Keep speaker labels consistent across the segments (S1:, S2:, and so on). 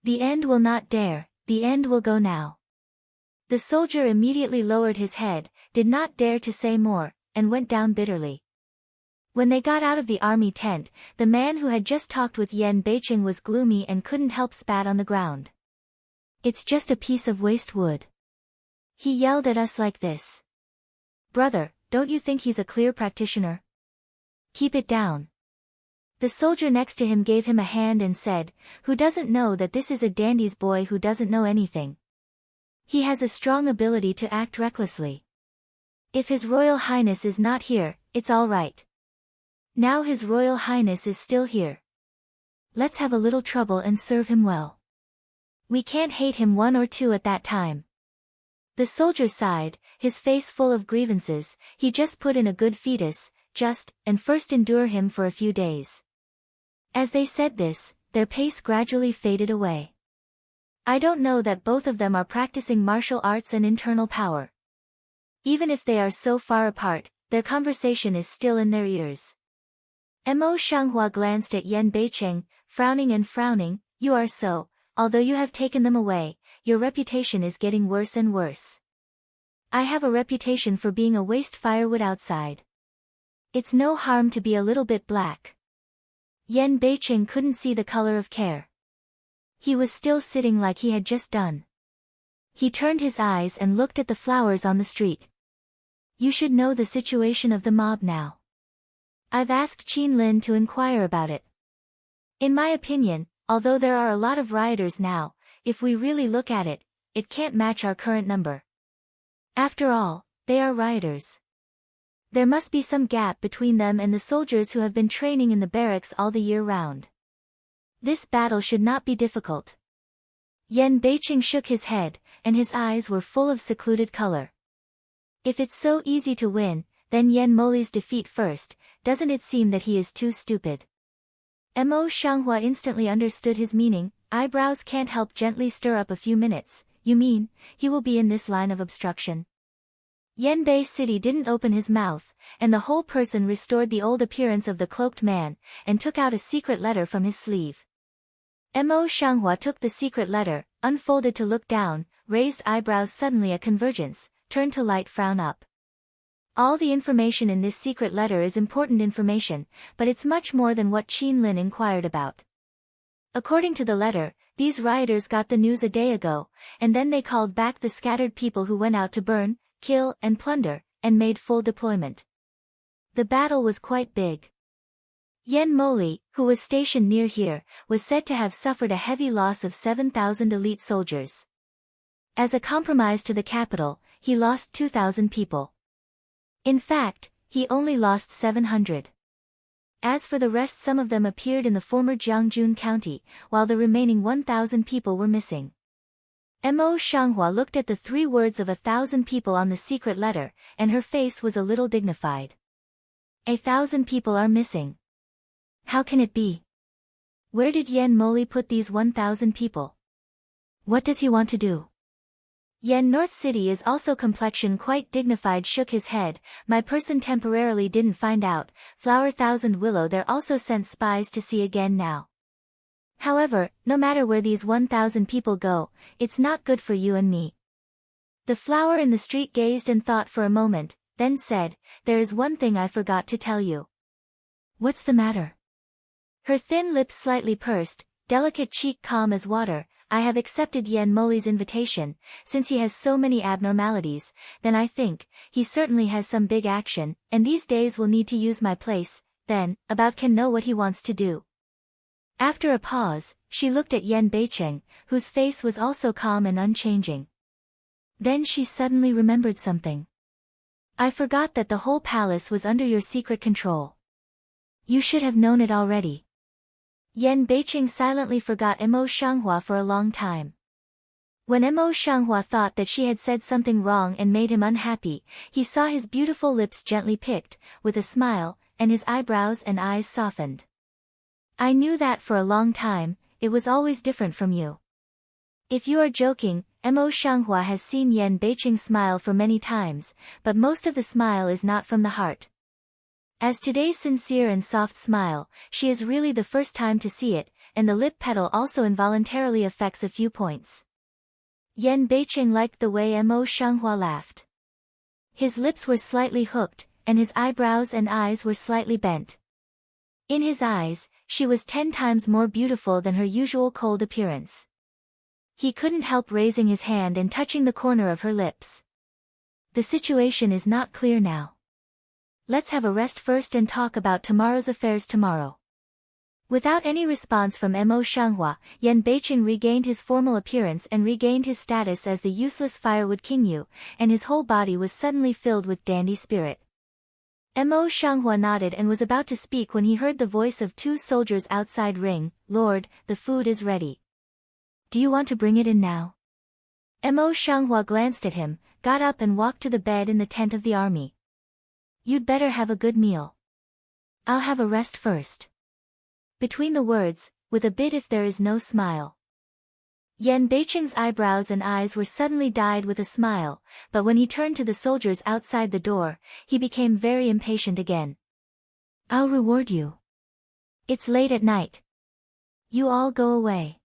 S1: The end will not dare, the end will go now. The soldier immediately lowered his head, did not dare to say more, and went down bitterly. When they got out of the army tent, the man who had just talked with Yan Beiqing was gloomy and couldn't help spat on the ground. It's just a piece of waste wood. He yelled at us like this. Brother, don't you think he's a clear practitioner? Keep it down. The soldier next to him gave him a hand and said, who doesn't know that this is a dandy's boy who doesn't know anything? He has a strong ability to act recklessly. If His Royal Highness is not here, it's all right. Now His Royal Highness is still here. Let's have a little trouble and serve him well. We can't hate him 1 or 2 at that time. The soldier sighed, his face full of grievances. He just put in a good fetus, and first endure him for a few days. As they said this, their pace gradually faded away. I don't know that both of them are practicing martial arts and internal power. Even if they are so far apart, their conversation is still in their ears. Mo Shanghua glanced at Yan Beiqing, frowning and frowning. You are so, although you have taken them away, your reputation is getting worse and worse. I have a reputation for being a waste firewood outside. It's no harm to be a little bit black. Yan Beiqing couldn't see the color of care. He was still sitting like he had just done. He turned his eyes and looked at the flowers on the street. You should know the situation of the mob now. I've asked Qin Lin to inquire about it. In my opinion, although there are a lot of rioters now, if we really look at it, it can't match our current number. After all, they are rioters. There must be some gap between them and the soldiers who have been training in the barracks all the year round. This battle should not be difficult. Yan Beiqing shook his head, and his eyes were full of secluded color. If it's so easy to win, then Yan Moli's defeat first. Doesn't it seem that he is too stupid? Mo Shanghua instantly understood his meaning. Eyebrows can't help gently stir up a few minutes. You mean, he will be in this line of obstruction? Yanbei City didn't open his mouth, and the whole person restored the old appearance of the cloaked man, and took out a secret letter from his sleeve. Mo Shanghua took the secret letter, unfolded to look down, raised eyebrows suddenly a convergence, turned to light frown up. All the information in this secret letter is important information, but it's much more than what Qin Lin inquired about. According to the letter, these rioters got the news a day ago, and then they called back the scattered people who went out to burn, kill and plunder, and made full deployment. The battle was quite big. Yan Moli, who was stationed near here, was said to have suffered a heavy loss of 7,000 elite soldiers. As a compromise to the capital, he lost 2,000 people. In fact, he only lost 700. As for the rest, some of them appeared in the former Jiangjun County, while the remaining 1,000 people were missing. Mo Shanghua looked at the 3 words of 1,000 people on the secret letter, and her face was a little dignified. 1,000 people are missing. How can it be? Where did Yan Moli put these 1,000 people? What does he want to do? Yan North City is also complexion quite dignified shook his head. My person temporarily didn't find out. Flower Thousand Willow there also sent spies to see again now. However, no matter where these 1,000 people go, it's not good for you and me. The flower in the street gazed and thought for a moment, then said, there is one thing I forgot to tell you. What's the matter? Her thin lips slightly pursed, delicate cheek calm as water. I have accepted Yan Moli's invitation. Since he has so many abnormalities, then I think, he certainly has some big action, and these days will need to use my place, then, about can know what he wants to do. After a pause, she looked at Yan Beiqing, whose face was also calm and unchanging. Then she suddenly remembered something. I forgot that the whole palace was under your secret control. You should have known it already. Yan Beiqing silently forgot Mo Shanghua for a long time. When Mo Shanghua thought that she had said something wrong and made him unhappy, he saw his beautiful lips gently picked, with a smile, and his eyebrows and eyes softened. I knew that for a long time. It was always different from you. If you are joking, Mo Shanghua has seen Yan Beiqing smile for many times, but most of the smile is not from the heart. As today's sincere and soft smile, she is really the first time to see it, and the lip petal also involuntarily affects a few points. Yan Beiqing liked the way Mo Shanghua laughed. His lips were slightly hooked, and his eyebrows and eyes were slightly bent. In his eyes, she was 10 times more beautiful than her usual cold appearance. He couldn't help raising his hand and touching the corner of her lips. The situation is not clear now. Let's have a rest first and talk about tomorrow's affairs tomorrow. Without any response from Mo Shanghua, Yan Beiqing regained his formal appearance and regained his status as the useless firewood Qingyu, and his whole body was suddenly filled with dandy spirit. Mo Shanghua nodded and was about to speak when he heard the voice of 2 soldiers outside ring, "Lord, the food is ready. Do you want to bring it in now?" Mo Shanghua glanced at him, got up and walked to the bed in the tent of the army. "You'd better have a good meal. I'll have a rest first." Between the words, "with a bit if there is no smile." Yan Beiqing's eyebrows and eyes were suddenly dyed with a smile, but when he turned to the soldiers outside the door, he became very impatient again. "I'll reward you. It's late at night. You all go away.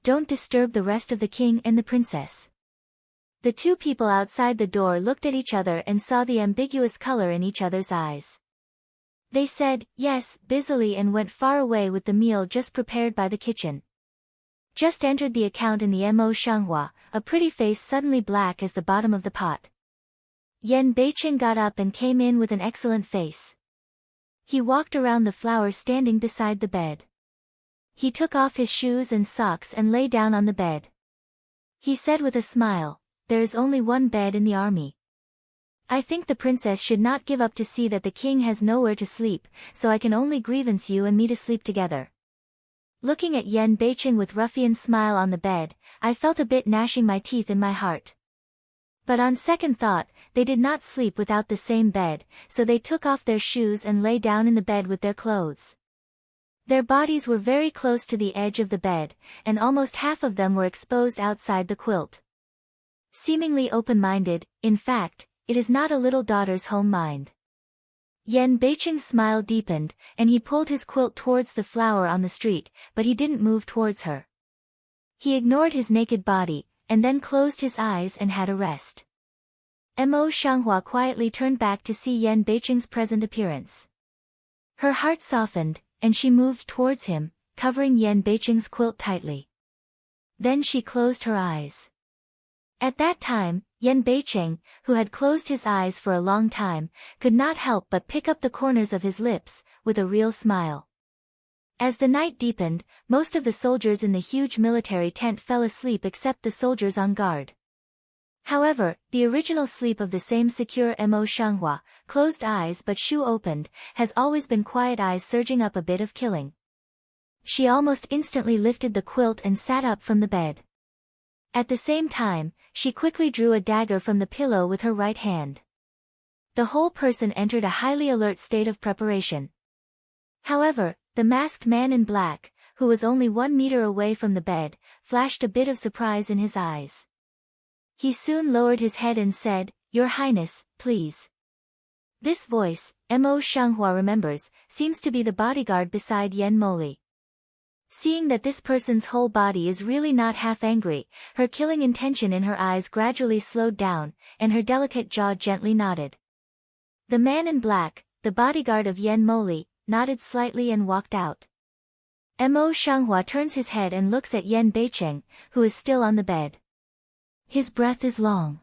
S1: Don't disturb the rest of the king and the princess." The 2 people outside the door looked at each other and saw the ambiguous color in each other's eyes. They said, "Yes," busily and went far away with the meal just prepared by the kitchen. Just entered the account in the Mo Shanghua, a pretty face suddenly black as the bottom of the pot. Yan Beiqing got up and came in with an excellent face. He walked around the flowers standing beside the bed. He took off his shoes and socks and lay down on the bed. He said with a smile, "There is only one bed in the army. I think the princess should not give up to see that the king has nowhere to sleep, so I can only grievance you and me to sleep together." Looking at Yan Beiqing with ruffian smile on the bed, I felt a bit gnashing my teeth in my heart. But on second thought, they did not sleep without the same bed, so they took off their shoes and lay down in the bed with their clothes. Their bodies were very close to the edge of the bed, and almost half of them were exposed outside the quilt. Seemingly open-minded, in fact, it is not a little daughter's home mind. Yan Beiqing's smile deepened, and he pulled his quilt towards the flower on the street, but he didn't move towards her. He ignored his naked body, and then closed his eyes and had a rest. Mo Shanghua quietly turned back to see Yan Beiqing's present appearance. Her heart softened, and she moved towards him, covering Yan Beiqing's quilt tightly. Then she closed her eyes. At that time, Yan Beiqing, who had closed his eyes for a long time, could not help but pick up the corners of his lips, with a real smile. As the night deepened, most of the soldiers in the huge military tent fell asleep except the soldiers on guard. However, the original sleep of the same secure Mo Shanghua, closed eyes but shoe opened, has always been quiet eyes surging up a bit of killing. She almost instantly lifted the quilt and sat up from the bed. At the same time, she quickly drew a dagger from the pillow with her right hand. The whole person entered a highly alert state of preparation. However, the masked man in black, who was only 1 meter away from the bed, flashed a bit of surprise in his eyes. He soon lowered his head and said, "Your Highness, please." This voice, Mo Shanghua remembers, seems to be the bodyguard beside Yan Moli. Seeing that this person's whole body is really not half angry, her killing intention in her eyes gradually slowed down, and her delicate jaw gently nodded. The man in black, the bodyguard of Yan Moli, nodded slightly and walked out. Mo Shanghua turns his head and looks at Yan Beiqing, who is still on the bed. His breath is long.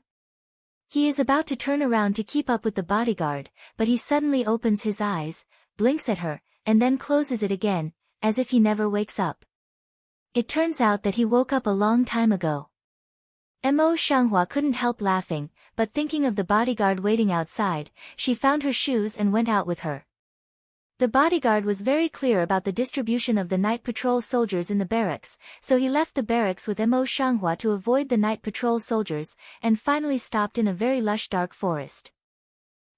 S1: He is about to turn around to keep up with the bodyguard, but he suddenly opens his eyes, blinks at her, and then closes it again, as if he never wakes up. It turns out that he woke up a long time ago. Mo Shanghua couldn't help laughing, but thinking of the bodyguard waiting outside, she found her shoes and went out with her. The bodyguard was very clear about the distribution of the night patrol soldiers in the barracks, so he left the barracks with Mo Shanghua to avoid the night patrol soldiers, and finally stopped in a very lush dark forest.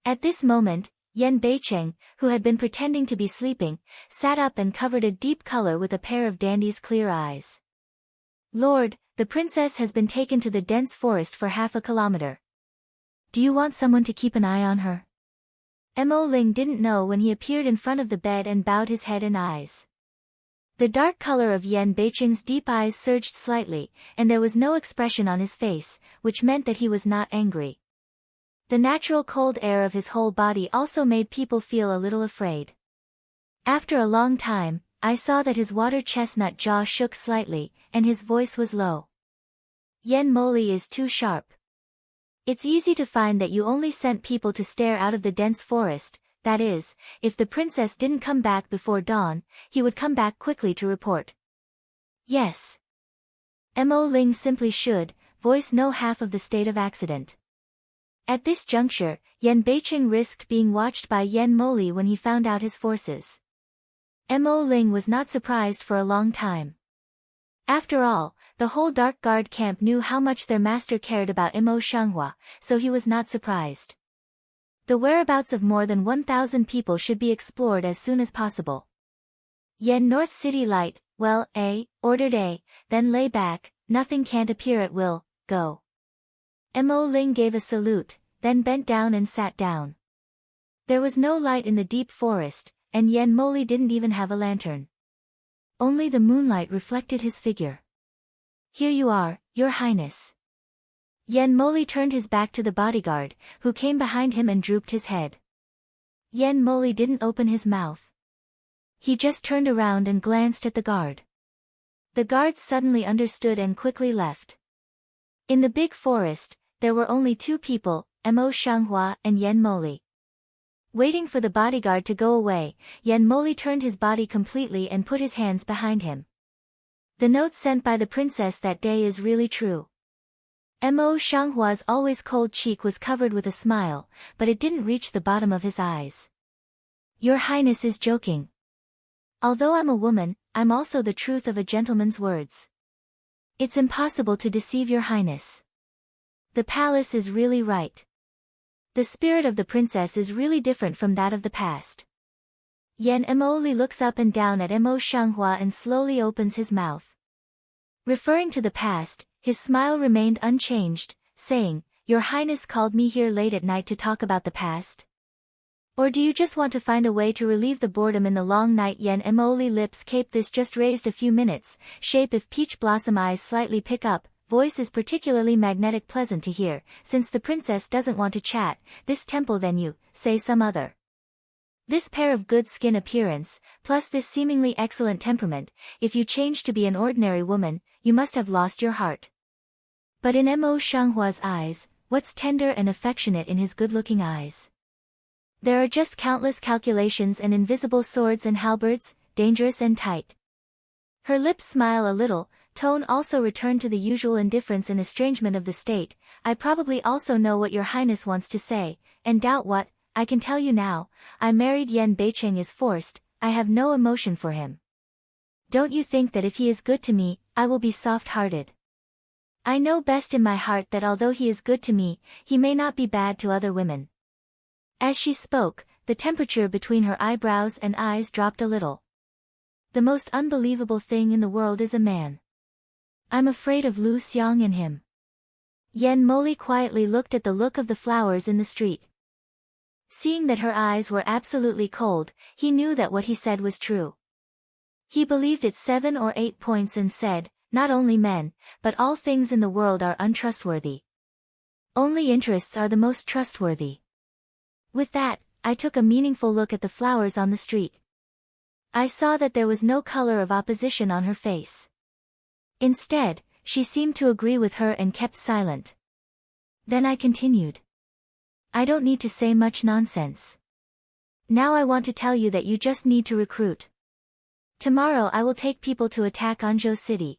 S1: At this moment, Yan Beiqing, who had been pretending to be sleeping, sat up and covered a deep color with a pair of Dandy's clear eyes. "Lord, the princess has been taken to the dense forest for half a kilometer. Do you want someone to keep an eye on her?" Mo Ling didn't know when he appeared in front of the bed and bowed his head and eyes. The dark color of Yan Beicheng's deep eyes surged slightly, and there was no expression on his face, which meant that he was not angry. The natural cold air of his whole body also made people feel a little afraid. After a long time, I saw that his water chestnut jaw shook slightly, and his voice was low. Yen Moli is too sharp. It's easy to find that you only sent people to stare out of the dense forest. That is, if the princess didn't come back before dawn, he would come back quickly to report. Yes. Mo Ling simply should voice no half of the state of accident. At this juncture, Yan Beicheng risked being watched by Yen Moli when he found out his forces. Mo Ling was not surprised for a long time. After all, the whole Dark Guard camp knew how much their master cared about Mo Shanghua, so he was not surprised. The whereabouts of more than 1,000 people should be explored as soon as possible. Yen North City Light, well, ordered then lay back, nothing can't appear at will, go. Mo Ling gave a salute, then bent down and sat down. There was no light in the deep forest, and Yen Moli didn't even have a lantern. Only the moonlight reflected his figure. Here you are, Your Highness. Yen Moli turned his back to the bodyguard, who came behind him and drooped his head. Yen Moli didn't open his mouth. He just turned around and glanced at the guard. The guards suddenly understood and quickly left. In the big forest, there were only two people, Mo Shanghua and Yen Moli. Waiting for the bodyguard to go away, Yen Moli turned his body completely and put his hands behind him. The note sent by the princess that day is really true. Mo Shanghua's always cold cheek was covered with a smile, but it didn't reach the bottom of his eyes. Your Highness is joking. Although I'm a woman, I'm also the truth of a gentleman's words. It's impossible to deceive Your Highness. The palace is really right. The spirit of the princess is really different from that of the past. Yen Moli looks up and down at Mo Shanghua and slowly opens his mouth. Referring to the past, his smile remained unchanged, saying, Your Highness called me here late at night to talk about the past? Or do you just want to find a way to relieve the boredom in the long night? Yen Moli lips cape this just raised a few minutes, shape if peach blossom eyes slightly pick up, voice is particularly magnetic pleasant to hear, since the princess doesn't want to chat, this temple then you, say some other. This pair of good skin appearance, plus this seemingly excellent temperament, if you change to be an ordinary woman, you must have lost your heart. But in Mo Shanghua's eyes, what's tender and affectionate in his good-looking eyes? There are just countless calculations and invisible swords and halberds, dangerous and tight. Her lips smile a little, tone also returned to the usual indifference and estrangement of the state. I probably also know what Your Highness wants to say, and doubt what, I can tell you now, I married Yen Beicheng is forced, I have no emotion for him. Don't you think that if he is good to me, I will be soft-hearted? I know best in my heart that although he is good to me, he may not be bad to other women. As she spoke, the temperature between her eyebrows and eyes dropped a little. The most unbelievable thing in the world is a man. I'm afraid of Lu Xiang and him. Yen Moli quietly looked at the look of the flowers in the street. Seeing that her eyes were absolutely cold, he knew that what he said was true. He believed it 7 or 8 points and said, not only men, but all things in the world are untrustworthy. Only interests are the most trustworthy. With that, I took a meaningful look at the flowers on the street. I saw that there was no color of opposition on her face. Instead, she seemed to agree with her and kept silent. Then I continued. I don't need to say much nonsense. Now I want to tell you that you just need to recruit. Tomorrow I will take people to attack Anzhou City.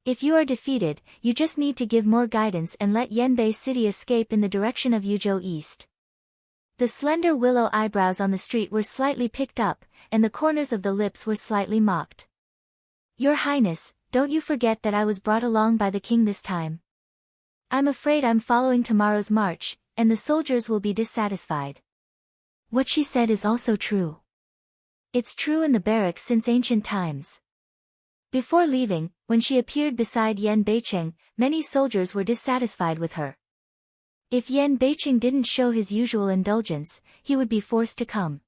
S1: If you are defeated, you just need to give more guidance and let Yanbei City escape in the direction of Yuzhou East. The slender willow eyebrows on the street were slightly picked up, and the corners of the lips were slightly mocked. Your Highness, don't you forget that I was brought along by the king this time. I'm afraid I'm following tomorrow's march, and the soldiers will be dissatisfied. What she said is also true. It's true in the barracks since ancient times. Before leaving, when she appeared beside Yen Beicheng, many soldiers were dissatisfied with her. If Yen Beicheng didn't show his usual indulgence, he would be forced to come.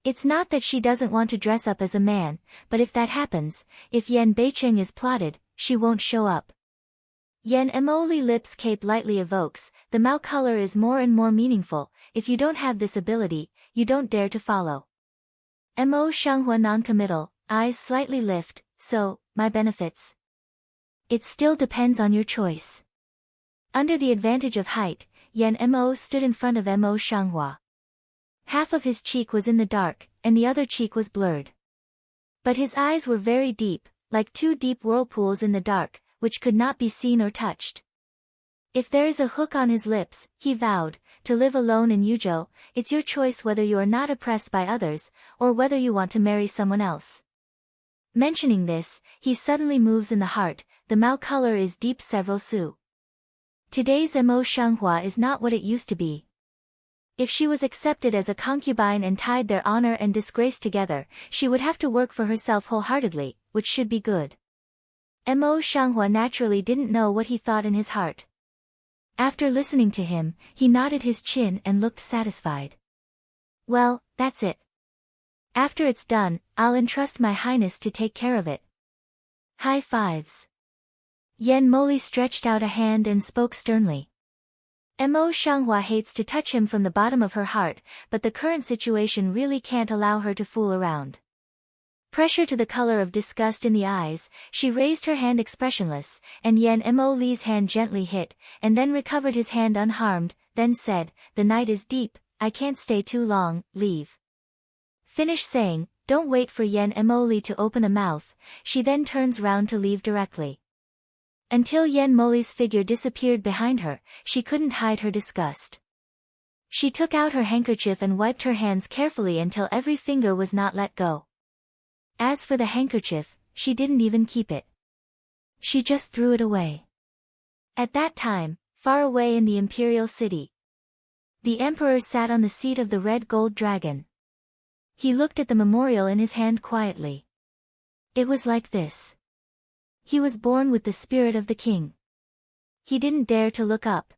S1: It's not that she doesn't want to dress up as a man, but if that happens, if Yan Beicheng is plotted, she won't show up. Yan Emoli lips cape lightly evokes, the Mao color is more and more meaningful, if you don't have this ability, you don't dare to follow. Mo Shanghua non-committal, eyes slightly lift, so, my benefits. It still depends on your choice. Under the advantage of height, Yan Mo stood in front of Mo Shanghua. Half of his cheek was in the dark, and the other cheek was blurred. But his eyes were very deep, like two deep whirlpools in the dark, which could not be seen or touched. If there is a hook on his lips, he vowed, to live alone in Yuzhou, it's your choice whether you are not oppressed by others, or whether you want to marry someone else. Mentioning this, he suddenly moves in the heart, the Mao color is deep several su. Today's Mo Shanghua is not what it used to be. If she was accepted as a concubine and tied their honor and disgrace together, she would have to work for herself wholeheartedly, which should be good. Mo Shanghua naturally didn't know what he thought in his heart. After listening to him, he nodded his chin and looked satisfied. Well, that's it. After it's done, I'll entrust my highness to take care of it. High fives. Yan Moli stretched out a hand and spoke sternly. Mo Shanghua hates to touch him from the bottom of her heart, but the current situation really can't allow her to fool around. Pressure to the color of disgust in the eyes, she raised her hand expressionless, and Yan Mo Li's hand gently hit, and then recovered his hand unharmed, then said, the night is deep, I can't stay too long, leave. Finish saying, don't wait for Yan Mo Li to open a mouth, she then turns round to leave directly. Until Yan Moli's figure disappeared behind her, she couldn't hide her disgust. She took out her handkerchief and wiped her hands carefully until every finger was not let go. As for the handkerchief, she didn't even keep it. She just threw it away. At that time, far away in the imperial city, the emperor sat on the seat of the red gold dragon. He looked at the memorial in his hand quietly. It was like this. He was born with the spirit of the king. He didn't dare to look up.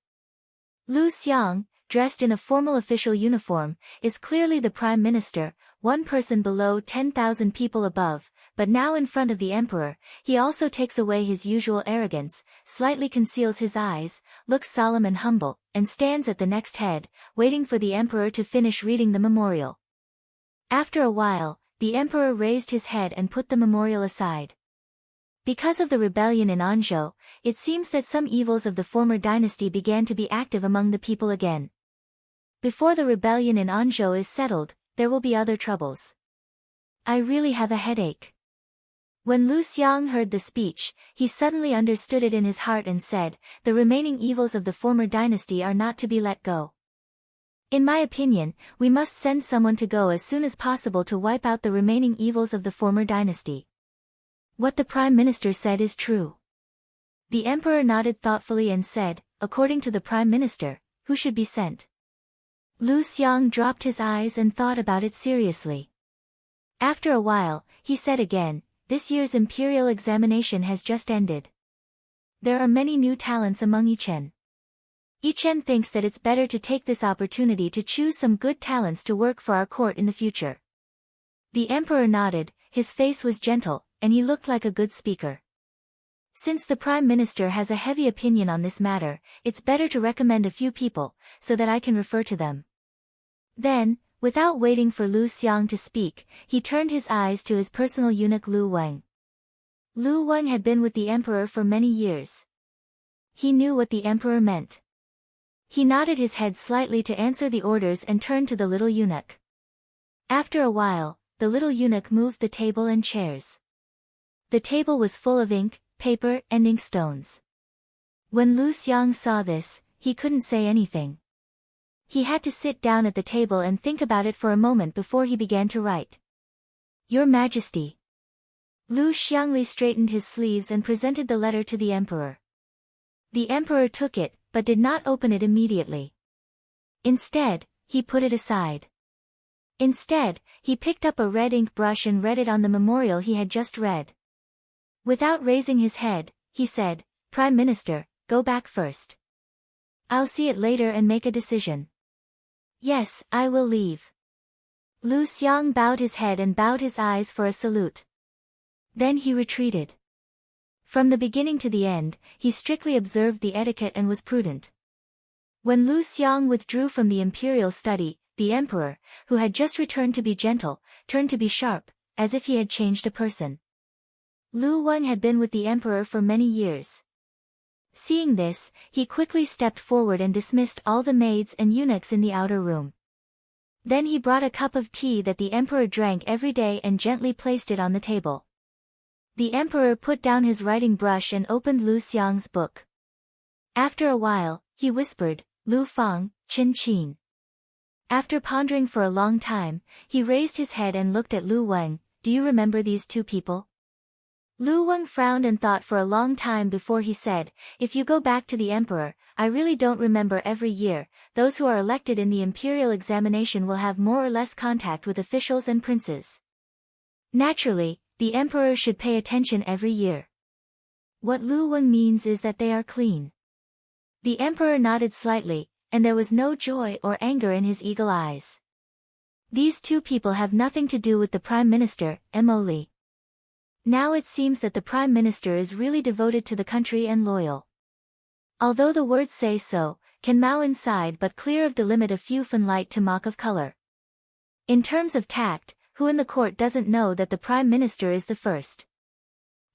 S1: Lu Xiang, dressed in a formal official uniform, is clearly the prime minister, one person below 10,000 people above, but now in front of the emperor, he also takes away his usual arrogance, slightly conceals his eyes, looks solemn and humble, and stands at the next head, waiting for the emperor to finish reading the memorial. After a while, the emperor raised his head and put the memorial aside. Because of the rebellion in Anzhou, it seems that some evils of the former dynasty began to be active among the people again. Before the rebellion in Anzhou is settled, there will be other troubles. I really have a headache. When Lu Xiang heard the speech, he suddenly understood it in his heart and said, the remaining evils of the former dynasty are not to be let go. In my opinion, we must send someone to go as soon as possible to wipe out the remaining evils of the former dynasty. What the Prime Minister said is true. The Emperor nodded thoughtfully and said, according to the Prime Minister, who should be sent? Lu Xiang dropped his eyes and thought about it seriously. After a while, he said again, this year's imperial examination has just ended. There are many new talents among Yichen. Yichen thinks that it's better to take this opportunity to choose some good talents to work for our court in the future. The Emperor nodded, his face was gentle, and he looked like a good speaker. Since the Prime Minister has a heavy opinion on this matter, it's better to recommend a few people, so that I can refer to them. Then, without waiting for Lu Xiang to speak, he turned his eyes to his personal eunuch Lu Weng. Lu Weng had been with the Emperor for many years. He knew what the Emperor meant. He nodded his head slightly to answer the orders and turned to the little eunuch. After a while, the little eunuch moved the table and chairs. The table was full of ink, paper, and inkstones. When Lu Xiang saw this, he couldn't say anything. He had to sit down at the table and think about it for a moment before he began to write. Your Majesty. Lu Xiangli straightened his sleeves and presented the letter to the Emperor. The Emperor took it, but did not open it immediately. Instead, he put it aside. Instead, he picked up a red ink brush and read it on the memorial he had just read. Without raising his head, he said, Prime Minister, go back first. I'll see it later and make a decision. Yes, I will leave. Lu Xiang bowed his head and bowed his eyes for a salute. Then he retreated. From the beginning to the end, he strictly observed the etiquette and was prudent. When Lu Xiang withdrew from the imperial study, the emperor, who had just returned to be gentle, turned to be sharp, as if he had changed a person. Lu Weng had been with the emperor for many years. Seeing this, he quickly stepped forward and dismissed all the maids and eunuchs in the outer room. Then he brought a cup of tea that the emperor drank every day and gently placed it on the table. The emperor put down his writing brush and opened Lu Xiang's book. After a while, he whispered, "Lu Fang, Qin Qin." After pondering for a long time, he raised his head and looked at Lu Weng. "Do you remember these two people?" Lu Weng frowned and thought for a long time before he said, "If you go back to the emperor, I really don't remember every year. Those who are elected in the imperial examination will have more or less contact with officials and princes. Naturally, the emperor should pay attention every year. What Lu Weng means is that they are clean." The emperor nodded slightly, and there was no joy or anger in his eagle eyes. "These two people have nothing to do with the prime minister, Mo Li. Now it seems that the prime minister is really devoted to the country and loyal. Although the words say so, can Mao inside but clear of the limit of few fan light to mock of color. In terms of tact, who in the court doesn't know that the prime minister is the first?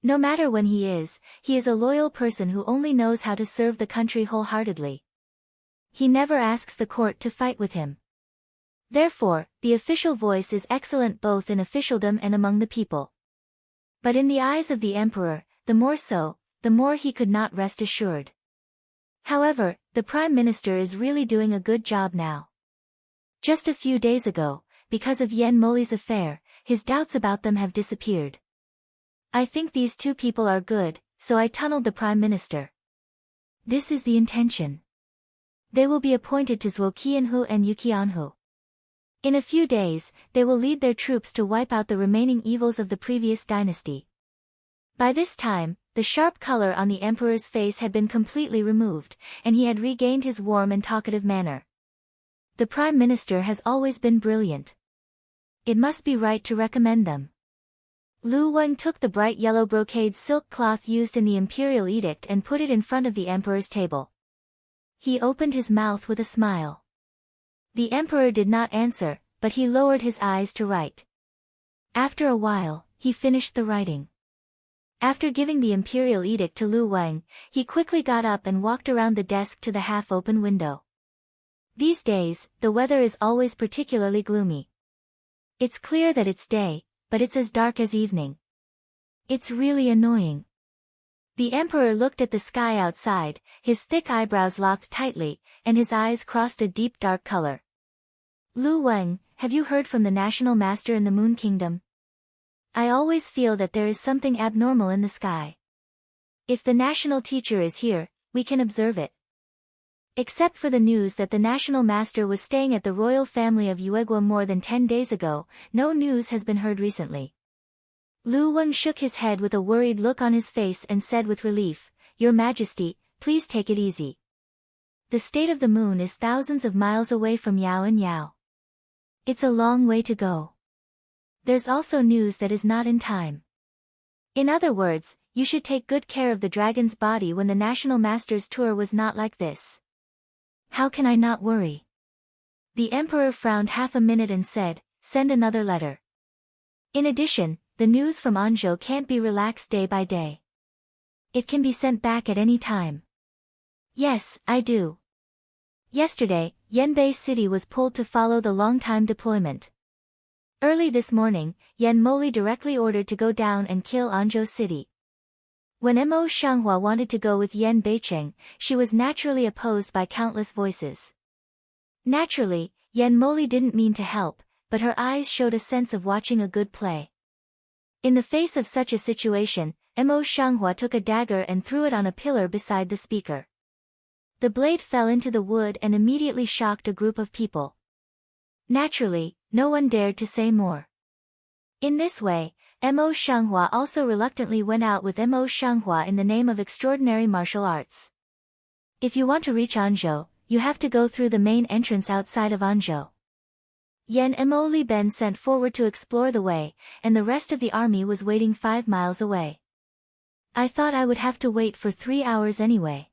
S1: No matter when he is a loyal person who only knows how to serve the country wholeheartedly. He never asks the court to fight with him. Therefore, the official voice is excellent both in officialdom and among the people. But in the eyes of the emperor, the more so, the more he could not rest assured. However, the prime minister is really doing a good job now. Just a few days ago, because of Yan Moli's affair, his doubts about them have disappeared. I think these two people are good, so I tunneled the prime minister. This is the intention. They will be appointed to Zhuo Qianhu and Yuqianhu. In a few days, they will lead their troops to wipe out the remaining evils of the previous dynasty. By this time, the sharp color on the emperor's face had been completely removed, and he had regained his warm and talkative manner. The prime minister has always been brilliant. It must be right to recommend them. Lu Weng took the bright yellow brocade silk cloth used in the imperial edict and put it in front of the emperor's table. He opened his mouth with a smile. The emperor did not answer, but he lowered his eyes to write. After a while, he finished the writing. After giving the imperial edict to Lu Weng, he quickly got up and walked around the desk to the half-open window. These days, the weather is always particularly gloomy. It's clear that it's day, but it's as dark as evening. It's really annoying. The emperor looked at the sky outside, his thick eyebrows locked tightly, and his eyes crossed a deep dark color. Lu Weng, have you heard from the national master in the Moon Kingdom? I always feel that there is something abnormal in the sky. If the national teacher is here, we can observe it. Except for the news that the national master was staying at the royal family of Yuegua more than 10 days ago, no news has been heard recently. Lu Weng shook his head with a worried look on his face and said with relief, Your Majesty, please take it easy. The state of the moon is thousands of miles away from Yao and Yao. It's a long way to go. There's also news that is not in time. In other words, you should take good care of the dragon's body when the national master's tour was not like this. How can I not worry? The emperor frowned half a minute and said, Send another letter. In addition, the news from Anzhou can't be relaxed day by day. It can be sent back at any time. Yes, I do. Yesterday, Yanbei City was pulled to follow the long-time deployment. Early this morning, Yan Moli directly ordered to go down and kill Anzhou City. When Mo Shanghua wanted to go with Yan Beicheng, she was naturally opposed by countless voices. Naturally, Yan Moli didn't mean to help, but her eyes showed a sense of watching a good play. In the face of such a situation, Mo Shanghua took a dagger and threw it on a pillar beside the speaker. The blade fell into the wood and immediately shocked a group of people. Naturally, no one dared to say more. In this way, Mo Shanghua also reluctantly went out with Mo Shanghua in the name of extraordinary martial arts. If you want to reach Anzhou, you have to go through the main entrance outside of Anzhou. Yen Mo Li Ben sent forward to explore the way, and the rest of the army was waiting 5 miles away. I thought I would have to wait for 3 hours anyway.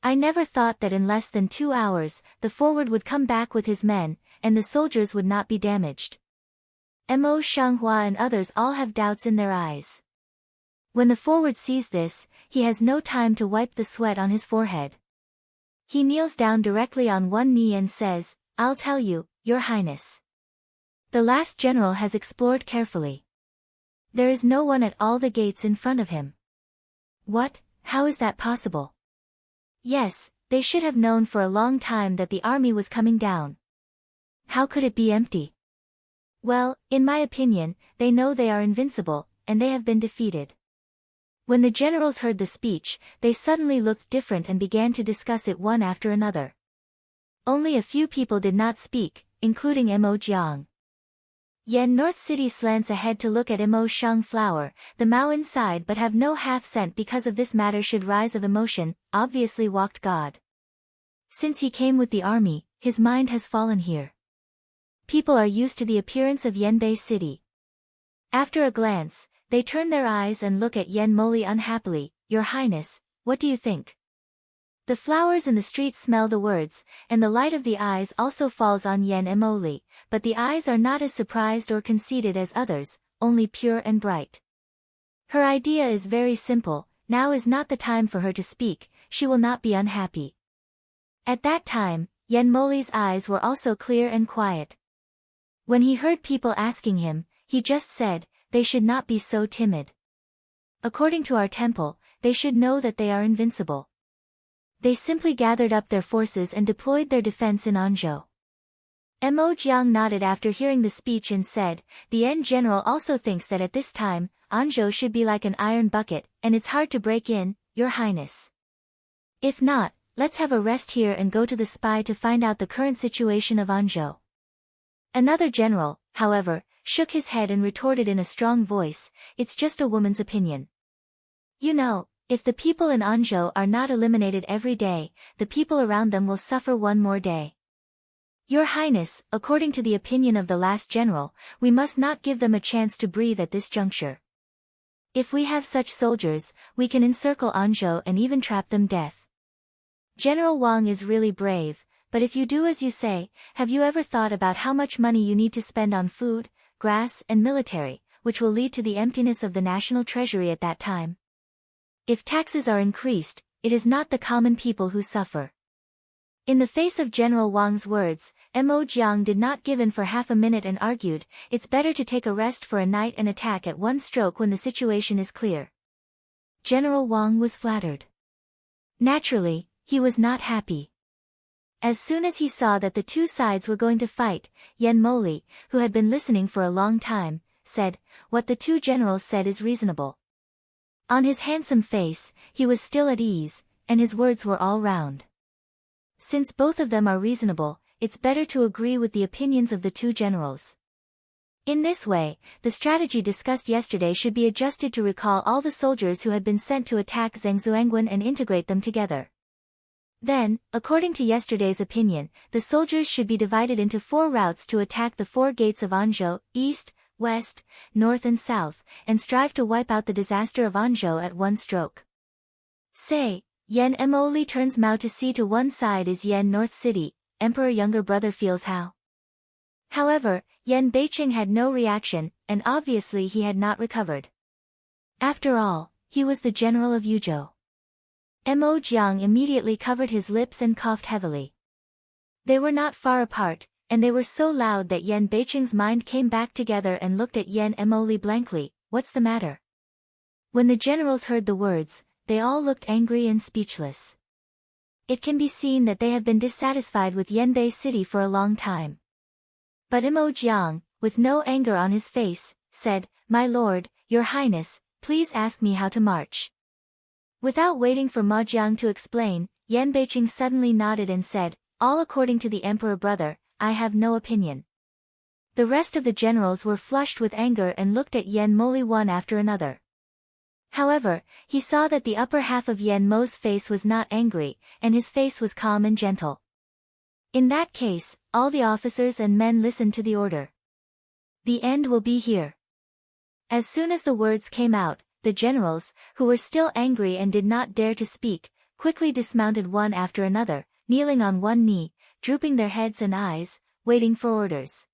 S1: I never thought that in less than 2 hours, the forward would come back with his men, and the soldiers would not be damaged. Mo Shanghua and others all have doubts in their eyes. When the forward sees this, he has no time to wipe the sweat on his forehead. He kneels down directly on one knee and says, "I'll tell you, Your Highness. The last general has explored carefully. There is no one at all the gates in front of him." "What? How is that possible?" "Yes, they should have known for a long time that the army was coming down. How could it be empty?" "Well, in my opinion, they know they are invincible, and they have been defeated." When the generals heard the speech, they suddenly looked different and began to discuss it one after another. Only a few people did not speak, including Mo Jiang. Yen North City slants ahead to look at Mo Shang Flower, the Mao inside but have no half-cent because of this matter should rise of emotion, obviously walked God. Since he came with the army, his mind has fallen here. People are used to the appearance of Yenbei City. After a glance, they turn their eyes and look at Yen Moli unhappily. "Your Highness, what do you think?" The flowers in the street smell the words, and the light of the eyes also falls on Yen Moli, but the eyes are not as surprised or conceited as others, only pure and bright. Her idea is very simple, now is not the time for her to speak, she will not be unhappy. At that time, Yen Moli's eyes were also clear and quiet. When he heard people asking him, he just said, "They should not be so timid. According to our temple, they should know that they are invincible." They simply gathered up their forces and deployed their defense in Anzhou. Mo Jiang nodded after hearing the speech and said, "The Yen general also thinks that at this time, Anzhou should be like an iron bucket, and it's hard to break in, Your Highness. If not, let's have a rest here and go to the spy to find out the current situation of Anzhou." Another general, however, shook his head and retorted in a strong voice, "It's just a woman's opinion. You know, if the people in Anzhou are not eliminated every day, the people around them will suffer one more day. Your Highness, according to the opinion of the last general, we must not give them a chance to breathe at this juncture. If we have such soldiers, we can encircle Anzhou and even trap them death. General Wang is really brave, but if you do as you say, have you ever thought about how much money you need to spend on food, grass and military, which will lead to the emptiness of the national treasury at that time? If taxes are increased, it is not the common people who suffer." In the face of General Wang's words, Mo Jiang did not give in for half a minute and argued, "It's better to take a rest for a night and attack at one stroke when the situation is clear." General Wang was flattered. Naturally, he was not happy. As soon as he saw that the two sides were going to fight, Yen Moli, who had been listening for a long time, said, "What the two generals said is reasonable." On his handsome face, he was still at ease, and his words were all round. Since both of them are reasonable, it's better to agree with the opinions of the two generals. In this way, the strategy discussed yesterday should be adjusted to recall all the soldiers who had been sent to attack Zhengzuangwen and integrate them together. Then, according to yesterday's opinion, the soldiers should be divided into 4 routes to attack the 4 gates of Anzhou, east, west, north and south, and strive to wipe out the disaster of Anzhou at one stroke. Say, Yen Mo Li turns Mao to see to one side is Yen North City, Emperor younger brother feels how. However, Yen Beiqing had no reaction, and obviously he had not recovered. After all, he was the general of Yuzhou. Mo Jiang immediately covered his lips and coughed heavily. They were not far apart, and they were so loud that Yen Beiqing's mind came back together and looked at Yen Mo Li blankly. "What's the matter?" When the generals heard the words, they all looked angry and speechless. It can be seen that they have been dissatisfied with Yenbei City for a long time. But Mo Jiang, with no anger on his face, said, "My lord, your highness, please ask me how to march." Without waiting for Ma Jiang to explain, Yen Beiqing suddenly nodded and said, "All according to the emperor brother, I have no opinion." The rest of the generals were flushed with anger and looked at Yen Moli one after another. However, he saw that the upper half of Yen Mo's face was not angry, and his face was calm and gentle. In that case, all the officers and men listened to the order. The end will be here. As soon as the words came out, the generals, who were still angry and did not dare to speak, quickly dismounted one after another, kneeling on one knee, drooping their heads and eyes, waiting for orders.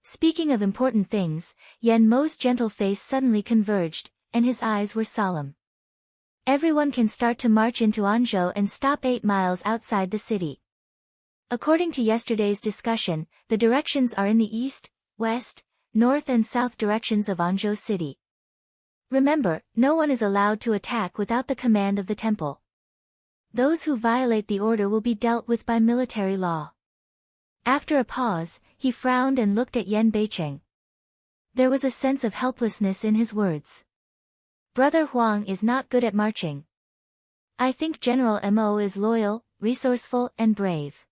S1: Speaking of important things, Yen Mo's gentle face suddenly converged, and his eyes were solemn. Everyone can start to march into Anzhou and stop 8 miles outside the city. According to yesterday's discussion, the directions are in the east, west, north and south directions of Anzhou city. Remember, no one is allowed to attack without the command of the temple. Those who violate the order will be dealt with by military law. After a pause, he frowned and looked at Yen Beicheng. There was a sense of helplessness in his words. Brother Huang is not good at marching. I think General Mo is loyal, resourceful and brave.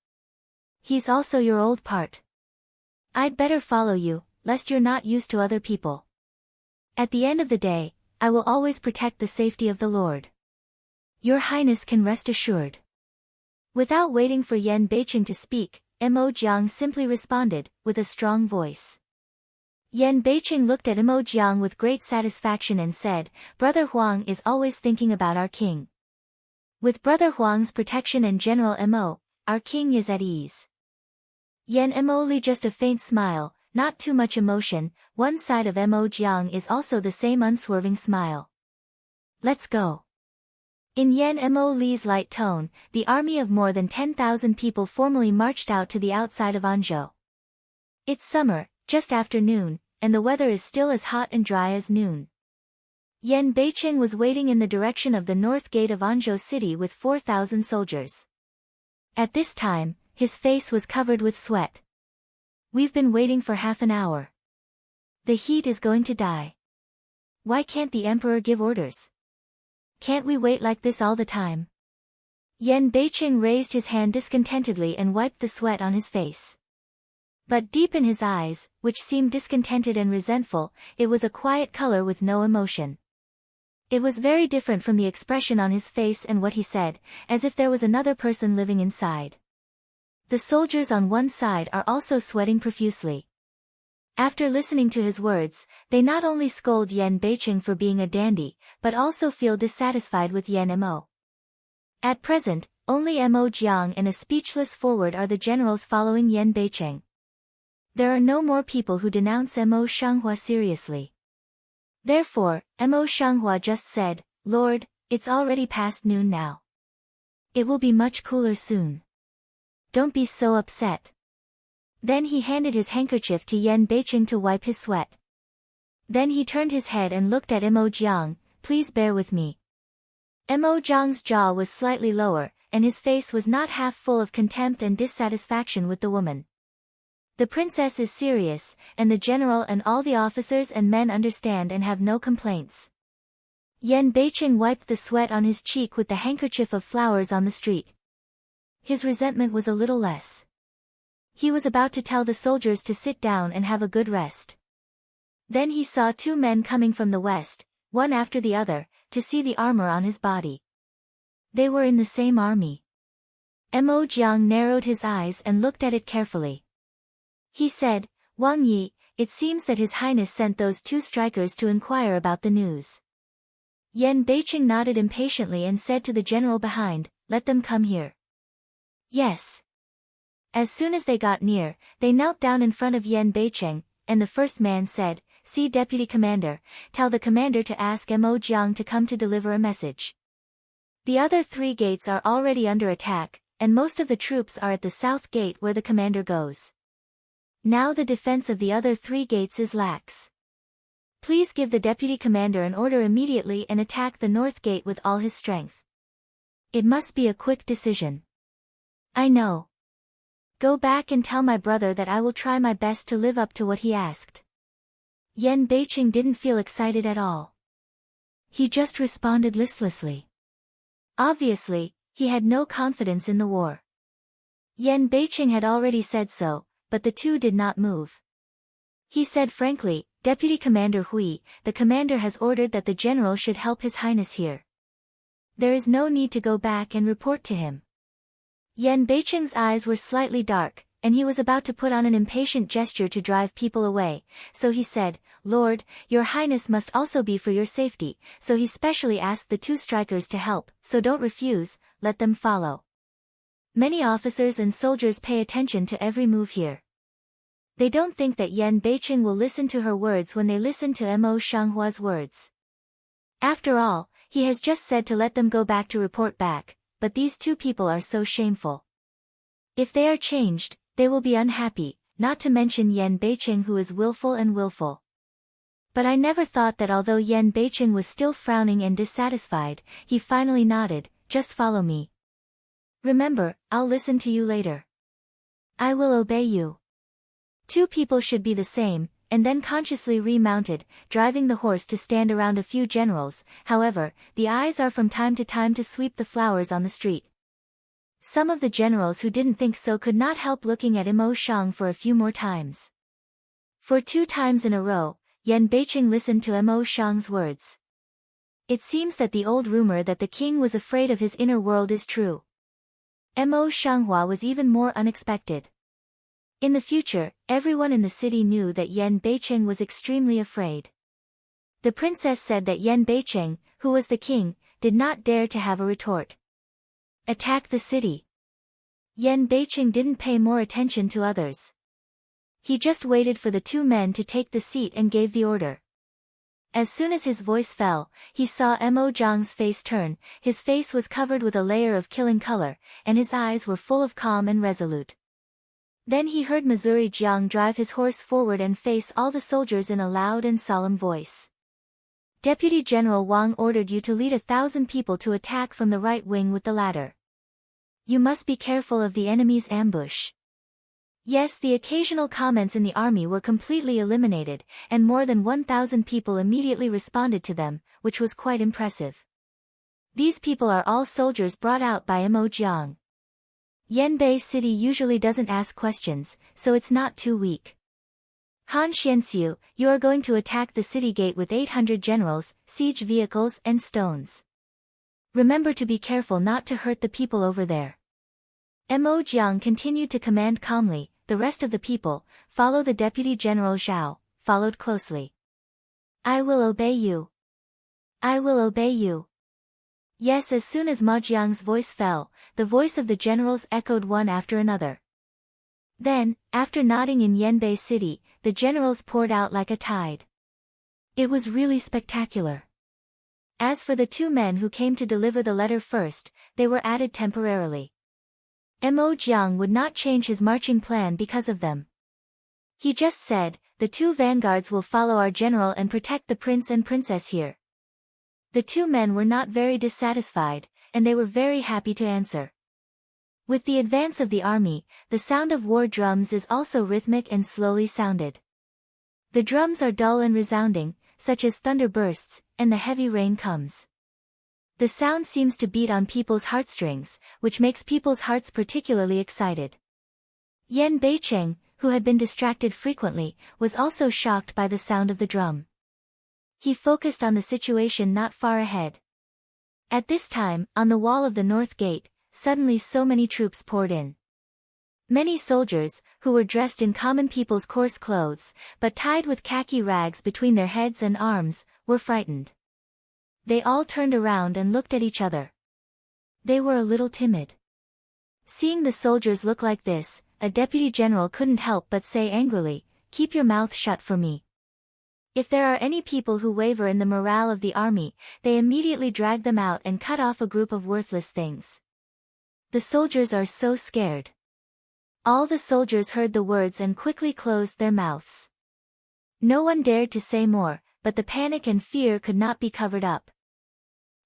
S1: He's also your old part. I'd better follow you, lest you're not used to other people. At the end of the day, I will always protect the safety of the Lord. Your Highness can rest assured. Without waiting for Yen Beicheng to speak, Mo Jiang simply responded, with a strong voice. Yen Beicheng looked at Mo Jiang with great satisfaction and said, Brother Huang is always thinking about our king. With Brother Huang's protection and General Mo, our king is at ease. Yen Mo Li just a faint smile, not too much emotion, one side of Mo Jiang is also the same unswerving smile. Let's go. In Yen Mo Li's light tone, the army of more than 10,000 people formally marched out to the outside of Anzhou. It's summer, just after noon, and the weather is still as hot and dry as noon. Yen Beicheng was waiting in the direction of the north gate of Anzhou city with 4,000 soldiers. At this time, his face was covered with sweat. We've been waiting for half an hour. The heat is going to die. Why can't the emperor give orders? Can't we wait like this all the time? Yen Beicheng raised his hand discontentedly and wiped the sweat on his face. But deep in his eyes, which seemed discontented and resentful, it was a quiet color with no emotion. It was very different from the expression on his face and what he said, as if there was another person living inside. The soldiers on one side are also sweating profusely. After listening to his words, they not only scold Yen Beicheng for being a dandy, but also feel dissatisfied with Yen Mo. At present, only Mo Jiang and a speechless forward are the generals following Yen Beicheng. There are no more people who denounce Mo Shanghua seriously. Therefore, Mo Shanghua just said, Lord, it's already past noon now. It will be much cooler soon. Don't be so upset. Then he handed his handkerchief to Yen Beicheng to wipe his sweat. Then he turned his head and looked at Mo Jiang, please bear with me. Mo Jiang's jaw was slightly lower, and his face was not half full of contempt and dissatisfaction with the woman. The princess is serious, and the general and all the officers and men understand and have no complaints. Yen Beicheng wiped the sweat on his cheek with the handkerchief of flowers on the street. His resentment was a little less. He was about to tell the soldiers to sit down and have a good rest. Then he saw 2 men coming from the west, one after the other, to see the armor on his body. They were in the same army. Mo Jiang narrowed his eyes and looked at it carefully. He said, Wang Yi, it seems that His Highness sent those 2 strikers to inquire about the news. Yen Beicheng nodded impatiently and said to the general behind, let them come here. Yes. As soon as they got near, they knelt down in front of Yen Beicheng, and the first man said, See Deputy Commander, tell the commander to ask Mo Jiang to come to deliver a message. The other 3 gates are already under attack, and most of the troops are at the south gate where the commander goes. Now the defense of the other 3 gates is lax. Please give the deputy commander an order immediately and attack the north gate with all his strength. It must be a quick decision. I know. Go back and tell my brother that I will try my best to live up to what he asked. Yen Beicheng didn't feel excited at all. He just responded listlessly. Obviously, he had no confidence in the war. Yen Beicheng had already said so, but the 2 did not move. He said frankly, Deputy Commander Hui, the commander has ordered that the general should help His Highness here. There is no need to go back and report to him. Yan Beicheng's eyes were slightly dark, and he was about to put on an impatient gesture to drive people away, so he said, "Lord, your highness must also be for your safety," so he specially asked the two strikers to help, "So don't refuse, let them follow." Many officers and soldiers pay attention to every move here. They don't think that Yan Beicheng will listen to her words when they listen to Mo Shanghua's words. After all, he has just said to let them go back to report back, but these two people are so shameful. If they are changed, they will be unhappy, not to mention Yan Beicheng, who is willful. But I never thought that although Yan Beicheng was still frowning and dissatisfied, he finally nodded, "Just follow me. Remember, I'll listen to you later. I will obey you." Two people should be the same, and then consciously remounted, driving the horse to stand around a few generals. However, the eyes are from time to time to sweep the flowers on the street. Some of the generals who didn't think so could not help looking at Mo Shang for a few more times. For 2 times in a row, Yan Beicheng listened to Mo Shang's words. It seems that the old rumor that the king was afraid of his inner world is true. Mo Shanghua was even more unexpected. In the future, everyone in the city knew that Yan Beicheng was extremely afraid. The princess said that Yan Beicheng, who was the king, did not dare to have a retort. Attack the city. Yan Beicheng didn't pay more attention to others. He just waited for the 2 men to take the seat and gave the order. As soon as his voice fell, he saw Mo Zhang's face turn. His face was covered with a layer of killing color, and his eyes were full of calm and resolute. Then he heard Missouri Jiang drive his horse forward and face all the soldiers in a loud and solemn voice. Deputy General Wang ordered you to lead 1,000 people to attack from the right wing with the ladder. You must be careful of the enemy's ambush. Yes, the occasional comments in the army were completely eliminated, and more than 1,000 people immediately responded to them, which was quite impressive. These people are all soldiers brought out by Mo Jiang. Yanbei City usually doesn't ask questions, so it's not too weak. Han Xianxiu, you are going to attack the city gate with 800 generals, siege vehicles and stones. Remember to be careful not to hurt the people over there. Mo Jiang continued to command calmly. The rest of the people, follow the Deputy General Zhao, followed closely. I will obey you. I will obey you. Yes, as soon as Ma Jiang's voice fell, the voice of the generals echoed one after another. Then, after nodding in Yanbei City, the generals poured out like a tide. It was really spectacular. As for the 2 men who came to deliver the letter first, they were added temporarily. Mo Jiang would not change his marching plan because of them. He just said, the 2 vanguards will follow our general and protect the prince and princess here. The 2 men were not very dissatisfied, and they were very happy to answer. With the advance of the army, the sound of war drums is also rhythmic and slowly sounded. The drums are dull and resounding, such as thunder bursts, and the heavy rain comes. The sound seems to beat on people's heartstrings, which makes people's hearts particularly excited. Yan Beicheng, who had been distracted frequently, was also shocked by the sound of the drum. He focused on the situation not far ahead. At this time, on the wall of the north gate, suddenly so many troops poured in. Many soldiers, who were dressed in common people's coarse clothes, but tied with khaki rags between their heads and arms, were frightened. They all turned around and looked at each other. They were a little timid. Seeing the soldiers look like this, a deputy general couldn't help but say angrily, "Keep your mouth shut for me." If there are any people who waver in the morale of the army, they immediately drag them out and cut off a group of worthless things. The soldiers are so scared. All the soldiers heard the words and quickly closed their mouths. No one dared to say more, but the panic and fear could not be covered up.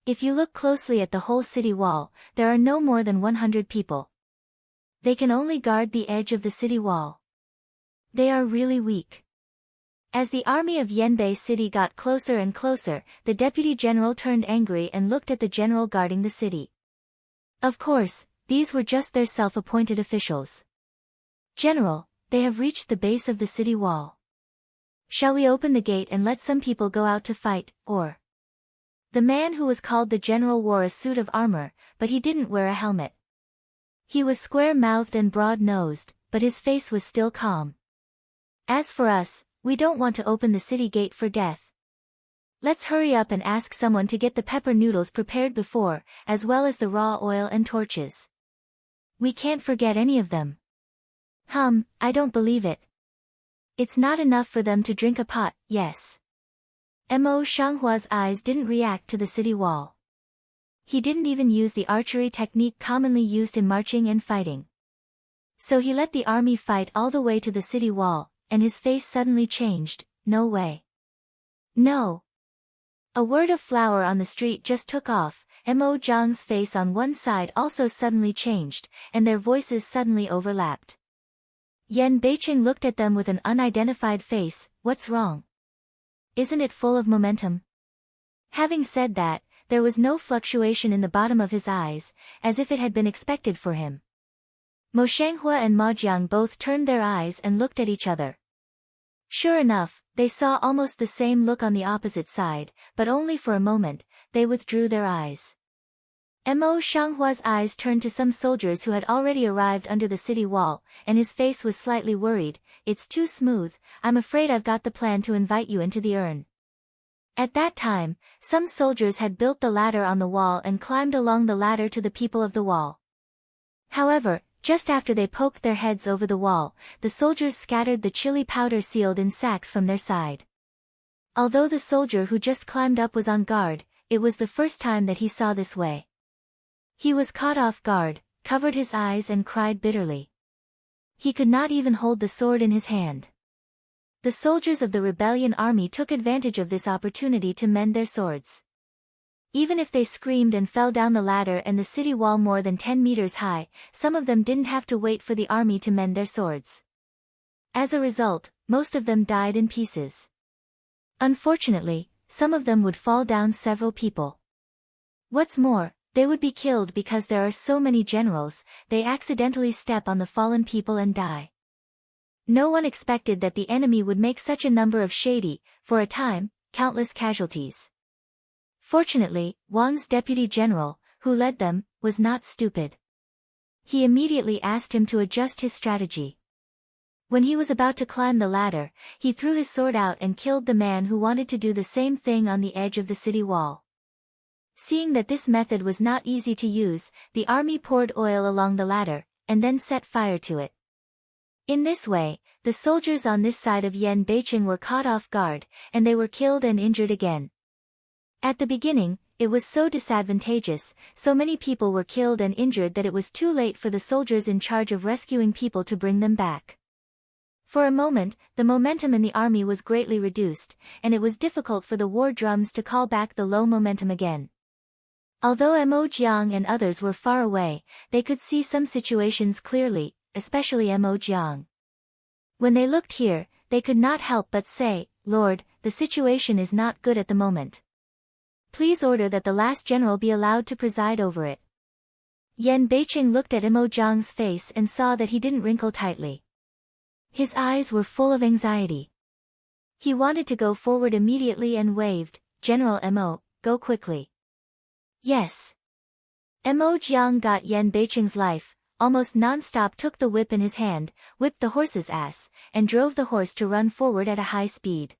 S1: If you look closely at the whole city wall, there are no more than 100 people. They can only guard the edge of the city wall. They are really weak. As the army of Yanbei City got closer and closer, the deputy general turned angry and looked at the general guarding the city. Of course, these were just their self-appointed officials. "General, they have reached the base of the city wall. Shall we open the gate and let some people go out to fight, or?" The man who was called the general wore a suit of armor, but he didn't wear a helmet. He was square-mouthed and broad-nosed, but his face was still calm. As for us, we don't want to open the city gate for death. Let's hurry up and ask someone to get the pepper noodles prepared before, as well as the raw oil and torches. We can't forget any of them. I don't believe it. It's not enough for them to drink a pot, yes. Mo Shanghua's eyes didn't react to the city wall. He didn't even use the archery technique commonly used in marching and fighting. So he let the army fight all the way to the city wall, and his face suddenly changed. No way. No. A word of flour on the street just took off. Mo Zhang's face on one side also suddenly changed, and their voices suddenly overlapped. Yan Beiqing looked at them with an unidentified face. What's wrong? Isn't it full of momentum? Having said that, there was no fluctuation in the bottom of his eyes, as if it had been expected for him. Mo Shanghua and Ma Jiang both turned their eyes and looked at each other. Sure enough, they saw almost the same look on the opposite side, but only for a moment. They withdrew their eyes. Mo Shanghua's eyes turned to some soldiers who had already arrived under the city wall, and his face was slightly worried. It's too smooth. I'm afraid I've got the plan to invite you into the urn. At that time, some soldiers had built the ladder on the wall and climbed along the ladder to the people of the wall. However, just after they poked their heads over the wall, the soldiers scattered the chili powder sealed in sacks from their side. Although the soldier who just climbed up was on guard, it was the first time that he saw this way. He was caught off guard, covered his eyes and cried bitterly. He could not even hold the sword in his hand. The soldiers of the rebellion army took advantage of this opportunity to mend their swords. Even if they screamed and fell down the ladder and the city wall more than 10 meters high, some of them didn't have to wait for the army to mend their swords. As a result, most of them died in pieces. Unfortunately, some of them would fall down several people. What's more, they would be killed because there are so many generals. They accidentally step on the fallen people and die. No one expected that the enemy would make such a number of shady, for a time, countless casualties. Fortunately, Wang's deputy general, who led them, was not stupid. He immediately asked him to adjust his strategy. When he was about to climb the ladder, he threw his sword out and killed the man who wanted to do the same thing on the edge of the city wall. Seeing that this method was not easy to use, the army poured oil along the ladder, and then set fire to it. In this way, the soldiers on this side of Yan Beiqing were caught off guard, and they were killed and injured again. At the beginning, it was so disadvantageous, so many people were killed and injured that it was too late for the soldiers in charge of rescuing people to bring them back. For a moment, the momentum in the army was greatly reduced, and it was difficult for the war drums to call back the low momentum again. Although Mo Jiang and others were far away, they could see some situations clearly, especially Mo Jiang. When they looked here, they could not help but say, "Lord, the situation is not good at the moment. Please order that the last general be allowed to preside over it." Yan Beiqing looked at Mo Jiang's face and saw that he didn't wrinkle tightly. His eyes were full of anxiety. He wanted to go forward immediately and waved, "General Mo, go quickly." Yes. Mo Jiang got Yan Beiqing's life, almost non-stop took the whip in his hand, whipped the horse's ass, and drove the horse to run forward at a high speed.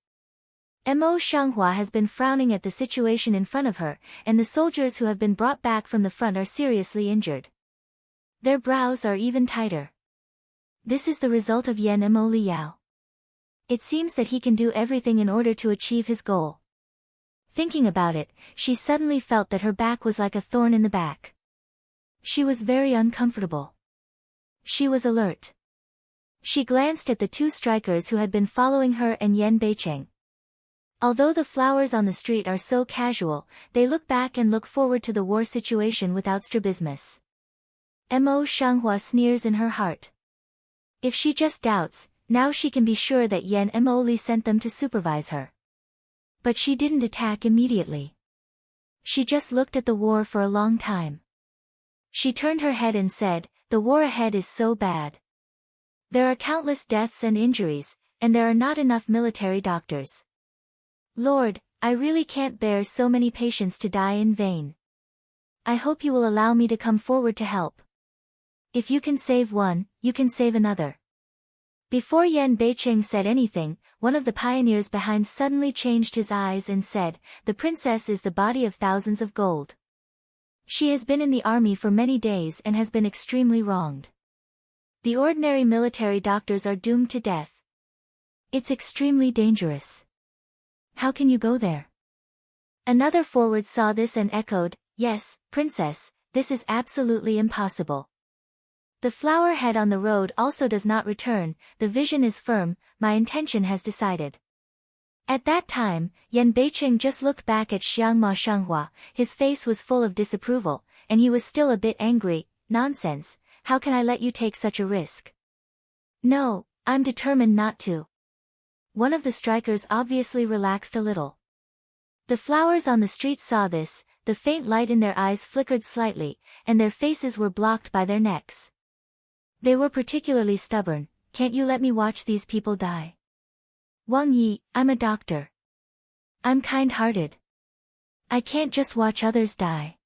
S1: Mo Shanghua has been frowning at the situation in front of her, and the soldiers who have been brought back from the front are seriously injured. Their brows are even tighter. This is the result of Yan Mo Liao. It seems that he can do everything in order to achieve his goal. Thinking about it, she suddenly felt that her back was like a thorn in the back. She was very uncomfortable. She was alert. She glanced at the two strikers who had been following her and Yan Beiqing. Although the flowers on the street are so casual, they look back and look forward to the war situation without strabismus. Mo Shanghua sneers in her heart. If she just doubts, now she can be sure that Yan Mo Li sent them to supervise her. But she didn't attack immediately. She just looked at the war for a long time. She turned her head and said, "The war ahead is so bad. There are countless deaths and injuries, and there are not enough military doctors. Lord, I really can't bear so many patients to die in vain. I hope you will allow me to come forward to help." If you can save one, you can save another. Before Yan Beiqing said anything, one of the pioneers behind suddenly changed his eyes and said, "The princess is the body of thousands of gold. She has been in the army for many days and has been extremely wronged. The ordinary military doctors are doomed to death. It's extremely dangerous. How can you go there?" Another forward saw this and echoed, "Yes, princess, this is absolutely impossible. The flower head on the road also does not return, the vision is firm, my intention has decided." At that time, Yan Beiqing just looked back at Xiangma Shenghua, his face was full of disapproval, and he was still a bit angry. "Nonsense, how can I let you take such a risk?" "No, I'm determined not to." One of the strikers obviously relaxed a little. The flowers on the street saw this, the faint light in their eyes flickered slightly, and their faces were blocked by their necks. They were particularly stubborn. "Can't you let me watch these people die?" "Wang Yi, I'm a doctor. I'm kind-hearted. I can't just watch others die."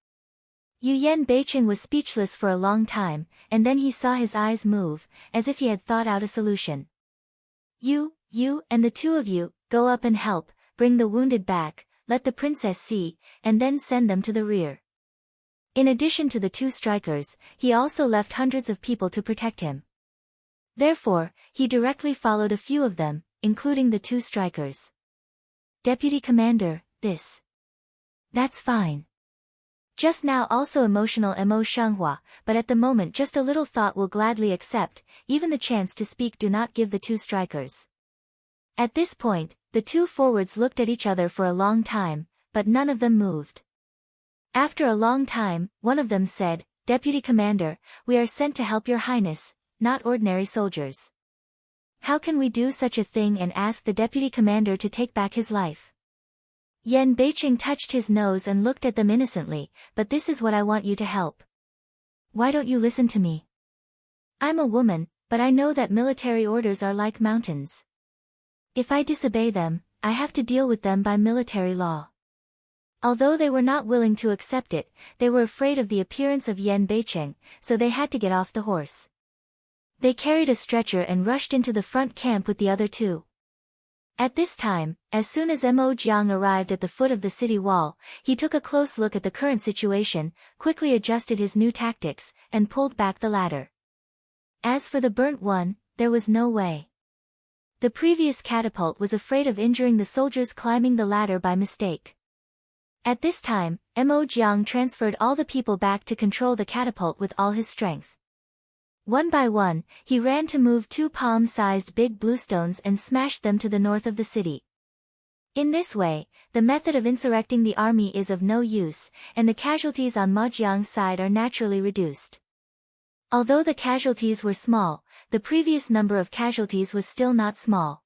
S1: Yan Beiqing was speechless for a long time, and then he saw his eyes move, as if he had thought out a solution. You, and the two of you, go up and help, bring the wounded back, let the princess see, and then send them to the rear. In addition to the two strikers, he also left hundreds of people to protect him. Therefore, he directly followed a few of them, including the two strikers. "Deputy Commander, that's fine." Just now also emotional Mo Shenghua, but at the moment just a little thought will gladly accept, even the chance to speak do not give the two strikers. At this point, the two forwards looked at each other for a long time, but none of them moved. After a long time, one of them said, "Deputy Commander, we are sent to help your highness, not ordinary soldiers. How can we do such a thing and ask the deputy commander to take back his life?" Yan Beiqing touched his nose and looked at them innocently, "But this is what I want you to help. Why don't you listen to me? I'm a woman, but I know that military orders are like mountains. If I disobey them, I have to deal with them by military law." Although they were not willing to accept it, they were afraid of the appearance of Yan Beiqing, so they had to get off the horse. They carried a stretcher and rushed into the front camp with the other two. At this time, as soon as Mo Jiang arrived at the foot of the city wall, he took a close look at the current situation, quickly adjusted his new tactics, and pulled back the ladder. As for the burnt one, there was no way. The previous catapult was afraid of injuring the soldiers climbing the ladder by mistake. At this time, Mo Jiang transferred all the people back to control the catapult with all his strength. One by one, he ran to move two palm-sized big bluestones and smashed them to the north of the city. In this way, the method of insurrecting the army is of no use, and the casualties on Ma Jiang's side are naturally reduced. Although the casualties were small, the previous number of casualties was still not small.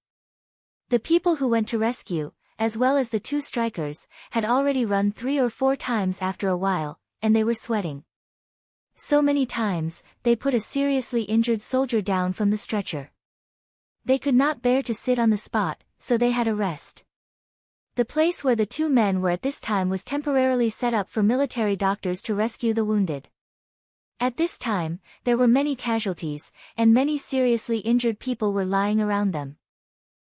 S1: The people who went to rescue, as well as the two strikers, had already run 3 or 4 times after a while, and they were sweating. So many times, they put a seriously injured soldier down from the stretcher. They could not bear to sit on the spot, so they had a rest. The place where the two men were at this time was temporarily set up for military doctors to rescue the wounded. At this time, there were many casualties, and many seriously injured people were lying around them.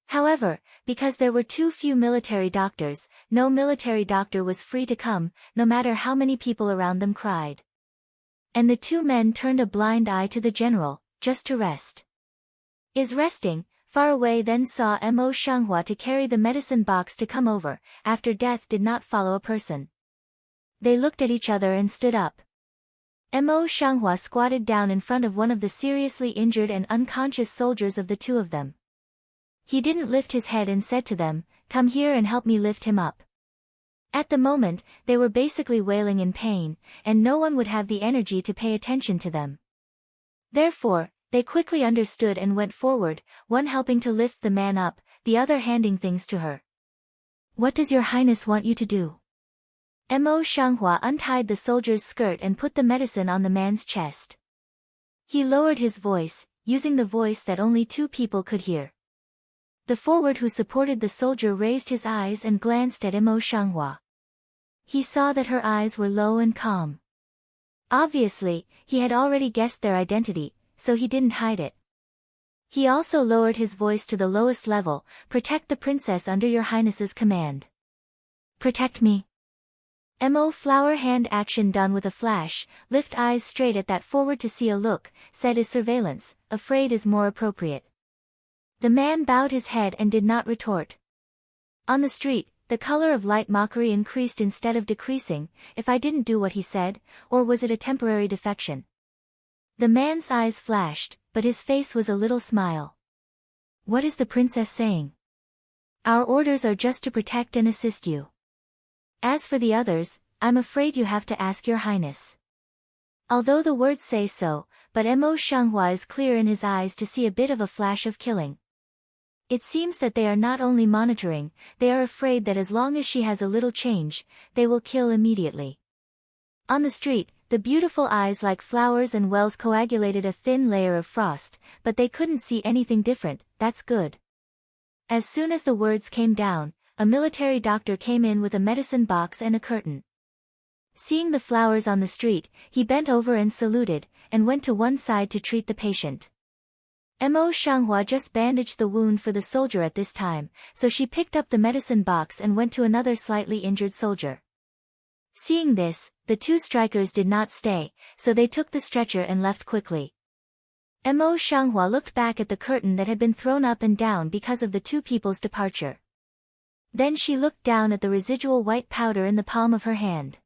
S1: However, because there were too few military doctors, no military doctor was free to come, no matter how many people around them cried. And the two men turned a blind eye to the general, just to rest. Is resting, far away then saw Mo Shenghua to carry the medicine box to come over, after death did not follow a person. They looked at each other and stood up. Mo Shenghua squatted down in front of one of the seriously injured and unconscious soldiers of the two of them. He didn't lift his head and said to them, "Come here and help me lift him up." At the moment, they were basically wailing in pain, and no one would have the energy to pay attention to them. Therefore, they quickly understood and went forward, one helping to lift the man up, the other handing things to her. "What does your highness want you to do?" Mo Shenghua untied the soldier's skirt and put the medicine on the man's chest. He lowered his voice, using the voice that only two people could hear. The forward who supported the soldier raised his eyes and glanced at Mo Shenghua. He saw that her eyes were low and calm. Obviously, he had already guessed their identity, so he didn't hide it. He also lowered his voice to the lowest level. Protect the princess under your highness's command. Protect me. Mo flower hand action done with a flash, lift eyes straight at that forward to see a look, said is surveillance, afraid is more appropriate. The man bowed his head and did not retort. On the street, the color of light mockery increased instead of decreasing. If I didn't do what he said, or was it a temporary defection? The man's eyes flashed, but his face was a little smile. What is the princess saying? Our orders are just to protect and assist you. As for the others, I'm afraid you have to ask your highness. Although the words say so, but Mo Shenghua is clear in his eyes to see a bit of a flash of killing. It seems that they are not only monitoring, they are afraid that as long as she has a little change, they will kill immediately. On the street, the beautiful eyes like flowers and wells coagulated a thin layer of frost, but they couldn't see anything different. That's good. As soon as the words came down, a military doctor came in with a medicine box and a curtain. Seeing the flowers on the street, he bent over and saluted, and went to one side to treat the patient. Mo Shenghua just bandaged the wound for the soldier at this time, so she picked up the medicine box and went to another slightly injured soldier. Seeing this, the two strikers did not stay, so they took the stretcher and left quickly. Mo Shenghua looked back at the curtain that had been thrown up and down because of the two people's departure. Then she looked down at the residual white powder in the palm of her hand.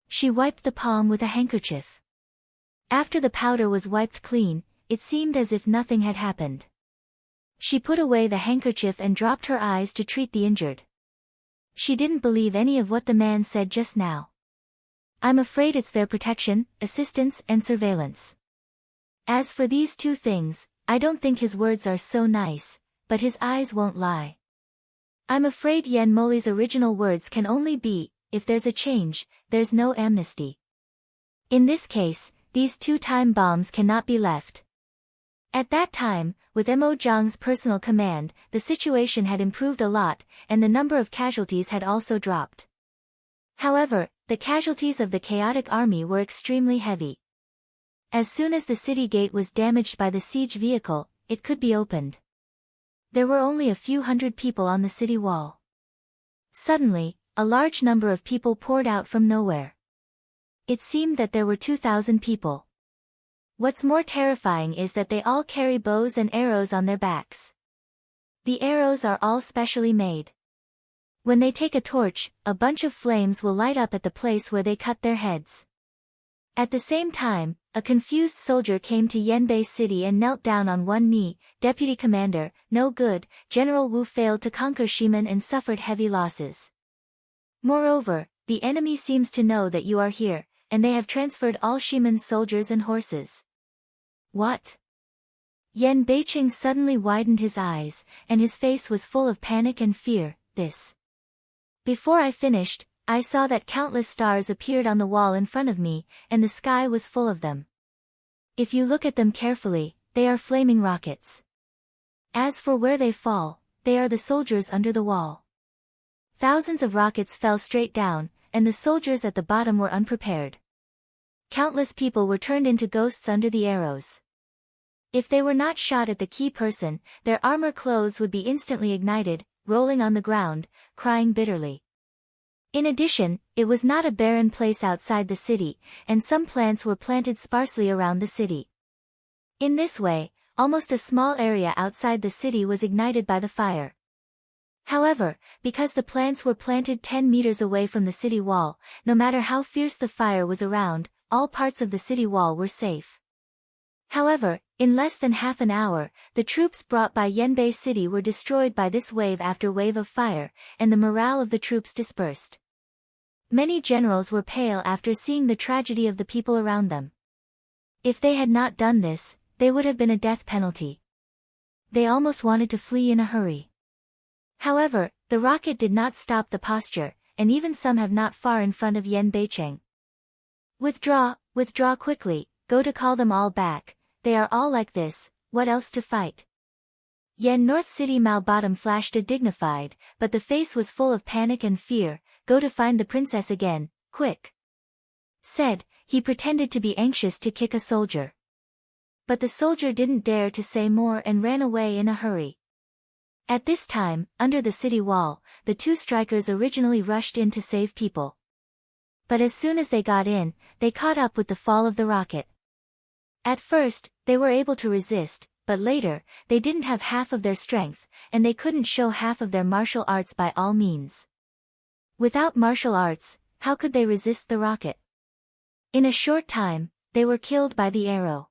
S1: She wiped the palm with a handkerchief. After the powder was wiped clean, it seemed as if nothing had happened. She put away the handkerchief and dropped her eyes to treat the injured. She didn't believe any of what the man said just now. I'm afraid it's their protection, assistance and surveillance. As for these two things, I don't think his words are so nice, but his eyes won't lie. I'm afraid Yen Moli's original words can only be, if there's a change, there's no amnesty. In this case, these two time bombs cannot be left. At that time, with Mo Zhang's personal command, the situation had improved a lot, and the number of casualties had also dropped. However, the casualties of the chaotic army were extremely heavy. As soon as the city gate was damaged by the siege vehicle, it could be opened. There were only a few hundred people on the city wall. Suddenly, a large number of people poured out from nowhere. It seemed that there were 2,000 people. What's more terrifying is that they all carry bows and arrows on their backs. The arrows are all specially made. When they take a torch, a bunch of flames will light up at the place where they cut their heads. At the same time, a confused soldier came to Yanbei City and knelt down on one knee. Deputy Commander, no good, General Wu failed to conquer Shimen and suffered heavy losses. Moreover, the enemy seems to know that you are here, and they have transferred all Shimen's soldiers and horses. What? Yan Beiqing suddenly widened his eyes, and his face was full of panic and fear. This. Before I finished, I saw that countless stars appeared on the wall in front of me, and the sky was full of them. If you look at them carefully, they are flaming rockets. As for where they fall, they are the soldiers under the wall. Thousands of rockets fell straight down, and the soldiers at the bottom were unprepared. Countless people were turned into ghosts under the arrows. If they were not shot at the key person, their armor clothes would be instantly ignited, rolling on the ground, crying bitterly. In addition, it was not a barren place outside the city, and some plants were planted sparsely around the city. In this way, almost a small area outside the city was ignited by the fire. However, because the plants were planted 10 meters away from the city wall, no matter how fierce the fire was around, all parts of the city wall were safe. However, in less than half an hour, the troops brought by Yanbei City were destroyed by this wave after wave of fire, and the morale of the troops dispersed. Many generals were pale after seeing the tragedy of the people around them. If they had not done this, they would have been a death penalty. They almost wanted to flee in a hurry. However, the rocket did not stop the posture, and even some have not far in front of Yan Beicheng. Withdraw quickly, go to call them all back. They are all like this, what else to fight? Yan North City Mao Bottom flashed a dignified, but the face was full of panic and fear. Go to find the princess again, quick. Said, he pretended to be anxious to kick a soldier. But the soldier didn't dare to say more and ran away in a hurry. At this time, under the city wall, the two strikers originally rushed in to save people. But as soon as they got in, they caught up with the fall of the rocket. At first, they were able to resist, but later, they didn't have half of their strength, and they couldn't show half of their martial arts by all means. Without martial arts, how could they resist the rocket? In a short time, they were killed by the arrow.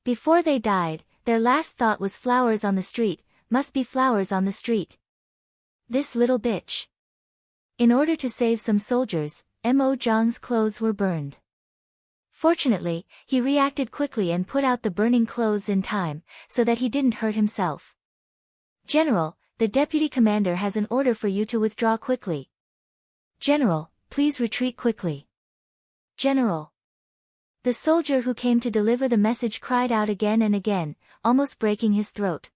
S1: Before they died, their last thought was flowers on the street, must be flowers on the street. This little bitch. In order to save some soldiers, Mo Zhang's clothes were burned. Fortunately, he reacted quickly and put out the burning clothes in time, so that he didn't hurt himself. General, the deputy commander has an order for you to withdraw quickly. General, please retreat quickly. General. The soldier who came to deliver the message cried out again and again, almost breaking his throat.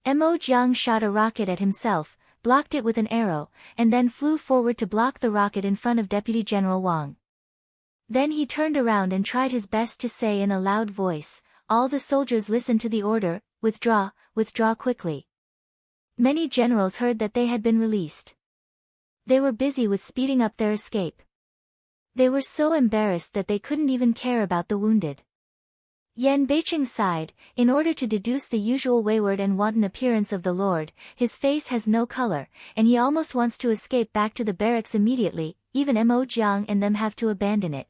S1: Mo Jiang shot a rocket at himself, blocked it with an arrow, and then flew forward to block the rocket in front of Deputy General Wang. Then he turned around and tried his best to say in a loud voice, "All the soldiers listen to the order, withdraw, withdraw quickly." Many generals heard that they had been released. They were busy with speeding up their escape. They were so embarrassed that they couldn't even care about the wounded. Yan Beicheng sighed, in order to deduce the usual wayward and wanton appearance of the lord, his face has no color, and he almost wants to escape back to the barracks immediately, even Mo Jiang and them have to abandon it.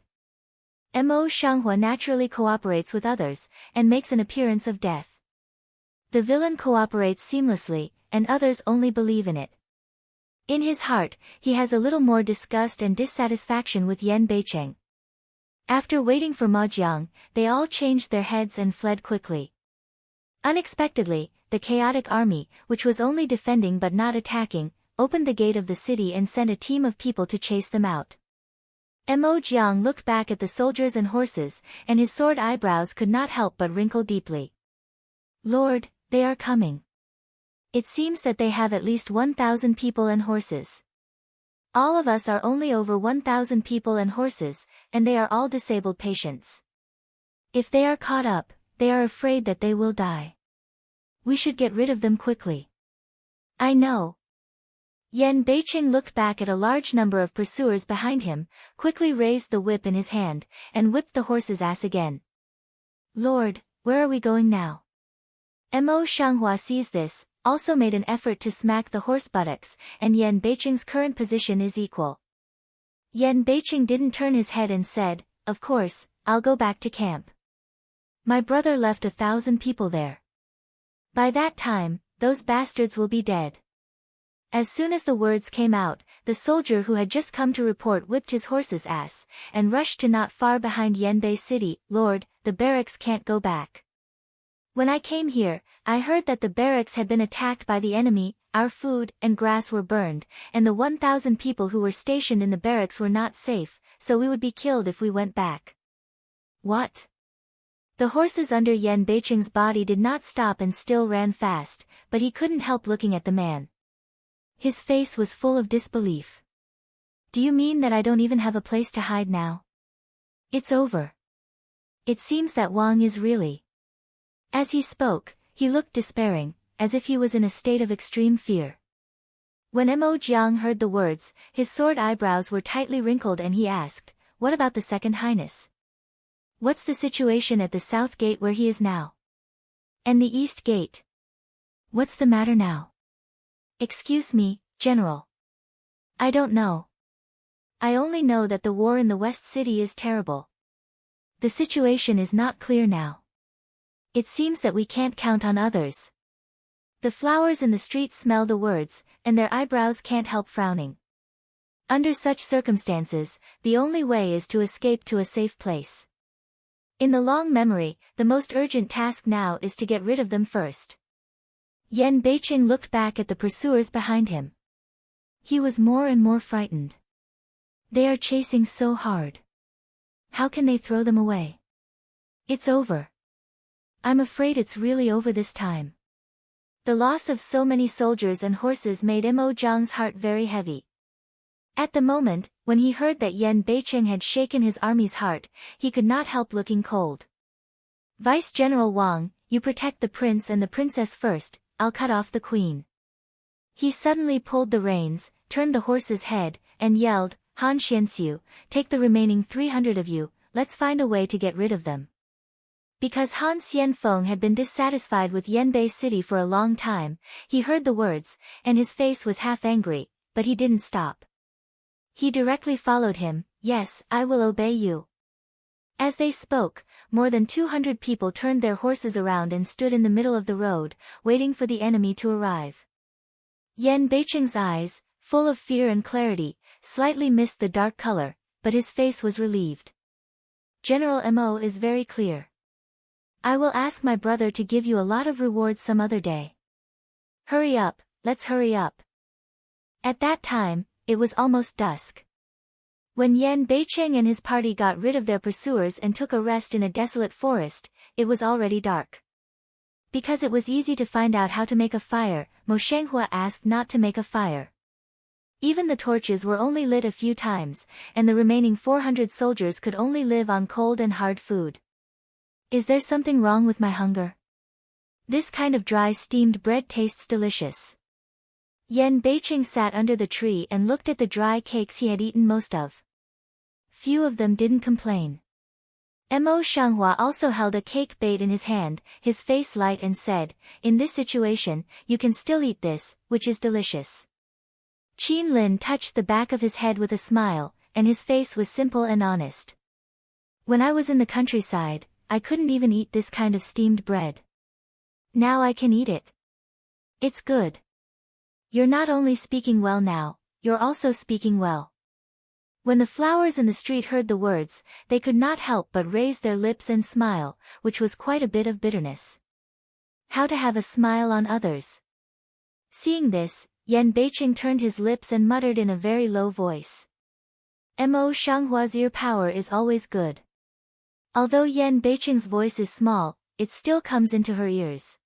S1: Mo Shanghua naturally cooperates with others, and makes an appearance of death. The villain cooperates seamlessly, and others only believe in it. In his heart, he has a little more disgust and dissatisfaction with Yan Beicheng. After waiting for Ma Jiang, they all changed their heads and fled quickly. Unexpectedly, the chaotic army, which was only defending but not attacking, opened the gate of the city and sent a team of people to chase them out. Mo Jiang looked back at the soldiers and horses, and his sword eyebrows could not help but wrinkle deeply. Lord, they are coming. It seems that they have at least 1,000 people and horses. All of us are only over 1,000 people and horses, and they are all disabled patients. If they are caught up, they are afraid that they will die. We should get rid of them quickly. I know. Yan Beicheng looked back at a large number of pursuers behind him, quickly raised the whip in his hand, and whipped the horse's ass again. Lord, where are we going now? Mo Shanghua sees this, also made an effort to smack the horse buttocks, and Yan Beicheng's current position is equal. Yan Beicheng didn't turn his head and said, "Of course, I'll go back to camp. My brother left 1,000 people there. By that time, those bastards will be dead." As soon as the words came out, the soldier who had just come to report whipped his horse's ass, and rushed to not far behind Yanbei City. Lord, the barracks can't go back. When I came here, I heard that the barracks had been attacked by the enemy, our food and grass were burned, and the 1,000 people who were stationed in the barracks were not safe, so we would be killed if we went back. What? The horses under Yan Beicheng's body did not stop and still ran fast, but he couldn't help looking at the man. His face was full of disbelief. Do you mean that I don't even have a place to hide now? It's over. It seems that Wang is really. As he spoke, he looked despairing, as if he was in a state of extreme fear. When Mo Jiang heard the words, his sword eyebrows were tightly wrinkled and he asked, "What about the Second Highness? What's the situation at the South Gate where he is now? And the East Gate? What's the matter now?" "Excuse me, General. I don't know. I only know that the war in the West City is terrible. The situation is not clear now. It seems that we can't count on others." The flowers in the street smell the words, and their eyebrows can't help frowning. Under such circumstances, the only way is to escape to a safe place. In the long memory, the most urgent task now is to get rid of them first. Yan Beicheng looked back at the pursuers behind him. He was more and more frightened. They are chasing so hard. How can they throw them away? It's over. I'm afraid it's really over this time. The loss of so many soldiers and horses made Mo Jiang's heart very heavy. At the moment, when he heard that Yan Beicheng had shaken his army's heart, he could not help looking cold. Vice General Wang, you protect the prince and the princess first, I'll cut off the queen. He suddenly pulled the reins, turned the horse's head, and yelled, Han Xianxiu, take the remaining 300 of you, let's find a way to get rid of them. Because Han Xianfeng had been dissatisfied with Yanbei City for a long time, he heard the words, and his face was half angry, but he didn't stop. He directly followed him, yes, I will obey you. As they spoke, more than 200 people turned their horses around and stood in the middle of the road, waiting for the enemy to arrive. Yan Beicheng's eyes, full of fear and clarity, slightly missed the dark color, but his face was relieved. General Mo is very clear. I will ask my brother to give you a lot of rewards some other day. Hurry up, let's hurry up. At that time, it was almost dusk. When Yan Beicheng and his party got rid of their pursuers and took a rest in a desolate forest, it was already dark. Because it was easy to find out how to make a fire, Mo Shenghua asked not to make a fire. Even the torches were only lit a few times, and the remaining 400 soldiers could only live on cold and hard food. Is there something wrong with my hunger? This kind of dry steamed bread tastes delicious. Yan Beicheng sat under the tree and looked at the dry cakes he had eaten most of. Few of them didn't complain. Mo Shanghua also held a cake bait in his hand, his face light, and said, in this situation, you can still eat this, which is delicious. Qin Lin touched the back of his head with a smile, and his face was simple and honest. When I was in the countryside, I couldn't even eat this kind of steamed bread. Now I can eat it. It's good. You're not only speaking well now, you're also speaking well. When the flowers in the street heard the words, they could not help but raise their lips and smile, which was quite a bit of bitterness. How to have a smile on others. Seeing this, Yan Beicheng turned his lips and muttered in a very low voice. Mo Shanghua's ear power is always good. Although Yan Beicheng's voice is small, it still comes into her ears.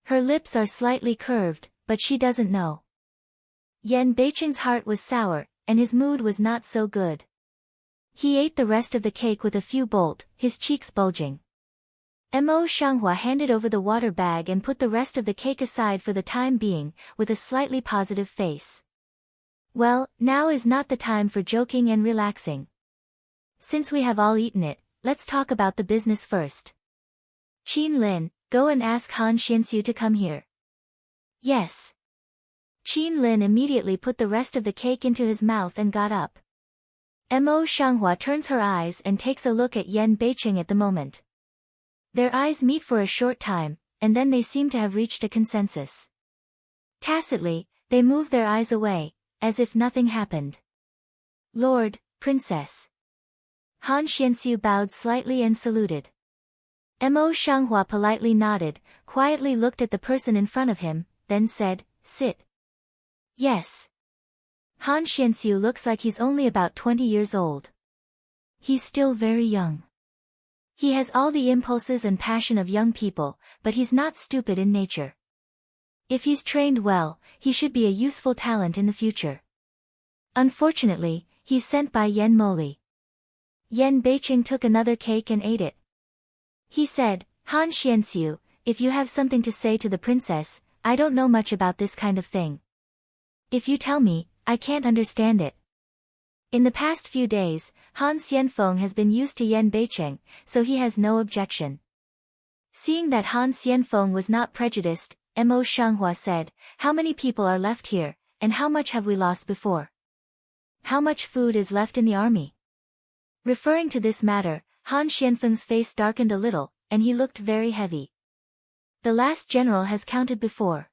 S1: Her lips are slightly curved, but she doesn't know. Yan Beicheng's heart was sour, and his mood was not so good. He ate the rest of the cake with a few bolt, his cheeks bulging. Mo Shanghua handed over the water bag and put the rest of the cake aside for the time being, with a slightly positive face. Well, now is not the time for joking and relaxing. Since we have all eaten it, let's talk about the business first. Qin Lin, go and ask Han Xianxiu to come here. Yes. Qin Lin immediately put the rest of the cake into his mouth and got up. Mo Shanghua turns her eyes and takes a look at Yan Beicheng at the moment. Their eyes meet for a short time, and then they seem to have reached a consensus. Tacitly, they move their eyes away, as if nothing happened. Lord, Princess. Han Xianxiu bowed slightly and saluted. Mo Shanghua politely nodded, quietly looked at the person in front of him, then said, sit. Yes. Han Xianxiu looks like he's only about 20 years old. He's still very young. He has all the impulses and passion of young people, but he's not stupid in nature. If he's trained well, he should be a useful talent in the future. Unfortunately, he's sent by Yan Moli. Yan Beicheng took another cake and ate it. He said, Han Xianxiu, if you have something to say to the princess, I don't know much about this kind of thing. If you tell me, I can't understand it. In the past few days, Han Xianfeng has been used to Yan Beicheng, so he has no objection. Seeing that Han Xianfeng was not prejudiced, Mo Shanghua said, how many people are left here, and how much have we lost before? How much food is left in the army? Referring to this matter, Han Xianfeng's face darkened a little, and he looked very heavy. The last general has counted before.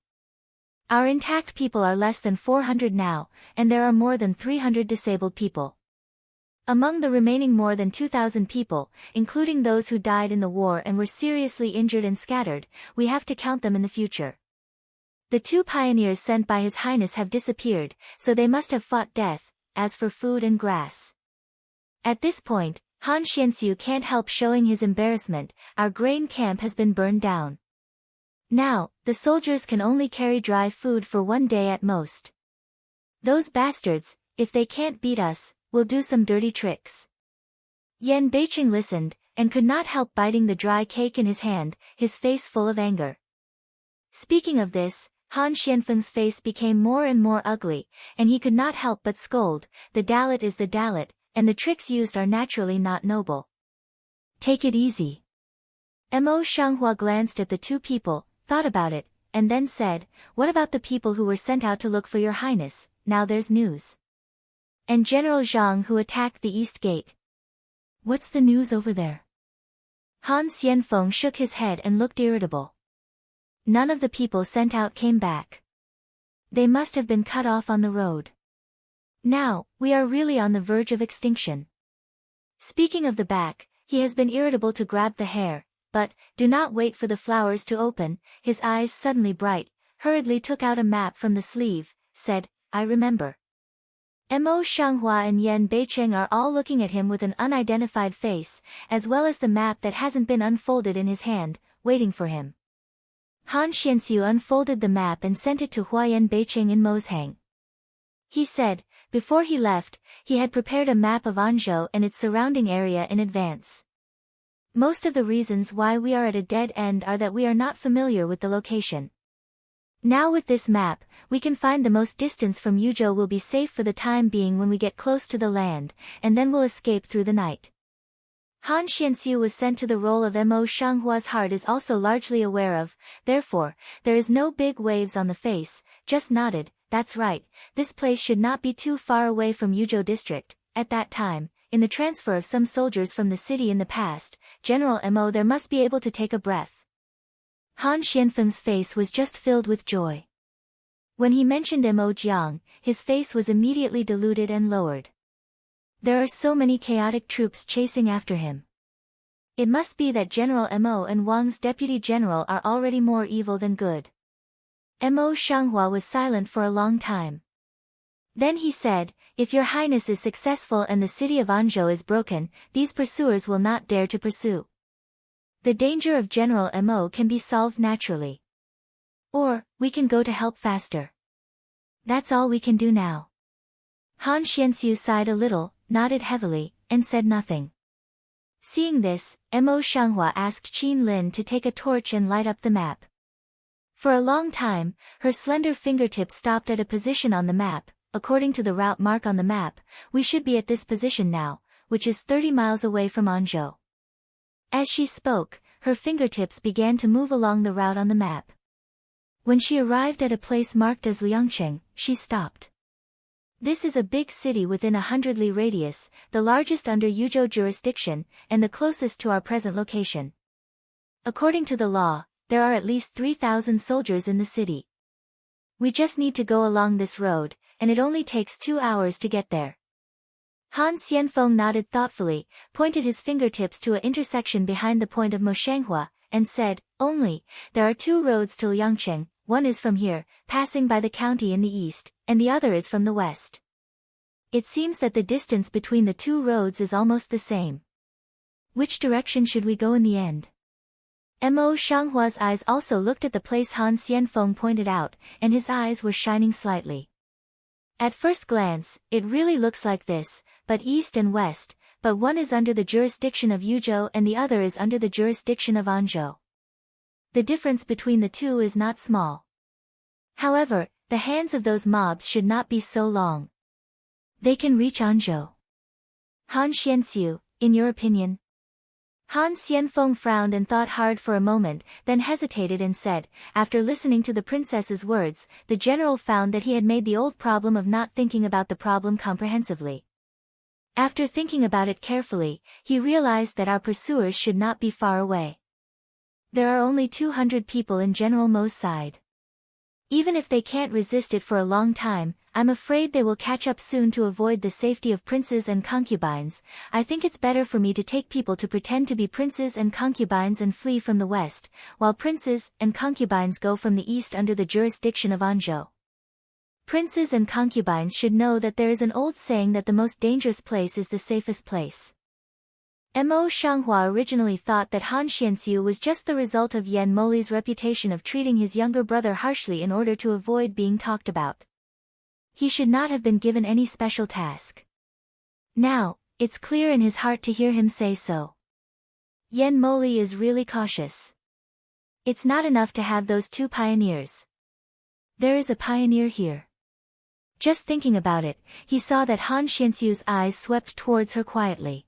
S1: Our intact people are less than 400 now, and there are more than 300 disabled people. Among the remaining more than 2,000 people, including those who died in the war and were seriously injured and scattered, we have to count them in the future. The 2 pioneers sent by His Highness have disappeared, so they must have fought death, as for food and grass. At this point, Han Xianxiu can't help showing his embarrassment. Our grain camp has been burned down. Now, the soldiers can only carry dry food for 1 day at most. Those bastards, if they can't beat us, we'll do some dirty tricks. Yan Beiqing listened, and could not help biting the dry cake in his hand, his face full of anger. Speaking of this, Han Xianfeng's face became more and more ugly, and he could not help but scold, the Dalit is the Dalit, and the tricks used are naturally not noble. Take it easy. Mo Shanghua glanced at the two people, thought about it, and then said, what about the people who were sent out to look for your highness? Now there's news. And General Zhang who attacked the east gate. What's the news over there? Han Xianfeng shook his head and looked irritable. None of the people sent out came back. They must have been cut off on the road. Now, we are really on the verge of extinction. Speaking of the back, he has been irritable to grab the hair, but, do not wait for the flowers to open, his eyes suddenly bright, hurriedly took out a map from the sleeve, said, I remember. Mo Shanghua and Yan Beiqing are all looking at him with an unidentified face, as well as the map that hasn't been unfolded in his hand, waiting for him. Han Xianxiu unfolded the map and sent it to Yan Beiqing in Moshang. He said, before he left, he had prepared a map of Anzhou and its surrounding area in advance. Most of the reasons why we are at a dead end are that we are not familiar with the location. Now with this map, we can find the most distance from Yuzhou will be safe for the time being when we get close to the land, and then we'll escape through the night. Han Xianxiu was sent to the role of Mo Shanghua's heart is also largely aware of, therefore, there is no big waves on the face, just nodded, that's right, this place should not be too far away from Yuzhou district. At that time, in the transfer of some soldiers from the city in the past, General Mo there must be able to take a breath. Han Xianfeng's face was just filled with joy. When he mentioned Mo Jiang, his face was immediately diluted and lowered. There are so many chaotic troops chasing after him. It must be that General Mo and Wang's deputy general are already more evil than good. Mo Shanghua was silent for a long time. Then he said, if your highness is successful and the city of Anzhou is broken, these pursuers will not dare to pursue. The danger of General Mo can be solved naturally. Or, we can go to help faster. That's all we can do now. Han Xianxiu sighed a little, nodded heavily, and said nothing. Seeing this, Mo Shanghua asked Qin Lin to take a torch and light up the map. For a long time, her slender fingertips stopped at a position on the map. According to the route mark on the map, we should be at this position now, which is 30 miles away from Anzhou. As she spoke, her fingertips began to move along the route on the map. When she arrived at a place marked as Liangcheng, she stopped. This is a big city within a 100 li radius, the largest under Yuzhou jurisdiction, and the closest to our present location. According to the law, there are at least 3,000 soldiers in the city. We just need to go along this road, and it only takes 2 hours to get there. Han Xianfeng nodded thoughtfully, pointed his fingertips to an intersection behind the point of Moshanghua, and said, there are 2 roads to Liangcheng, one is from here, passing by the county in the east, and the other is from the west. It seems that the distance between the 2 roads is almost the same. Which direction should we go in the end? Mo Shanghua's eyes also looked at the place Han Xianfeng pointed out, and his eyes were shining slightly. At first glance, it really looks like this, but east and west, but one is under the jurisdiction of Yuzhou and the other is under the jurisdiction of Anzhou. The difference between the 2 is not small. However, the hands of those mobs should not be so long. They can reach Anzhou. Han Xianxiu, in your opinion? Han Xianfeng frowned and thought hard for a moment, then hesitated and said, after listening to the princess's words, the general found that he had made the old problem of not thinking about the problem comprehensively. After thinking about it carefully, he realized that our pursuers should not be far away. There are only 200 people in General Mo's side. Even if they can't resist it for a long time, I'm afraid they will catch up soon. To avoid the safety of princes and concubines, I think it's better for me to take people to pretend to be princes and concubines and flee from the west, while princes and concubines go from the east under the jurisdiction of Anzhou. Princes and concubines should know that there is an old saying that the most dangerous place is the safest place. Mo Shanghua originally thought that Han Xianxiu was just the result of Yan Moli's reputation of treating his younger brother harshly in order to avoid being talked about. he should not have been given any special task. Now, it's clear in his heart to hear him say so. Yen Moli is really cautious. It's not enough to have those two pioneers. There is a pioneer here. Just thinking about it, he saw that Han Xianxiu's eyes swept towards her quietly.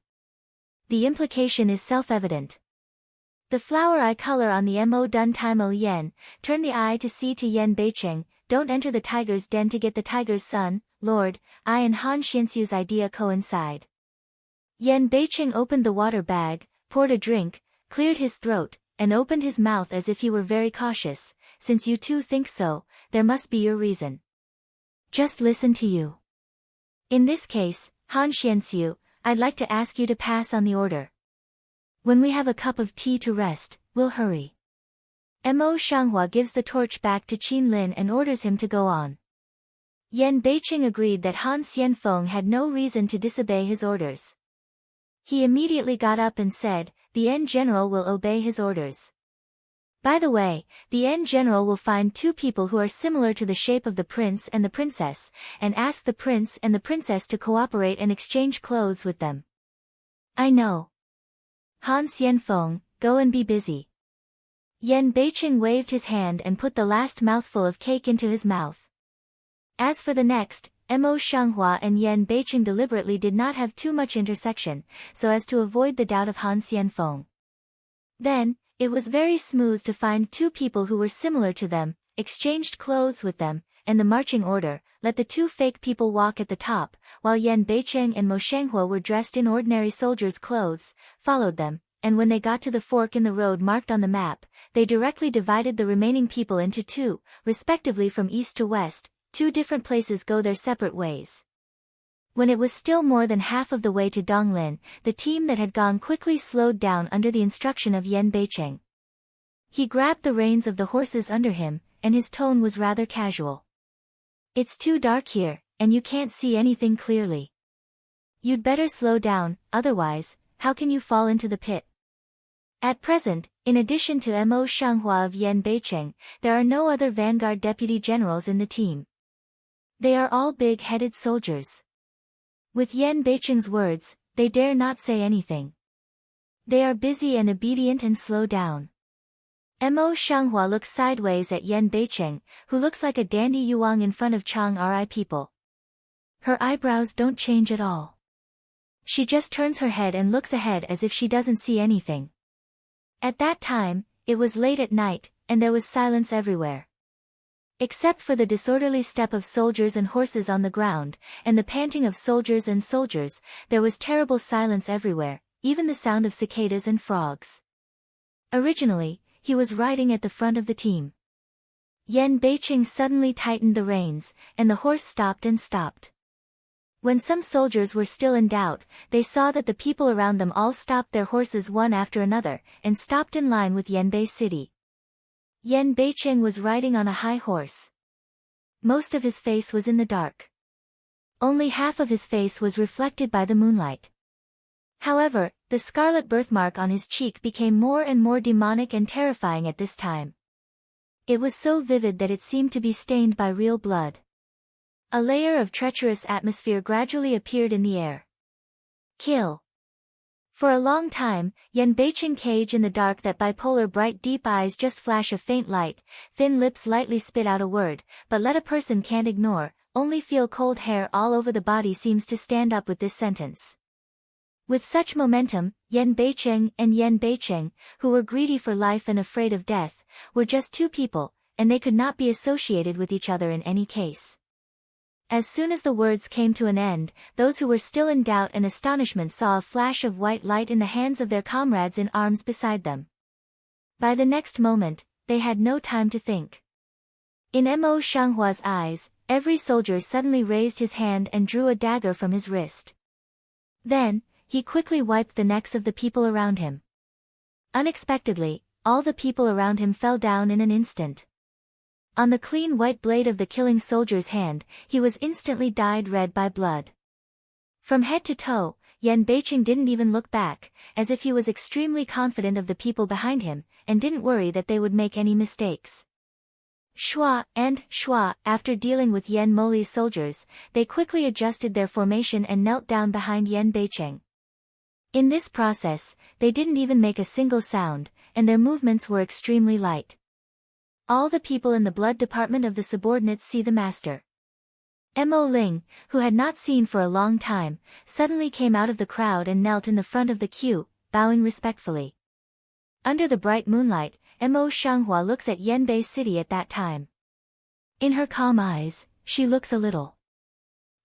S1: The implication is self-evident. The flower eye color on the Mo Dun Time O Yen, turn the eye to see to Yen Beicheng, don't enter the tiger's den to get the tiger's son, Lord, I and Han Xianxiu's idea coincide. Yen Beicheng opened the water bag, poured a drink, cleared his throat, and opened his mouth as if he were very cautious. Since you two think so, there must be your reason. Just listen to you. In this case, Han Xianxiu, I'd like to ask you to pass on the order. When we have a cup of tea to rest, we'll hurry. Mo Shanghua gives the torch back to Qin Lin and orders him to go on. Yen Beicheng agreed that Han Xianfeng had no reason to disobey his orders. He immediately got up and said, the N General will obey his orders. By the way, the N General will find two people who are similar to the shape of the prince and the princess, and ask the prince and the princess to cooperate and exchange clothes with them. I know. Han Xianfeng, go and be busy. Yen Beicheng waved his hand and put the last mouthful of cake into his mouth. As for the next, Mo Shanghua and Yen Beicheng deliberately did not have too much intersection, so as to avoid the doubt of Han Xianfeng. Then, it was very smooth to find two people who were similar to them, exchanged clothes with them, and the marching order, let the two fake people walk at the top, while Yen Beicheng and Mo Shanghua were dressed in ordinary soldiers' clothes, followed them, and when they got to the fork in the road marked on the map, they directly divided the remaining people into two, respectively from east to west, two different places go their separate ways. When it was still more than half of the way to Donglin, the team that had gone quickly slowed down under the instruction of Yen Beicheng. He grabbed the reins of the horses under him, and his tone was rather casual. It's too dark here, and you can't see anything clearly. You'd better slow down, otherwise, how can you fall into the pit? At present, in addition to Mo Shanghua of Yen Beicheng, there are no other vanguard deputy generals in the team. They are all big-headed soldiers. With Yen Beicheng's words, they dare not say anything. They are busy and obedient and slow down. Mo Shanghua looks sideways at Yen Beicheng, who looks like a dandy yuang in front of Chang Ri people. Her eyebrows don't change at all. She just turns her head and looks ahead as if she doesn't see anything. At that time, it was late at night, and there was silence everywhere. Except for the disorderly step of soldiers and horses on the ground, and the panting of soldiers and soldiers, there was terrible silence everywhere, even the sound of cicadas and frogs. Originally, he was riding at the front of the team. Yen Beicheng suddenly tightened the reins, and the horse stopped and stopped. When some soldiers were still in doubt, they saw that the people around them all stopped their horses one after another, and stopped in line with Yenbei City. Yen Beicheng was riding on a high horse. Most of his face was in the dark. Only half of his face was reflected by the moonlight. However, the scarlet birthmark on his cheek became more and more demonic and terrifying at this time. It was so vivid that it seemed to be stained by real blood. A layer of treacherous atmosphere gradually appeared in the air. Kill. For a long time, Yen Beicheng cage in the dark, that bipolar bright deep eyes just flash a faint light, thin lips lightly spit out a word, but let a person can't ignore, only feel cold hair all over the body seems to stand up with this sentence. With such momentum, Yen Beicheng, who were greedy for life and afraid of death, were just two people, and they could not be associated with each other in any case. As soon as the words came to an end, those who were still in doubt and astonishment saw a flash of white light in the hands of their comrades in arms beside them. By the next moment, they had no time to think. In Mo Shanghua's eyes, every soldier suddenly raised his hand and drew a dagger from his wrist. Then, he quickly wiped the necks of the people around him. Unexpectedly, all the people around him fell down in an instant. On the clean white blade of the killing soldier's hand, he was instantly dyed red by blood. From head to toe, Yen Beicheng didn't even look back, as if he was extremely confident of the people behind him, and didn't worry that they would make any mistakes. Shua and Shua. After dealing with Yan Moli's soldiers, they quickly adjusted their formation and knelt down behind Yan Beicheng. In this process, they didn't even make a single sound, and their movements were extremely light. All the people in the blood department of the subordinates see the master. Mo Ling, who had not seen for a long time, suddenly came out of the crowd and knelt in the front of the queue, bowing respectfully. Under the bright moonlight, Mo Shanghua looks at Yanbei City at that time. In her calm eyes, she looks a little.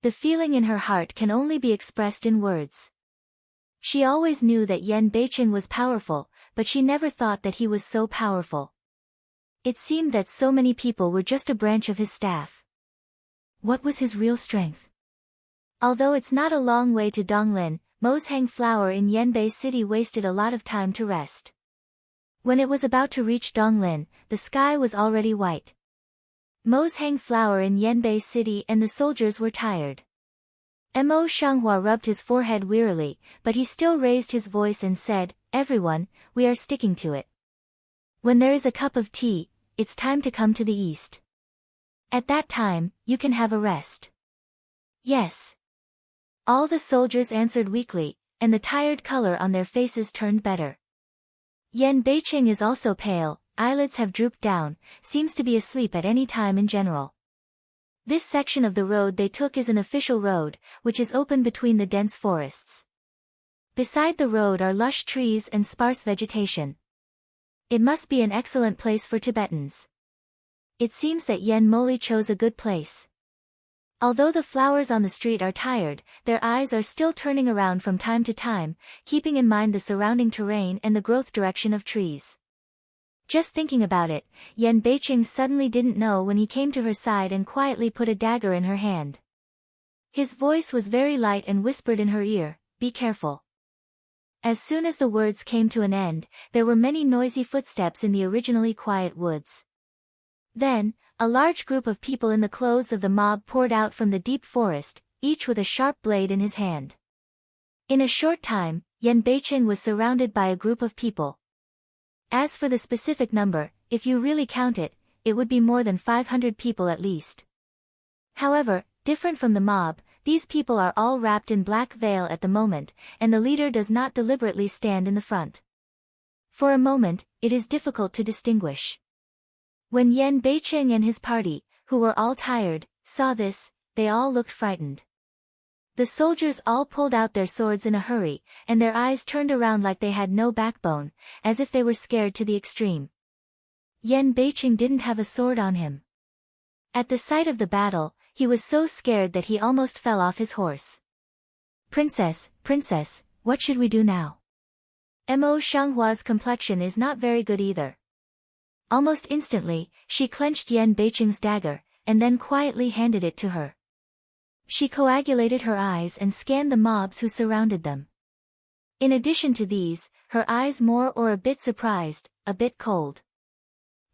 S1: The feeling in her heart can only be expressed in words. She always knew that Yan Beicheng was powerful, but she never thought that he was so powerful. It seemed that so many people were just a branch of his staff. What was his real strength? Although it's not a long way to Donglin, Mo's hang flower in Yanbei City wasted a lot of time to rest. When it was about to reach Donglin, the sky was already white. Mo's hang flower in Yanbei City and the soldiers were tired. Mo Shanghua rubbed his forehead wearily, but he still raised his voice and said, "Everyone, we are sticking to it. When there is a cup of tea, it's time to come to the east. At that time, you can have a rest." "Yes." All the soldiers answered weakly, and the tired color on their faces turned better. Yan Beicheng is also pale, eyelids have drooped down, seems to be asleep at any time in general. This section of the road they took is an official road, which is open between the dense forests. Beside the road are lush trees and sparse vegetation. It must be an excellent place for Tibetans. It seems that Yan Moli chose a good place. Although the flowers on the street are tired, their eyes are still turning around from time to time, keeping in mind the surrounding terrain and the growth direction of trees. Just thinking about it, Yan Beicheng suddenly didn't know when he came to her side and quietly put a dagger in her hand. His voice was very light and whispered in her ear, "Be careful." As soon as the words came to an end, there were many noisy footsteps in the originally quiet woods. Then, a large group of people in the clothes of the mob poured out from the deep forest, each with a sharp blade in his hand. In a short time, Yan Beicheng was surrounded by a group of people. As for the specific number, if you really count it, it would be more than 500 people at least. However, different from the mob, these people are all wrapped in black veil at the moment, and the leader does not deliberately stand in the front. For a moment, it is difficult to distinguish. When Yan Beicheng and his party, who were all tired, saw this, they all looked frightened. The soldiers all pulled out their swords in a hurry, and their eyes turned around like they had no backbone, as if they were scared to the extreme. Yan Beicheng didn't have a sword on him. At the sight of the battle, he was so scared that he almost fell off his horse. "Princess, princess, what should we do now?" Mo Shanghua's complexion is not very good either. Almost instantly, she clenched Yan Beicheng's dagger, and then quietly handed it to her. She coagulated her eyes and scanned the mobs who surrounded them. In addition to these, her eyes more or a bit surprised, a bit cold.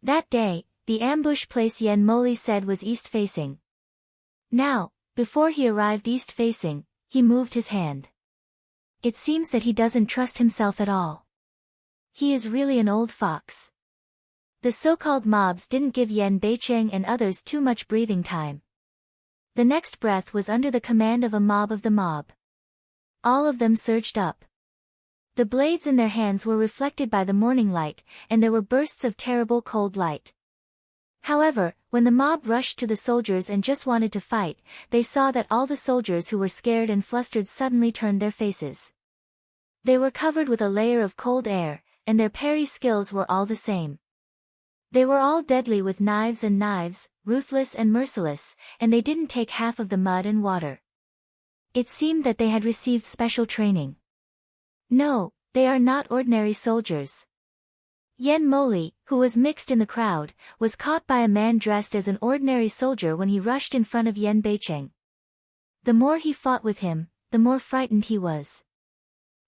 S1: That day, the ambush place Yan Moli said was east-facing. Now, before he arrived east-facing, he moved his hand. It seems that he doesn't trust himself at all. He is really an old fox. The so-called mobs didn't give Yan Beicheng and others too much breathing time. The next breath was under the command of a mob of the mob. All of them surged up. The blades in their hands were reflected by the morning light, and there were bursts of terrible cold light. However, when the mob rushed to the soldiers and just wanted to fight, they saw that all the soldiers who were scared and flustered suddenly turned their faces. They were covered with a layer of cold air, and their parry skills were all the same. They were all deadly with knives, ruthless and merciless, and they didn't take half of the mud and water. It seemed that they had received special training. No, they are not ordinary soldiers. Yan Moli, who was mixed in the crowd, was caught by a man dressed as an ordinary soldier when he rushed in front of Yan Beicheng. The more he fought with him, the more frightened he was.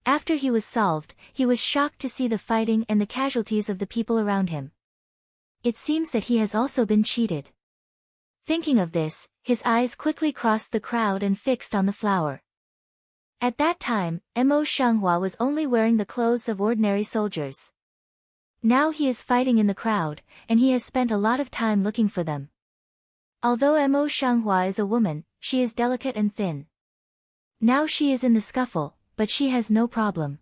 S1: After he was solved, he was shocked to see the fighting and the casualties of the people around him. It seems that he has also been cheated. Thinking of this, his eyes quickly crossed the crowd and fixed on the flower. At that time, Mo Shanghua was only wearing the clothes of ordinary soldiers. Now he is fighting in the crowd, and he has spent a lot of time looking for them. Although Mo Shanghua is a woman, she is delicate and thin. Now she is in the scuffle, but she has no problem.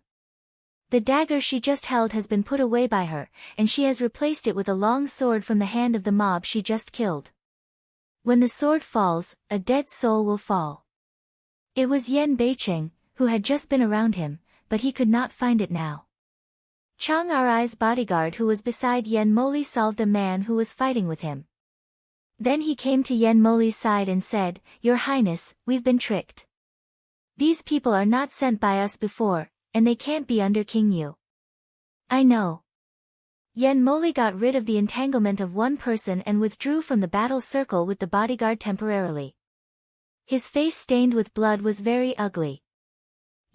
S1: The dagger she just held has been put away by her, and she has replaced it with a long sword from the hand of the mob she just killed. When the sword falls, a dead soul will fall. It was Yan Beicheng, who had just been around him, but he could not find it now. Chang Ri's bodyguard who was beside Yan Moli solved a man who was fighting with him. Then he came to Yan Moli's side and said, "Your Highness, we've been tricked. These people are not sent by us before, and they can't be under King Yu." "I know." Yan Moli got rid of the entanglement of one person and withdrew from the battle circle with the bodyguard temporarily. His face stained with blood was very ugly.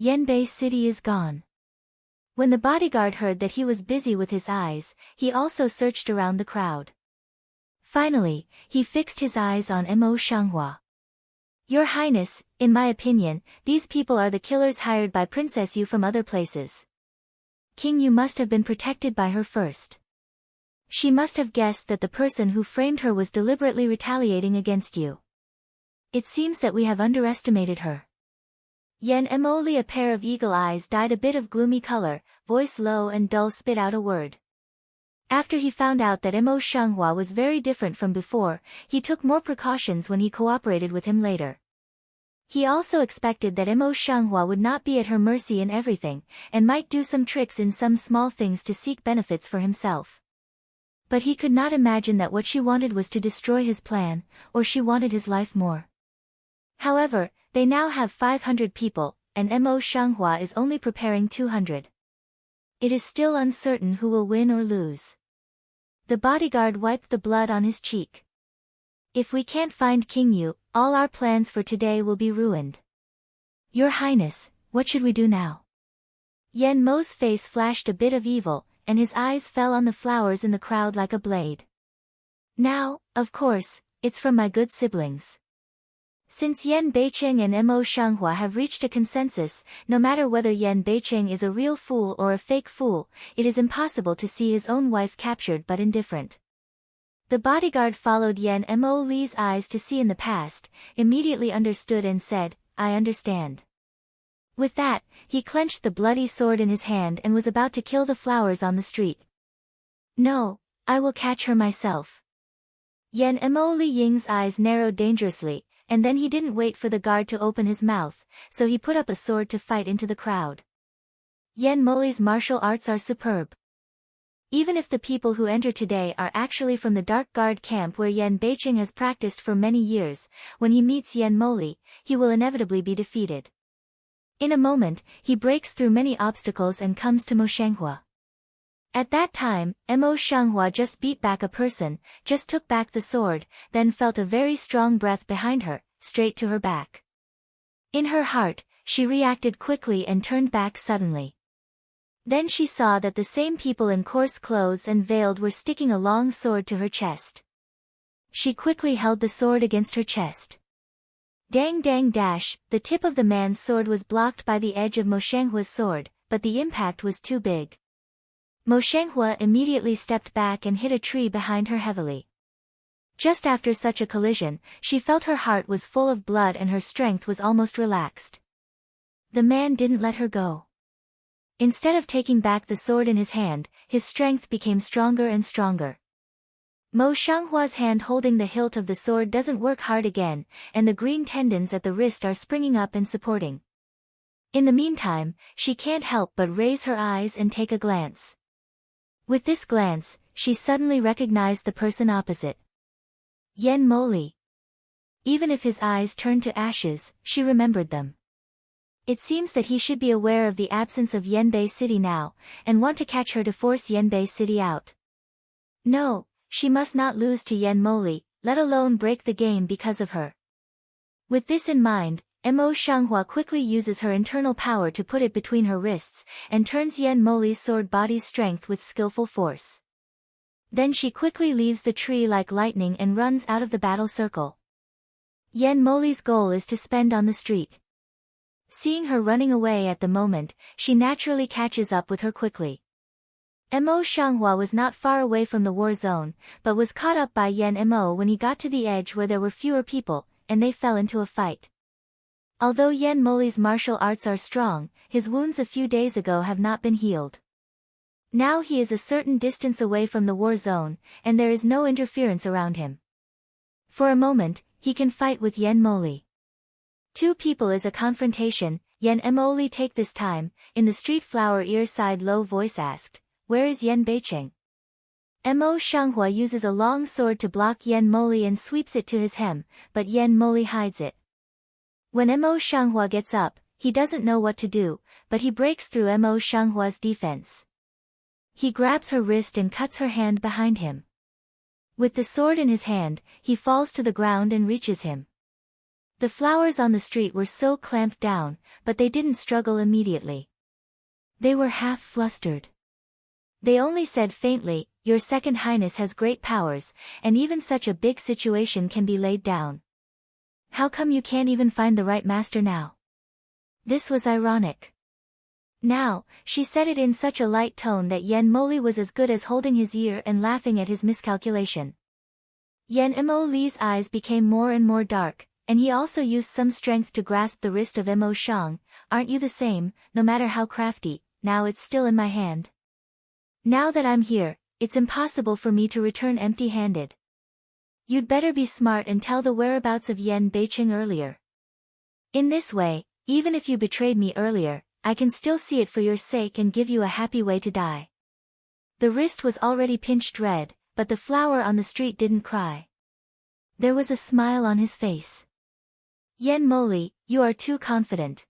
S1: Yanbei City is gone. When the bodyguard heard that he was busy with his eyes, he also searched around the crowd. Finally, he fixed his eyes on Mo Shanghua. "Your Highness, in my opinion, these people are the killers hired by Princess Yu from other places. King Yu must have been protected by her first. She must have guessed that the person who framed her was deliberately retaliating against you. It seems that we have underestimated her." Yan Emoli, a pair of eagle eyes dyed a bit of gloomy color, voice low and dull, spit out a word. After he found out that Mo Shanghua was very different from before, he took more precautions when he cooperated with him later. He also expected that Mo Shanghua would not be at her mercy in everything, and might do some tricks in some small things to seek benefits for himself. But he could not imagine that what she wanted was to destroy his plan, or she wanted his life more. However, they now have 500 people, and Mo Shanghua is only preparing 200. It is still uncertain who will win or lose. The bodyguard wiped the blood on his cheek. "If we can't find King Yu, all our plans for today will be ruined. Your Highness, what should we do now?" Yan Mo's face flashed a bit of evil, and his eyes fell on the flowers in the crowd like a blade. "Now, of course, it's from my good siblings." Since Yan Beicheng and Mo Shanghua have reached a consensus, no matter whether Yan Beicheng is a real fool or a fake fool, it is impossible to see his own wife captured but indifferent. The bodyguard followed Yan Mo Li's eyes to see in the past, immediately understood and said, "I understand." With that, he clenched the bloody sword in his hand and was about to kill the flowers on the street. "No, I will catch her myself." Yan Mo Li Ying's eyes narrowed dangerously, and then he didn't wait for the guard to open his mouth, so he put up a sword to fight into the crowd. Yan Moli's martial arts are superb. Even if the people who enter today are actually from the Dark Guard camp where Yan Beicheng has practiced for many years, when he meets Yan Moli, he will inevitably be defeated. In a moment, he breaks through many obstacles and comes to Mo Shanghua. At that time, Mo Shanghua just beat back a person, just took back the sword, then felt a very strong breath behind her, straight to her back. In her heart, she reacted quickly and turned back suddenly. Then she saw that the same people in coarse clothes and veiled were sticking a long sword to her chest. She quickly held the sword against her chest. Dang dang dash, the tip of the man's sword was blocked by the edge of Mo Shanghua's sword, but the impact was too big. Mo Shanghua immediately stepped back and hit a tree behind her heavily. Just after such a collision, she felt her heart was full of blood and her strength was almost relaxed. The man didn't let her go. Instead of taking back the sword in his hand, his strength became stronger and stronger. Mo Shanghua's hand holding the hilt of the sword doesn't work hard again, and the green tendons at the wrist are springing up and supporting. In the meantime, she can't help but raise her eyes and take a glance. With this glance, she suddenly recognized the person opposite. Yan Moli. Even if his eyes turned to ashes, she remembered them. It seems that he should be aware of the absence of Yanbei City now, and want to catch her to force Yanbei City out. No, she must not lose to Yan Moli, let alone break the game because of her. With this in mind, Mo Shanghua quickly uses her internal power to put it between her wrists, and turns Yan Moli's sword body's strength with skillful force. Then she quickly leaves the tree like lightning and runs out of the battle circle. Yan Moli's goal is to spend on the street. Seeing her running away at the moment, she naturally catches up with her quickly. Mo Shanghua was not far away from the war zone, but was caught up by Yan Mo when he got to the edge where there were fewer people, and they fell into a fight. Although Yan Moli's martial arts are strong, his wounds a few days ago have not been healed. Now he is a certain distance away from the war zone, and there is no interference around him. For a moment, he can fight with Yan Moli. Two people is a confrontation. Yan Moli take this time, in the street flower ear-side low voice asked, "Where is Yan Beicheng?" Mo Shanghua uses a long sword to block Yan Moli and sweeps it to his hem, but Yan Moli hides it. When Mo Shanghua gets up, he doesn't know what to do, but he breaks through Mo Shanghua's defense. He grabs her wrist and cuts her hand behind him. With the sword in his hand, he falls to the ground and reaches him. The flowers on the street were so clamped down, but they didn't struggle immediately. They were half flustered. They only said faintly, "Your Second Highness has great powers, and even such a big situation can be laid down. How come you can't even find the right master now?" This was ironic. Now, she said it in such a light tone that Yan Moli was as good as holding his ear and laughing at his miscalculation. Yan Moli's eyes became more and more dark, and he also used some strength to grasp the wrist of Mo Shang. "Aren't you the same, no matter how crafty, now it's still in my hand. Now that I'm here, it's impossible for me to return empty-handed. You'd better be smart and tell the whereabouts of Yan Beicheng earlier. In this way, even if you betrayed me earlier, I can still see it for your sake and give you a happy way to die." The wrist was already pinched red, but the flower on the street didn't cry. There was a smile on his face. "Yan Moli, you are too confident.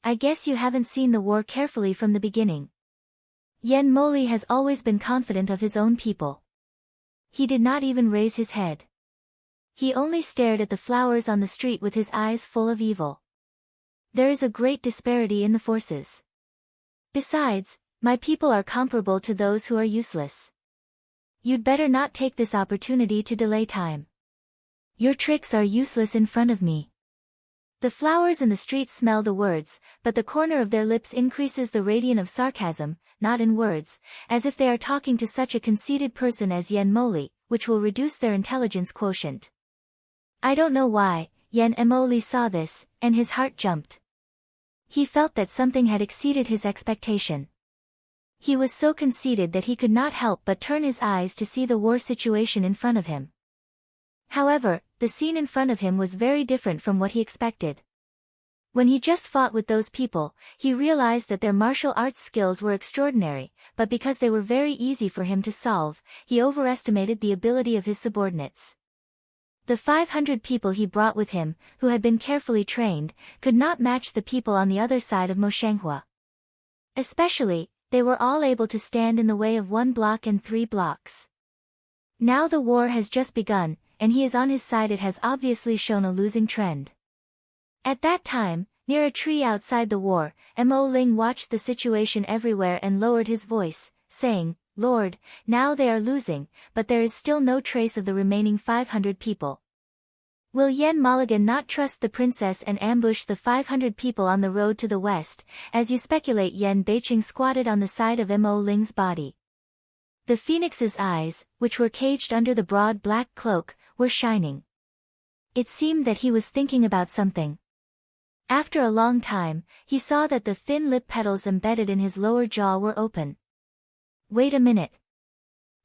S1: I guess you haven't seen the war carefully from the beginning." Yan Moli has always been confident of his own people. He did not even raise his head. He only stared at the flowers on the street with his eyes full of evil. There is a great disparity in the forces. Besides, my people are comparable to those who are useless. You'd better not take this opportunity to delay time. Your tricks are useless in front of me. The flowers in the street smell the words, but the corner of their lips increases the radiance of sarcasm, not in words, as if they are talking to such a conceited person as Yan Moli, which will reduce their intelligence quotient. I don't know why, Yan Moli saw this, and his heart jumped. He felt that something had exceeded his expectation. He was so conceited that he could not help but turn his eyes to see the war situation in front of him. However, the scene in front of him was very different from what he expected. When he just fought with those people, he realized that their martial arts skills were extraordinary, but because they were very easy for him to solve, he overestimated the ability of his subordinates. The 500 people he brought with him, who had been carefully trained, could not match the people on the other side of Mo Shanghua. Especially, they were all able to stand in the way of 1 block and 3 blocks. Now the war has just begun, and he is on his side. It has obviously shown a losing trend. At that time, near a tree outside the war, Mo Ling watched the situation everywhere and lowered his voice, saying, "Lord, now they are losing, but there is still no trace of the remaining 500 people. Will Yan Mulligan not trust the princess and ambush the 500 people on the road to the west, as you speculate?" Yan Beicheng squatted on the side of Mo Ling's body. The phoenix's eyes, which were caged under the broad black cloak, were shining. It seemed that he was thinking about something. After a long time, he saw that the thin lip petals embedded in his lower jaw were open. "Wait a minute."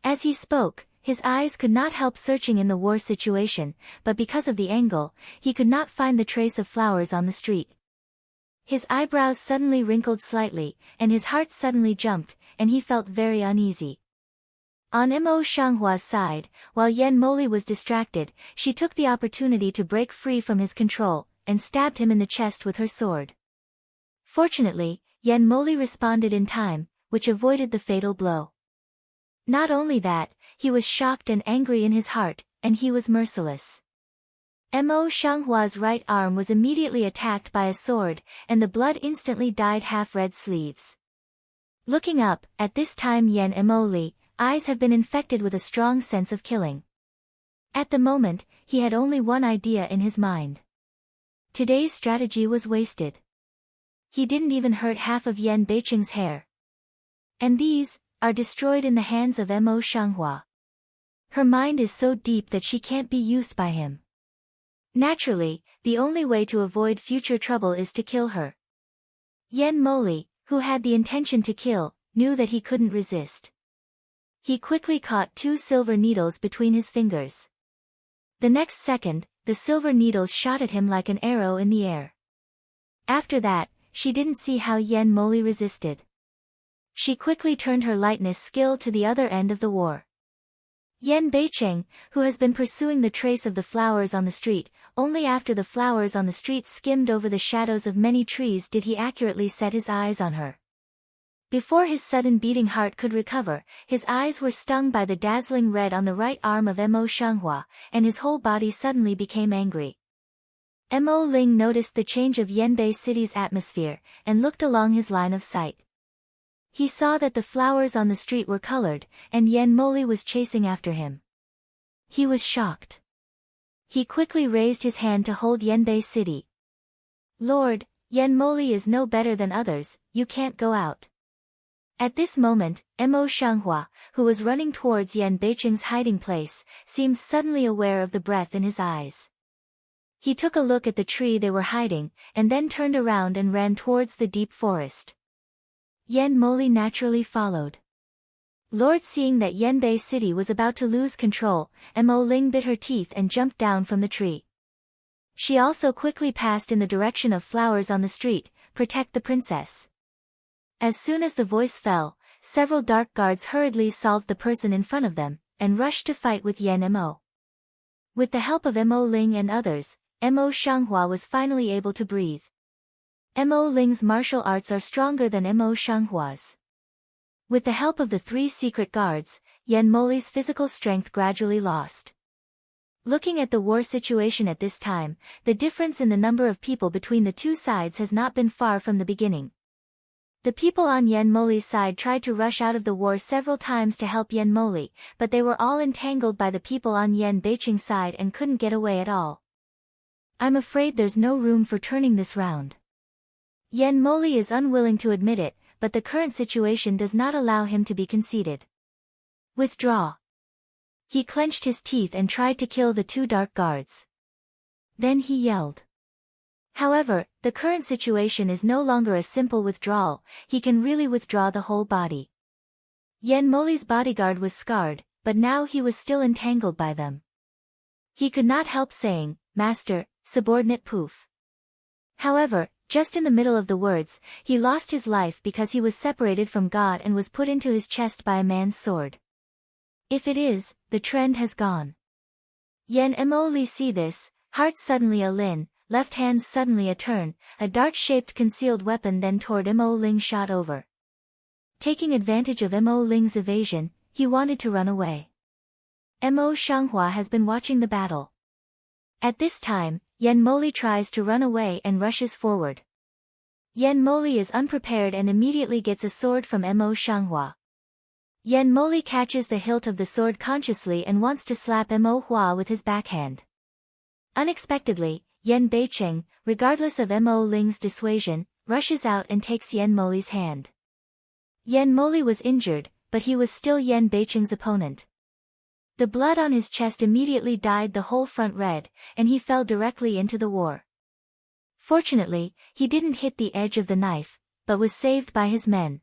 S1: As he spoke, his eyes could not help searching in the war situation, but because of the angle, he could not find the trace of flowers on the street. His eyebrows suddenly wrinkled slightly, and his heart suddenly jumped, and he felt very uneasy. On Mo Shanghua's side, while Yan Moli was distracted, she took the opportunity to break free from his control, and stabbed him in the chest with her sword. Fortunately, Yan Moli responded in time, which avoided the fatal blow. Not only that, he was shocked and angry in his heart, and he was merciless. Mo Shanghua's right arm was immediately attacked by a sword, and the blood instantly dyed half-red sleeves. Looking up, at this time Yan Moli's eyes have been infected with a strong sense of killing. At the moment, he had only one idea in his mind. Today's strategy was wasted. He didn't even hurt half of Yan Beicheng's hair. And these, are destroyed in the hands of Mo Shanghua. Her mind is so deep that she can't be used by him. Naturally, the only way to avoid future trouble is to kill her. Yen Moli, who had the intention to kill, knew that he couldn't resist. He quickly caught 2 silver needles between his fingers. The next second, the silver needles shot at him like an arrow in the air. After that, she didn't see how Yen Moli resisted. She quickly turned her lightness skill to the other end of the war. Yen Beicheng, who has been pursuing the trace of the flowers on the street, only after the flowers on the street skimmed over the shadows of many trees did he accurately set his eyes on her. Before his sudden beating heart could recover, his eyes were stung by the dazzling red on the right arm of Mo Shanghua, and his whole body suddenly became angry. Mo Ling noticed the change of Yanbei City's atmosphere, and looked along his line of sight. He saw that the flowers on the street were colored, and Yen Moli was chasing after him. He was shocked. He quickly raised his hand to hold Yanbei City. "Lord, Yen Moli is no better than others, you can't go out." At this moment, Mo Shanghua, who was running towards Yen Beicheng's hiding place, seemed suddenly aware of the breath in his eyes. He took a look at the tree they were hiding, and then turned around and ran towards the deep forest. Yen Moli naturally followed. Lord, seeing that Yanbei City was about to lose control, Mo Ling bit her teeth and jumped down from the tree. She also quickly passed in the direction of flowers on the street, "Protect the princess." As soon as the voice fell, several dark guards hurriedly solved the person in front of them, and rushed to fight with Yen Mo. With the help of Mo Ling and others, Mo Shanghua was finally able to breathe. Mo Ling's martial arts are stronger than Mo Shanghua's. With the help of the 3 secret guards, Yen Moli's physical strength gradually lost. Looking at the war situation at this time, the difference in the number of people between the 2 sides has not been far from the beginning. The people on Yen Moli's side tried to rush out of the war several times to help Yen Moli, but they were all entangled by the people on Yen Beicheng's side and couldn't get away at all. "I'm afraid there's no room for turning this round." Yen Moli is unwilling to admit it, but the current situation does not allow him to be conceited. "Withdraw." He clenched his teeth and tried to kill the 2 dark guards. Then he yelled. However, the current situation is no longer a simple withdrawal, he can really withdraw the whole body. Yen Moli's bodyguard was scarred, but now he was still entangled by them. He could not help saying, "Master, subordinate poof." However, just in the middle of the words, he lost his life because he was separated from God and was put into his chest by a man's sword. If it is, the trend has gone. Yen Mo Li see this, heart suddenly a lin, left hand suddenly a turn, a dart-shaped concealed weapon then toward Mo Ling shot over. Taking advantage of Mo Ling's evasion, he wanted to run away. Mo Shanghua has been watching the battle. At this time, Yen Moli tries to run away and rushes forward. Yen Moli is unprepared and immediately gets a sword from Mo Shanghua. Yen Moli catches the hilt of the sword consciously and wants to slap Mo Hua with his backhand. Unexpectedly, Yen Beicheng, regardless of Mo Ling's dissuasion, rushes out and takes Yen Moli's hand. Yen Moli was injured, but he was still Yen Beicheng's opponent. The blood on his chest immediately dyed the whole front red, and he fell directly into the war. Fortunately, he didn't hit the edge of the knife, but was saved by his men.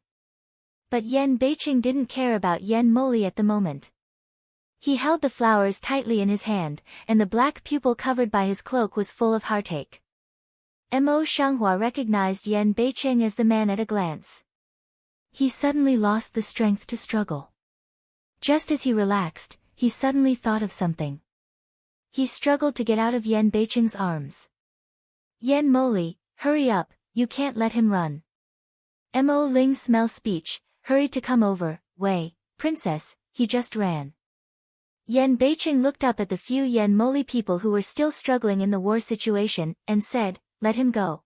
S1: But Yen Beicheng didn't care about Yen Moli at the moment. He held the flowers tightly in his hand, and the black pupil covered by his cloak was full of heartache. Mo Shanghua recognized Yen Beicheng as the man at a glance. He suddenly lost the strength to struggle. Just as he relaxed, he suddenly thought of something. He struggled to get out of Yen Beicheng's arms. "Yen Moli, hurry up, you can't let him run." Mo Ling smell speech, hurried to come over, "Wei, princess, he just ran." Yen Beicheng looked up at the few Yen Moli people who were still struggling in the war situation, and said, "Let him go."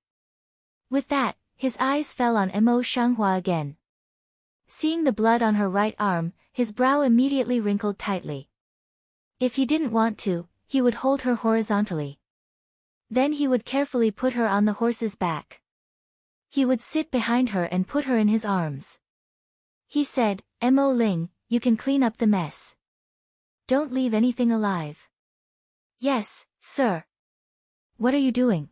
S1: With that, his eyes fell on Mo Shanghua again. Seeing the blood on her right arm, his brow immediately wrinkled tightly. If he didn't want to, he would hold her horizontally. Then he would carefully put her on the horse's back. He would sit behind her and put her in his arms. He said, Mo Ling, you can clean up the mess. Don't leave anything alive. Yes, sir. What are you doing?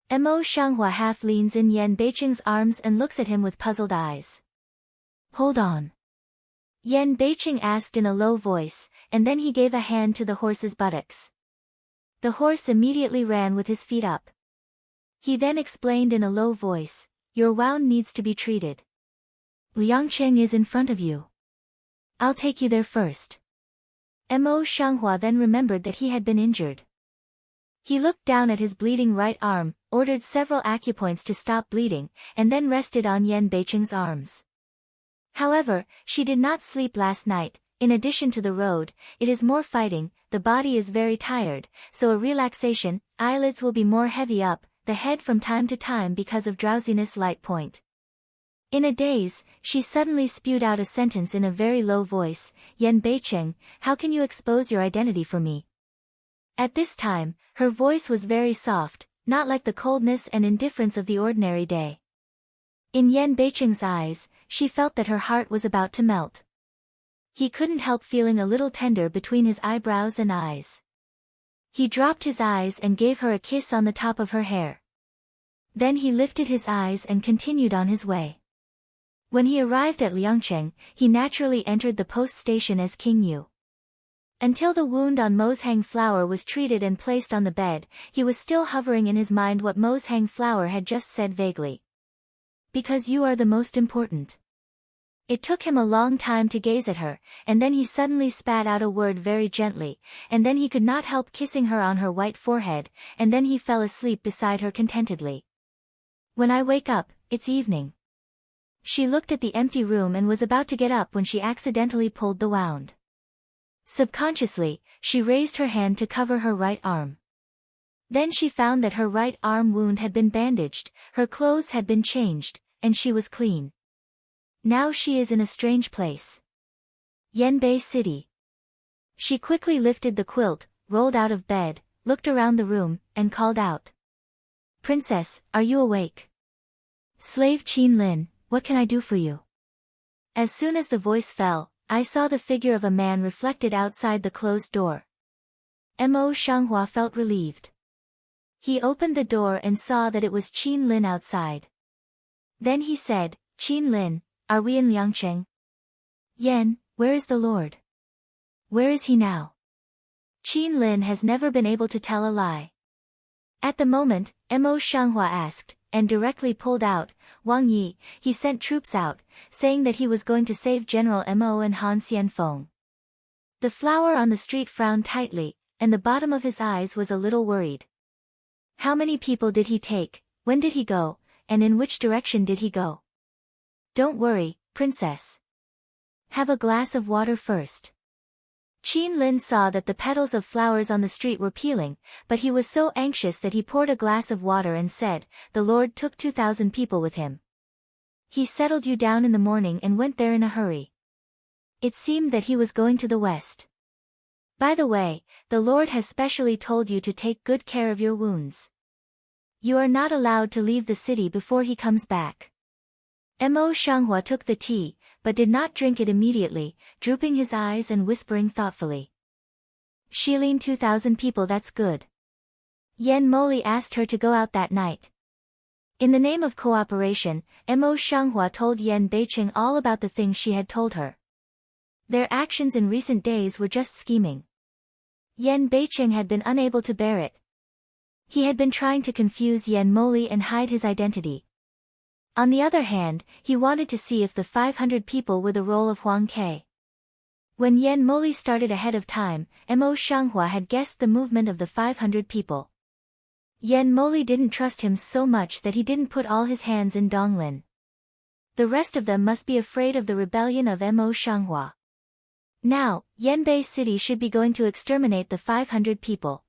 S1: Mo Shanghua half leans in Yan Beiqing's arms and looks at him with puzzled eyes. Hold on. Yan Beiqing asked in a low voice, and then he gave a hand to the horse's buttocks. The horse immediately ran with his feet up. He then explained in a low voice, your wound needs to be treated. Liangcheng is in front of you. I'll take you there first. Mo Shanghua then remembered that he had been injured. He looked down at his bleeding right arm, ordered several acupoints to stop bleeding, and then rested on Yan Beiqing's arms. However, she did not sleep last night. In addition to the road, it is more fighting, the body is very tired, so a relaxation, eyelids will be more heavy up, the head from time to time because of drowsiness light point. In a daze, she suddenly spewed out a sentence in a very low voice, Yan Beiqing, how can you expose your identity for me? At this time, her voice was very soft, not like the coldness and indifference of the ordinary day. In Yan Beiqing's eyes, she felt that her heart was about to melt. He couldn't help feeling a little tender between his eyebrows and eyes. He dropped his eyes and gave her a kiss on the top of her hair. Then he lifted his eyes and continued on his way. When he arrived at Liangcheng, he naturally entered the post station as King Yu. Until the wound on Moshang Flower was treated and placed on the bed, he was still hovering in his mind what Moshang Flower had just said vaguely. Because you are the most important. It took him a long time to gaze at her, and then he suddenly spat out a word very gently, and then he could not help kissing her on her white forehead, and then he fell asleep beside her contentedly. When I wake up, it's evening. She looked at the empty room and was about to get up when she accidentally pulled the wound. Subconsciously, she raised her hand to cover her right arm. Then she found that her right arm wound had been bandaged, her clothes had been changed, and she was clean. Now she is in a strange place. Yanbei City. She quickly lifted the quilt, rolled out of bed, looked around the room, and called out. Princess, are you awake? Slave Qin Lin, what can I do for you? As soon as the voice fell, I saw the figure of a man reflected outside the closed door. Mo Shanghua felt relieved. He opened the door and saw that it was Qin Lin outside. Then he said, Qin Lin, are we in Liangcheng? Yen, where is the Lord? Where is he now? Qin Lin has never been able to tell a lie. At the moment, Mo Shanghua asked, and directly pulled out, Wang Yi, he sent troops out, saying that he was going to save General Mo and Han Xianfeng. The flower on the street frowned tightly, and the bottom of his eyes was a little worried. How many people did he take, when did he go, and in which direction did he go? Don't worry, princess. Have a glass of water first. Qin Lin saw that the petals of flowers on the street were peeling, but he was so anxious that he poured a glass of water and said, the Lord took 2,000 people with him. He settled you down in the morning and went there in a hurry. It seemed that he was going to the west. By the way, the Lord has specially told you to take good care of your wounds. You are not allowed to leave the city before he comes back. Mo Shanghua took the tea, but did not drink it immediately, drooping his eyes and whispering thoughtfully. Shilin 2,000 people, that's good. Yan Moli asked her to go out that night. In the name of cooperation, Mo Shanghua told Yan Beiqing all about the things she had told her. Their actions in recent days were just scheming. Yan Beiqing had been unable to bear it. He had been trying to confuse Yan Moli and hide his identity. On the other hand, he wanted to see if the 500 people were the role of Huang Ke. When Yan Moli started ahead of time, Mo Shanghua had guessed the movement of the 500 people. Yan Moli didn't trust him so much that he didn't put all his hands in Donglin. The rest of them must be afraid of the rebellion of Mo Shanghua. Now, Yanbei City should be going to exterminate the 500 people.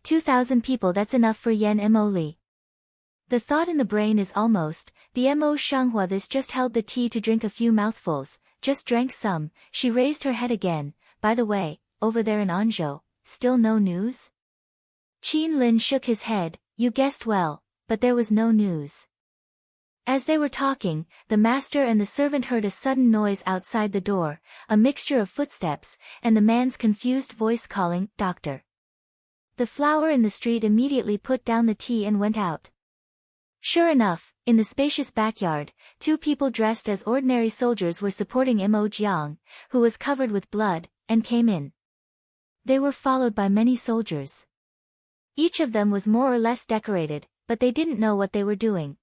S1: 2,000 people, that's enough for Yan Moli. The thought in the brain is almost, the Mo Shanghua this just held the tea to drink a few mouthfuls, just drank some, she raised her head again, by the way, over there in Anzhou, still no news? Qin Lin shook his head, you guessed well, but there was no news. As they were talking, the master and the servant heard a sudden noise outside the door, a mixture of footsteps, and the man's confused voice calling, "Doctor." The flower in the street immediately put down the tea and went out. Sure enough, in the spacious backyard, two people dressed as ordinary soldiers were supporting Mo Jiang, who was covered with blood, and came in. They were followed by many soldiers. Each of them was more or less decorated, but they didn't know what they were doing.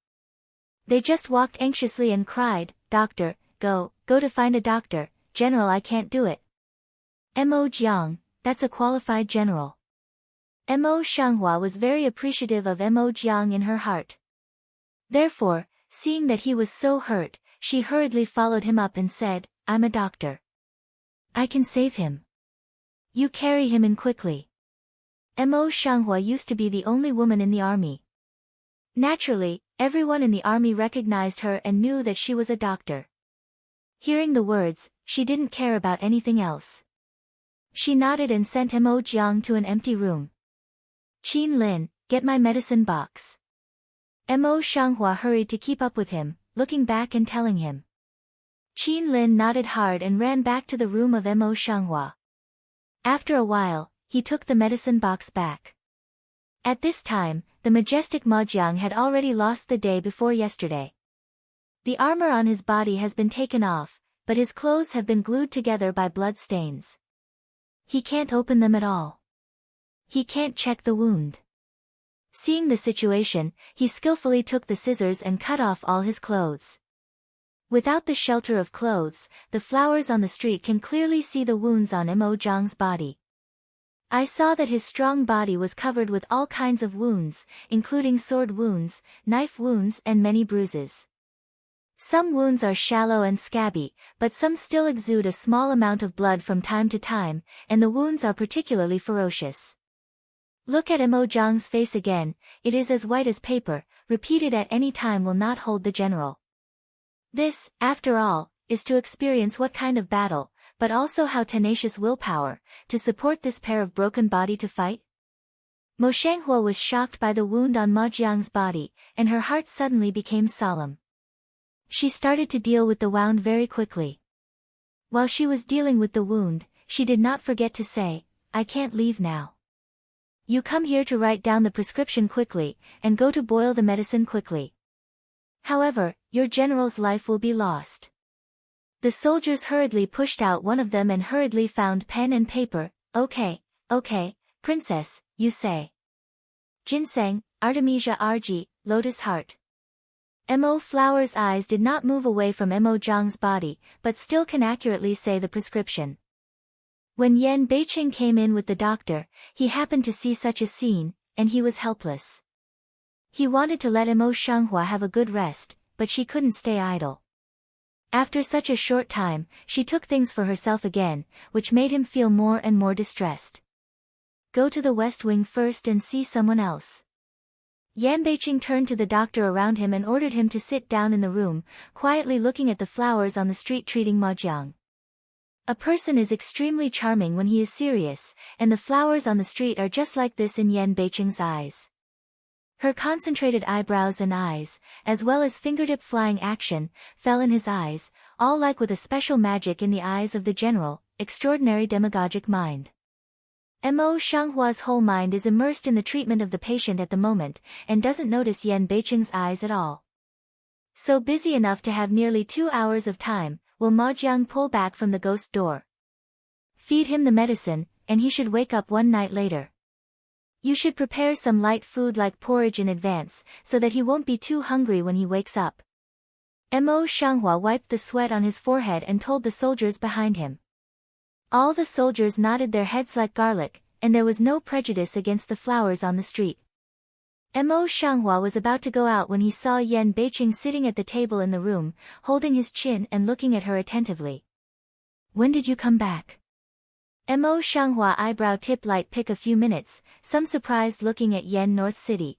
S1: They just walked anxiously and cried, "Doctor, go to find a doctor, General, I can't do it." Mo Jiang, that's a qualified general. Mo Shanghua was very appreciative of Mo Jiang in her heart. Therefore, seeing that he was so hurt, she hurriedly followed him up and said, "I'm a doctor. I can save him. You carry him in quickly." Mo Shanghua used to be the only woman in the army. Naturally, everyone in the army recognized her and knew that she was a doctor. Hearing the words, she didn't care about anything else. She nodded and sent Mo Jiang to an empty room. "Qin Lin, get my medicine box." Mo Shanghua hurried to keep up with him, looking back and telling him. Qin Lin nodded hard and ran back to the room of Mo Shanghua. After a while, he took the medicine box back. At this time, the majestic Ma Jiang had already lost the day before yesterday. The armor on his body has been taken off, but his clothes have been glued together by blood stains. He can't open them at all. He can't check the wound. Seeing the situation, he skillfully took the scissors and cut off all his clothes. Without the shelter of clothes, the flowers on the street can clearly see the wounds on Mo Jiang's body. I saw that his strong body was covered with all kinds of wounds, including sword wounds, knife wounds and many bruises. Some wounds are shallow and scabby, but some still exude a small amount of blood from time to time, and the wounds are particularly ferocious. Look at Mo Jiang's face again, it is as white as paper, repeated at any time will not hold the general. This, after all, is to experience what kind of battle, but also how tenacious willpower, to support this pair of broken body to fight? Mo Shanghua was shocked by the wound on Ma Jiang's body, and her heart suddenly became solemn. She started to deal with the wound very quickly. While she was dealing with the wound, she did not forget to say, "I can't leave now. You come here to write down the prescription quickly, and go to boil the medicine quickly. However, your general's life will be lost." The soldiers hurriedly pushed out one of them and hurriedly found pen and paper. Okay, princess, you say. Ginseng, Artemisia argi, lotus heart. Mo Flower's eyes did not move away from Mo Jiang's body, but still can accurately say the prescription. When Yan Beiqing came in with the doctor, he happened to see such a scene, and he was helpless. He wanted to let Mo Shanghua have a good rest, but she couldn't stay idle. After such a short time, she took things for herself again, which made him feel more and more distressed. "Go to the west wing first and see someone else." Yan Beiqing turned to the doctor around him and ordered him to sit down in the room, quietly looking at the flowers on the street treating Ma Jiang. A person is extremely charming when he is serious, and the flowers on the street are just like this in Yan Beiqing's eyes. Her concentrated eyebrows and eyes, as well as fingertip flying action, fell in his eyes, all like with a special magic in the eyes of the general, extraordinary demagogic mind. Mo Shanghua's whole mind is immersed in the treatment of the patient at the moment, and doesn't notice Yan Beiqing's eyes at all. So busy enough to have nearly 2 hours of time, will Ma Jiang pull back from the ghost door. Feed him the medicine, and he should wake up one night later. You should prepare some light food like porridge in advance, so that he won't be too hungry when he wakes up. Mo Shanghua wiped the sweat on his forehead and told the soldiers behind him. All the soldiers nodded their heads like garlic, and there was no prejudice against the flowers on the street. Mo Shanghua was about to go out when he saw Yan Beiqing sitting at the table in the room, holding his chin and looking at her attentively. "When did you come back?" Mo Shanghua eyebrow tip light pick a few minutes, some surprised looking at Yan North City.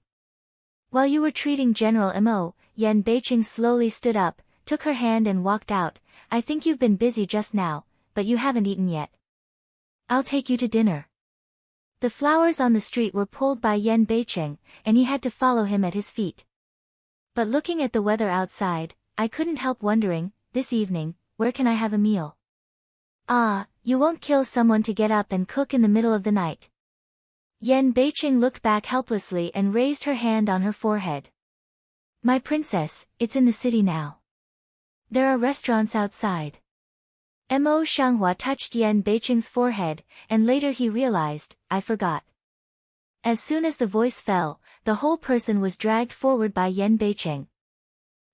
S1: "While you were treating General Mo," Yan Beiqing slowly stood up, took her hand and walked out. "I think you've been busy just now, but you haven't eaten yet. I'll take you to dinner." The flowers on the street were pulled by Yan Beiqing, and he had to follow him at his feet. But looking at the weather outside, I couldn't help wondering, this evening, where can I have a meal? Ah, you won't kill someone to get up and cook in the middle of the night. Yan Beiqing looked back helplessly and raised her hand on her forehead. My princess, it's in the city now. There are restaurants outside. Mo Shanghua touched Yan Beiqing's forehead, and later he realized, I forgot. As soon as the voice fell, the whole person was dragged forward by Yan Beiqing.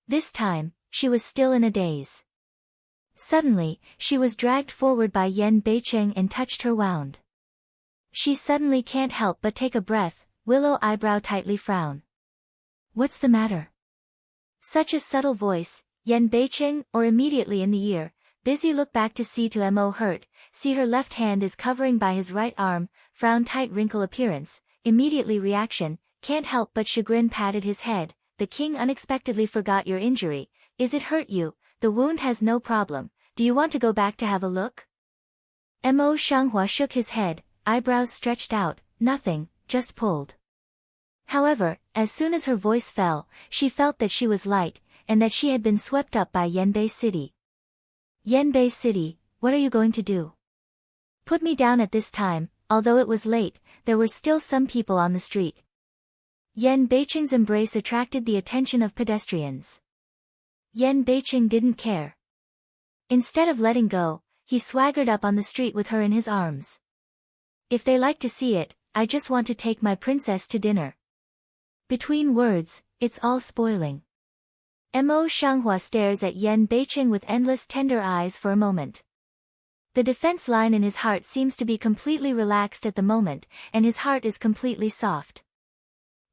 S1: This time, she was still in a daze. Suddenly, she was dragged forward by Yan Beiqing and touched her wound. She suddenly can't help but take a breath, willow eyebrow tightly frown. What's the matter? Such a subtle voice, Yan Beiqing, or immediately in the ear, busy look back to see to Mo hurt, see her left hand is covering by his right arm, frown tight wrinkle appearance, immediately reaction, can't help but chagrin patted his head, the king unexpectedly forgot your injury, is it hurt you, the wound has no problem, do you want to go back to have a look? Mo Shanghua shook his head, eyebrows stretched out, nothing, just pulled. However, as soon as her voice fell, she felt that she was light, and that she had been swept up by Yanbei City. Yanbei City, what are you going to do? Put me down at this time, although it was late, there were still some people on the street. Yan Beiqing's embrace attracted the attention of pedestrians. Yan Beiqing didn't care. Instead of letting go, he swaggered up on the street with her in his arms. If they like to see it, I just want to take my princess to dinner. Between words, it's all spoiling. Mo Shanghua stares at Yan Beiqing with endless tender eyes for a moment. The defense line in his heart seems to be completely relaxed at the moment, and his heart is completely soft.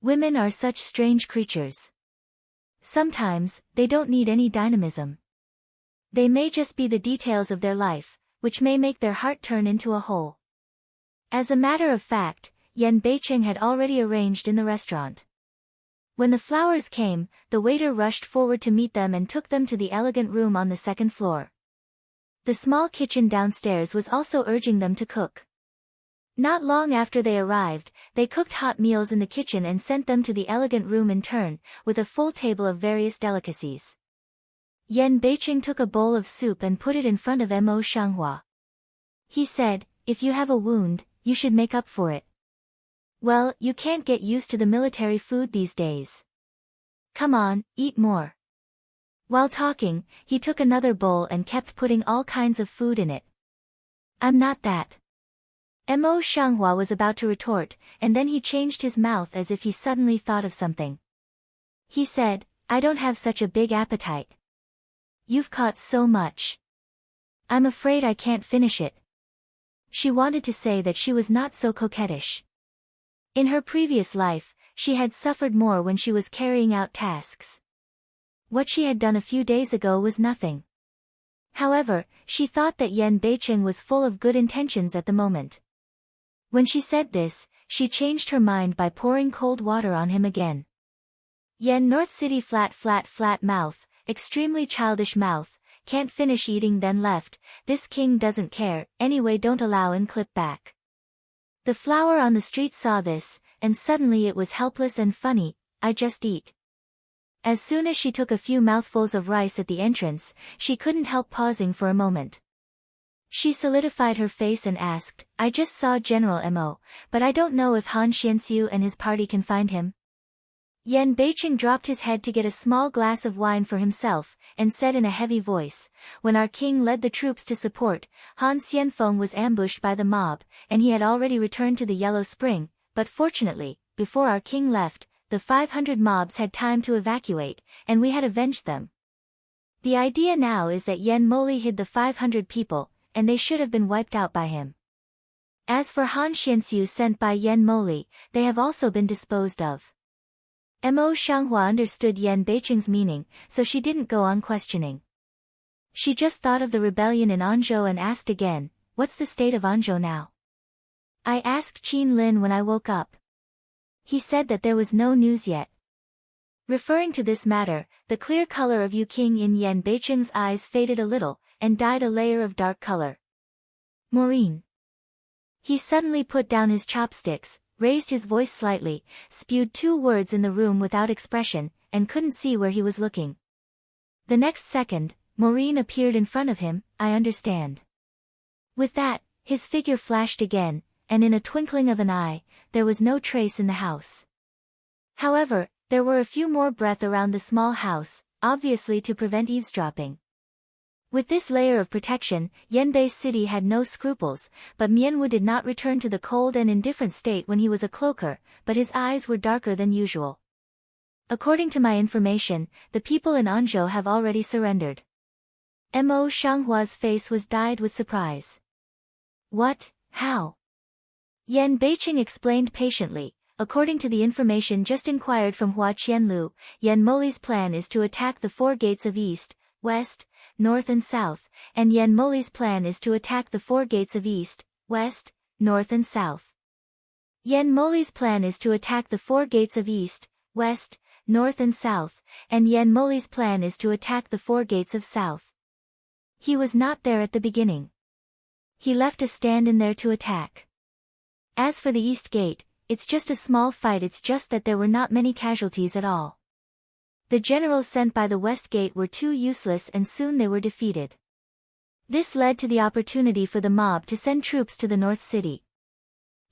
S1: Women are such strange creatures. Sometimes, they don't need any dynamism. They may just be the details of their life, which may make their heart turn into a hole. As a matter of fact, Yan Beiqing had already arranged in the restaurant. When the flowers came, the waiter rushed forward to meet them and took them to the elegant room on the second floor. The small kitchen downstairs was also urging them to cook. Not long after they arrived, they cooked hot meals in the kitchen and sent them to the elegant room in turn, with a full table of various delicacies. Yan Beiqing took a bowl of soup and put it in front of Mo Shanghua. He said, if you have a wound, you should make up for it. Well, you can't get used to the military food these days. Come on, eat more. While talking, he took another bowl and kept putting all kinds of food in it. I'm not that. Mo Shanghua was about to retort, and then he changed his mouth as if he suddenly thought of something. He said, I don't have such a big appetite. You've caught so much. I'm afraid I can't finish it. She wanted to say that she was not so coquettish. In her previous life, she had suffered more when she was carrying out tasks. What she had done a few days ago was nothing. However, she thought that Yan Beiqing was full of good intentions at the moment. When she said this, she changed her mind by pouring cold water on him again. Yan North City flat mouth, extremely childish mouth, can't finish eating then left, this king doesn't care, anyway don't allow in clip back. The flower on the street saw this, and suddenly it was helpless and funny, I just eat. As soon as she took a few mouthfuls of rice at the entrance, she couldn't help pausing for a moment. She solidified her face and asked, I just saw General Mo, but I don't know if Han Xianxiu and his party can find him. Yan Beiqing dropped his head to get a small glass of wine for himself, and said in a heavy voice, when our king led the troops to support, Han Xianfeng was ambushed by the mob, and he had already returned to the Yellow Spring, but fortunately, before our king left, the 500 mobs had time to evacuate, and we had avenged them. The idea now is that Yan Moli hid the 500 people, and they should have been wiped out by him. As for Han Xianxiu sent by Yan Moli, they have also been disposed of. Mo Shanghua understood Yan Beiqing's meaning, so she didn't go on questioning. She just thought of the rebellion in Anzhou and asked again, what's the state of Anzhou now? I asked Qin Lin when I woke up. He said that there was no news yet. Referring to this matter, the clear color of Yu King in Yan Beiqing's eyes faded a little, and dyed a layer of dark color. Maureen. He suddenly put down his chopsticks, raised his voice slightly, spewed two words in the room without expression, and couldn't see where he was looking. The next second, Maureen appeared in front of him. "I understand." With that, his figure flashed again, and in a twinkling of an eye, there was no trace in the house. However, there were a few more breath around the small house, obviously to prevent eavesdropping. With this layer of protection, Yanbei's city had no scruples, but Mianwu did not return to the cold and indifferent state when he was a cloaker, but his eyes were darker than usual. According to my information, the people in Anzhou have already surrendered. Mo Shanghua's face was dyed with surprise. What? How? Yan Beiqing explained patiently. According to the information just inquired from Hua Qianlu, Yan Moli's plan is to attack the 4 gates of east, west, north and south, and Yan Moli's plan is to attack the 4 gates of east, west, north and south. Yan Moli's plan is to attack the 4 gates of east, west, north and south, and Yan Moli's plan is to attack the 4 gates of south. He was not there at the beginning. He left a stand in there to attack. As for the east gate, it's just a small fight. It's just that there were not many casualties at all. The generals sent by the west gate were too useless and soon they were defeated. This led to the opportunity for the mob to send troops to the north city.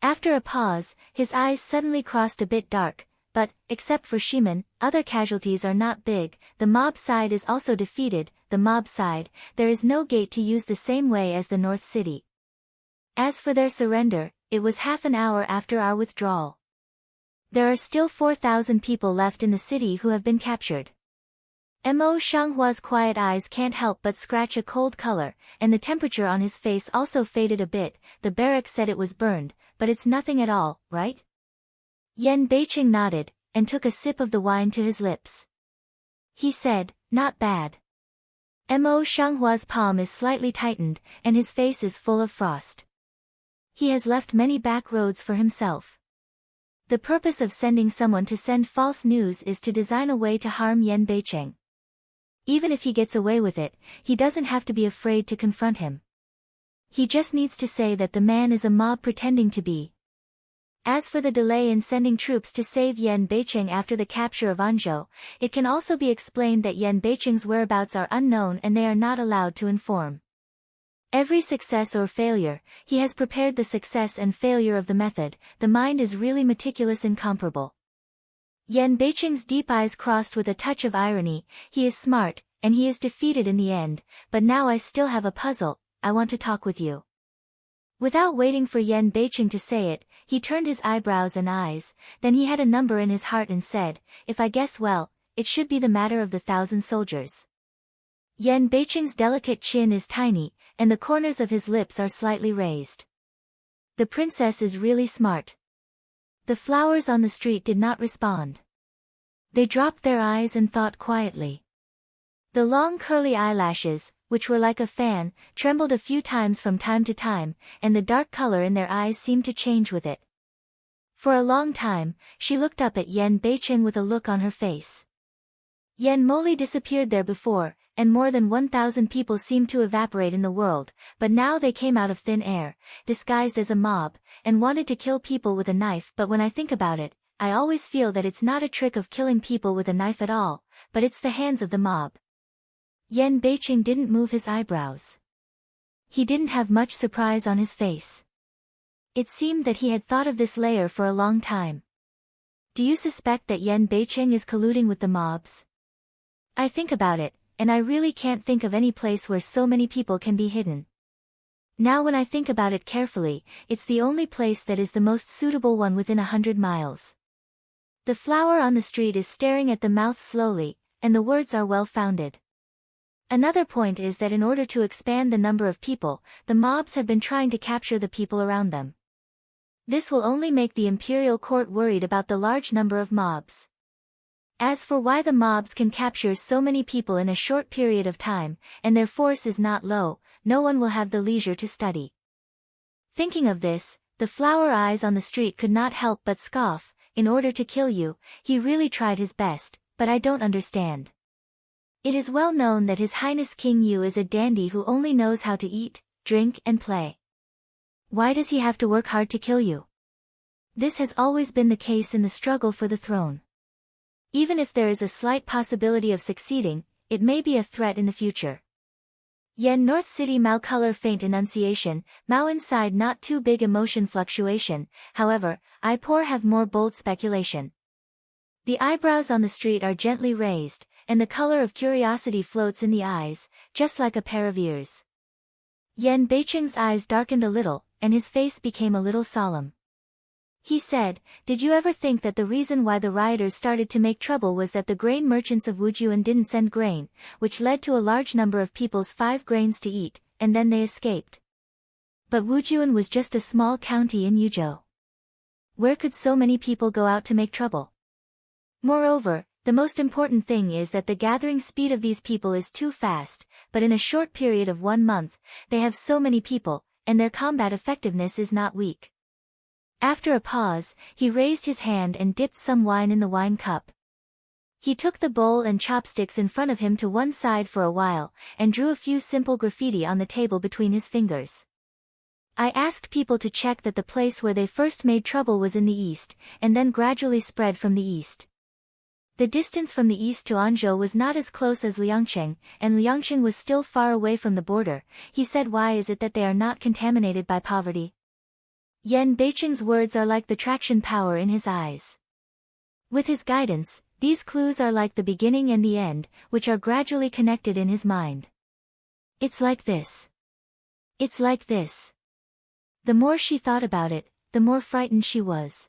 S1: After a pause, his eyes suddenly crossed a bit dark, but, except for Shimen, other casualties are not big. The mob side is also defeated. The mob side, there is no gate to use the same way as the north city. As for their surrender, it was half an hour after our withdrawal. There are still 4,000 people left in the city who have been captured. Mo Shanghua's quiet eyes can't help but scratch a cold color, and the temperature on his face also faded a bit. The barracks said it was burned, but it's nothing at all, right? Yan Beiqing nodded, and took a sip of the wine to his lips. He said, "Not bad." Mo Shanghua's palm is slightly tightened, and his face is full of frost. He has left many back roads for himself. The purpose of sending someone to send false news is to design a way to harm Yan Beiqing. Even if he gets away with it, he doesn't have to be afraid to confront him. He just needs to say that the man is a mob pretending to be. As for the delay in sending troops to save Yan Beiqing after the capture of Anzhou, it can also be explained that Yan Beiqing's whereabouts are unknown and they are not allowed to inform. Every success or failure, he has prepared the success and failure of the method. The mind is really meticulous, incomparable. Yan Beiqing's deep eyes crossed with a touch of irony. He is smart, and he is defeated in the end, but now I still have a puzzle. I want to talk with you. Without waiting for Yan Beiqing to say it, he turned his eyebrows and eyes, then he had a number in his heart and said, "If I guess well, it should be the matter of the 1,000 soldiers." Yan Beiqing's delicate chin is tiny, and the corners of his lips are slightly raised. The princess is really smart. The flowers on the street did not respond. They dropped their eyes and thought quietly. The long curly eyelashes, which were like a fan, trembled a few times from time to time, and the dark color in their eyes seemed to change with it. For a long time, she looked up at Yan Beiqing with a look on her face. Yan Moli disappeared there before, and more than 1,000 people seemed to evaporate in the world, but now they came out of thin air, disguised as a mob, and wanted to kill people with a knife. But when I think about it, I always feel that it's not a trick of killing people with a knife at all, but it's the hands of the mob. Yan Beiqing didn't move his eyebrows. He didn't have much surprise on his face. It seemed that he had thought of this layer for a long time. Do you suspect that Yan Beiqing is colluding with the mobs? I think about it, and I really can't think of any place where so many people can be hidden. Now when I think about it carefully, it's the only place that is the most suitable one within 100 miles. The flower on the street is staring at the mouth slowly, and the words are well-founded. Another point is that in order to expand the number of people, the mobs have been trying to capture the people around them. This will only make the imperial court worried about the large number of mobs. As for why the mobs can capture so many people in a short period of time, and their force is not low, no one will have the leisure to study. Thinking of this, the flower eyes on the street could not help but scoff. In order to kill you, he really tried his best, but I don't understand. It is well known that His Highness King Yu is a dandy who only knows how to eat, drink and play. Why does he have to work hard to kill you? This has always been the case in the struggle for the throne. Even if there is a slight possibility of succeeding, it may be a threat in the future. Yen North City Mao color faint enunciation, Mao inside not too big emotion fluctuation, however, I poor have more bold speculation. The eyebrows on the street are gently raised, and the color of curiosity floats in the eyes, just like a pair of ears. Yen Beicheng's eyes darkened a little, and his face became a little solemn. He said, "Did you ever think that the reason why the rioters started to make trouble was that the grain merchants of Wujuan didn't send grain, which led to a large number of people's 5 grains to eat, and then they escaped? But Wujuan was just a small county in Yuzhou. Where could so many people go out to make trouble? Moreover, the most important thing is that the gathering speed of these people is too fast, but in a short period of 1 month, they have so many people, and their combat effectiveness is not weak." After a pause, he raised his hand and dipped some wine in the wine cup. He took the bowl and chopsticks in front of him to one side for a while, and drew a few simple graffiti on the table between his fingers. "I asked people to check that the place where they first made trouble was in the east, and then gradually spread from the east. The distance from the east to Anzhou was not as close as Liangcheng, and Liangcheng was still far away from the border," he said. "Why is it that they are not contaminated by poverty?" Yen Beicheng's words are like the traction power in his eyes. With his guidance, these clues are like the beginning and the end, which are gradually connected in his mind. "It's like this. It's like this." The more she thought about it, the more frightened she was.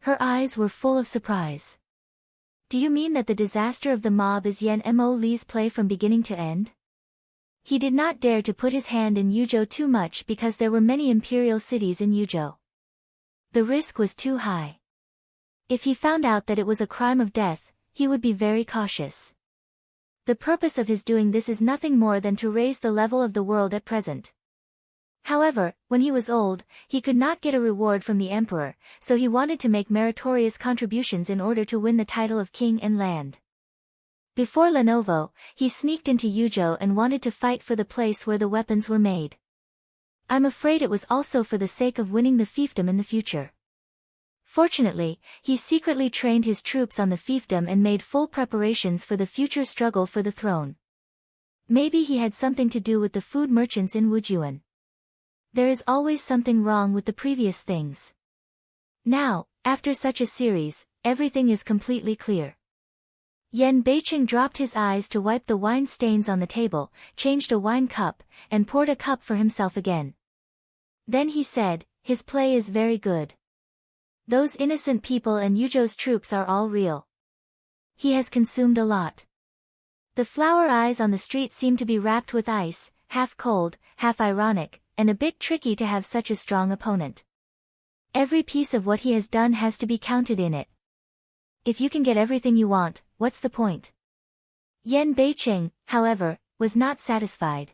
S1: Her eyes were full of surprise. "Do you mean that the disaster of the mob is Yen Mo Li's play from beginning to end?" He did not dare to put his hand in Yuzhou too much because there were many imperial cities in Yuzhou. The risk was too high. If he found out that it was a crime of death, he would be very cautious. The purpose of his doing this is nothing more than to raise the level of the world at present. However, when he was old, he could not get a reward from the emperor, so he wanted to make meritorious contributions in order to win the title of king and land. Before Lenovo, he sneaked into Yuzhou and wanted to fight for the place where the weapons were made. I'm afraid it was also for the sake of winning the fiefdom in the future. Fortunately, he secretly trained his troops on the fiefdom and made full preparations for the future struggle for the throne. Maybe he had something to do with the food merchants in Wujuan. There is always something wrong with the previous things. Now, after such a series, everything is completely clear. Yen Beicheng dropped his eyes to wipe the wine stains on the table, changed a wine cup, and poured a cup for himself again. Then he said, "His play is very good. Those innocent people and Yuzhou's troops are all real. He has consumed a lot." The flower eyes on the street seemed to be wrapped with ice, half cold, half ironic, and a bit tricky to have such a strong opponent. Every piece of what he has done has to be counted in it. If you can get everything you want, what's the point? Yen Beicheng, however, was not satisfied.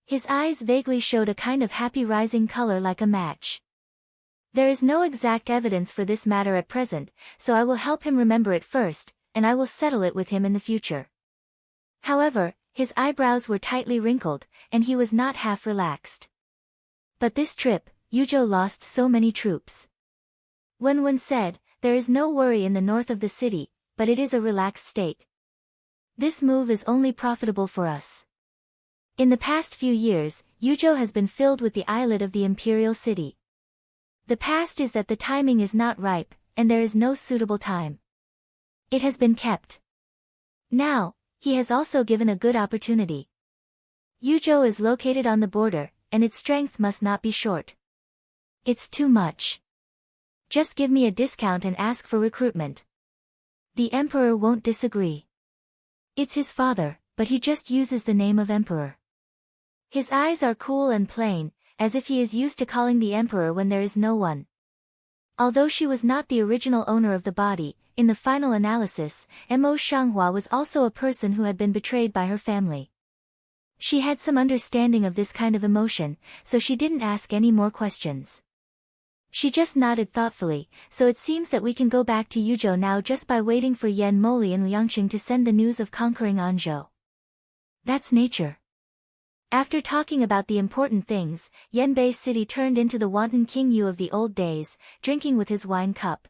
S1: His eyes vaguely showed a kind of happy rising color like a match. "There is no exact evidence for this matter at present, so I will help him remember it first, and I will settle it with him in the future." However, his eyebrows were tightly wrinkled, and he was not half relaxed. "But this trip, Yuzhou lost so many troops." Wenwen said, "There is no worry in the north of the city, but it is a relaxed state. This move is only profitable for us. In the past few years, Yuzhou has been filled with the eyelid of the imperial city. The past is that the timing is not ripe, and there is no suitable time. It has been kept. Now, he has also given a good opportunity. Yuzhou is located on the border, and its strength must not be short. It's too much. Just give me a discount and ask for recruitment. The emperor won't disagree. It's his father, but he just uses the name of emperor. His eyes are cool and plain, as if he is used to calling the emperor when there is no one. Although she was not the original owner of the body, in the final analysis, Mo Shanghua was also a person who had been betrayed by her family. She had some understanding of this kind of emotion, so she didn't ask any more questions. She just nodded thoughtfully, "So it seems that we can go back to Yuzhou now just by waiting for Yen Moli and Liangqing to send the news of conquering Anzhou. That's nature." After talking about the important things, Yanbei City turned into the wanton King Yu of the old days, drinking with his wine cup.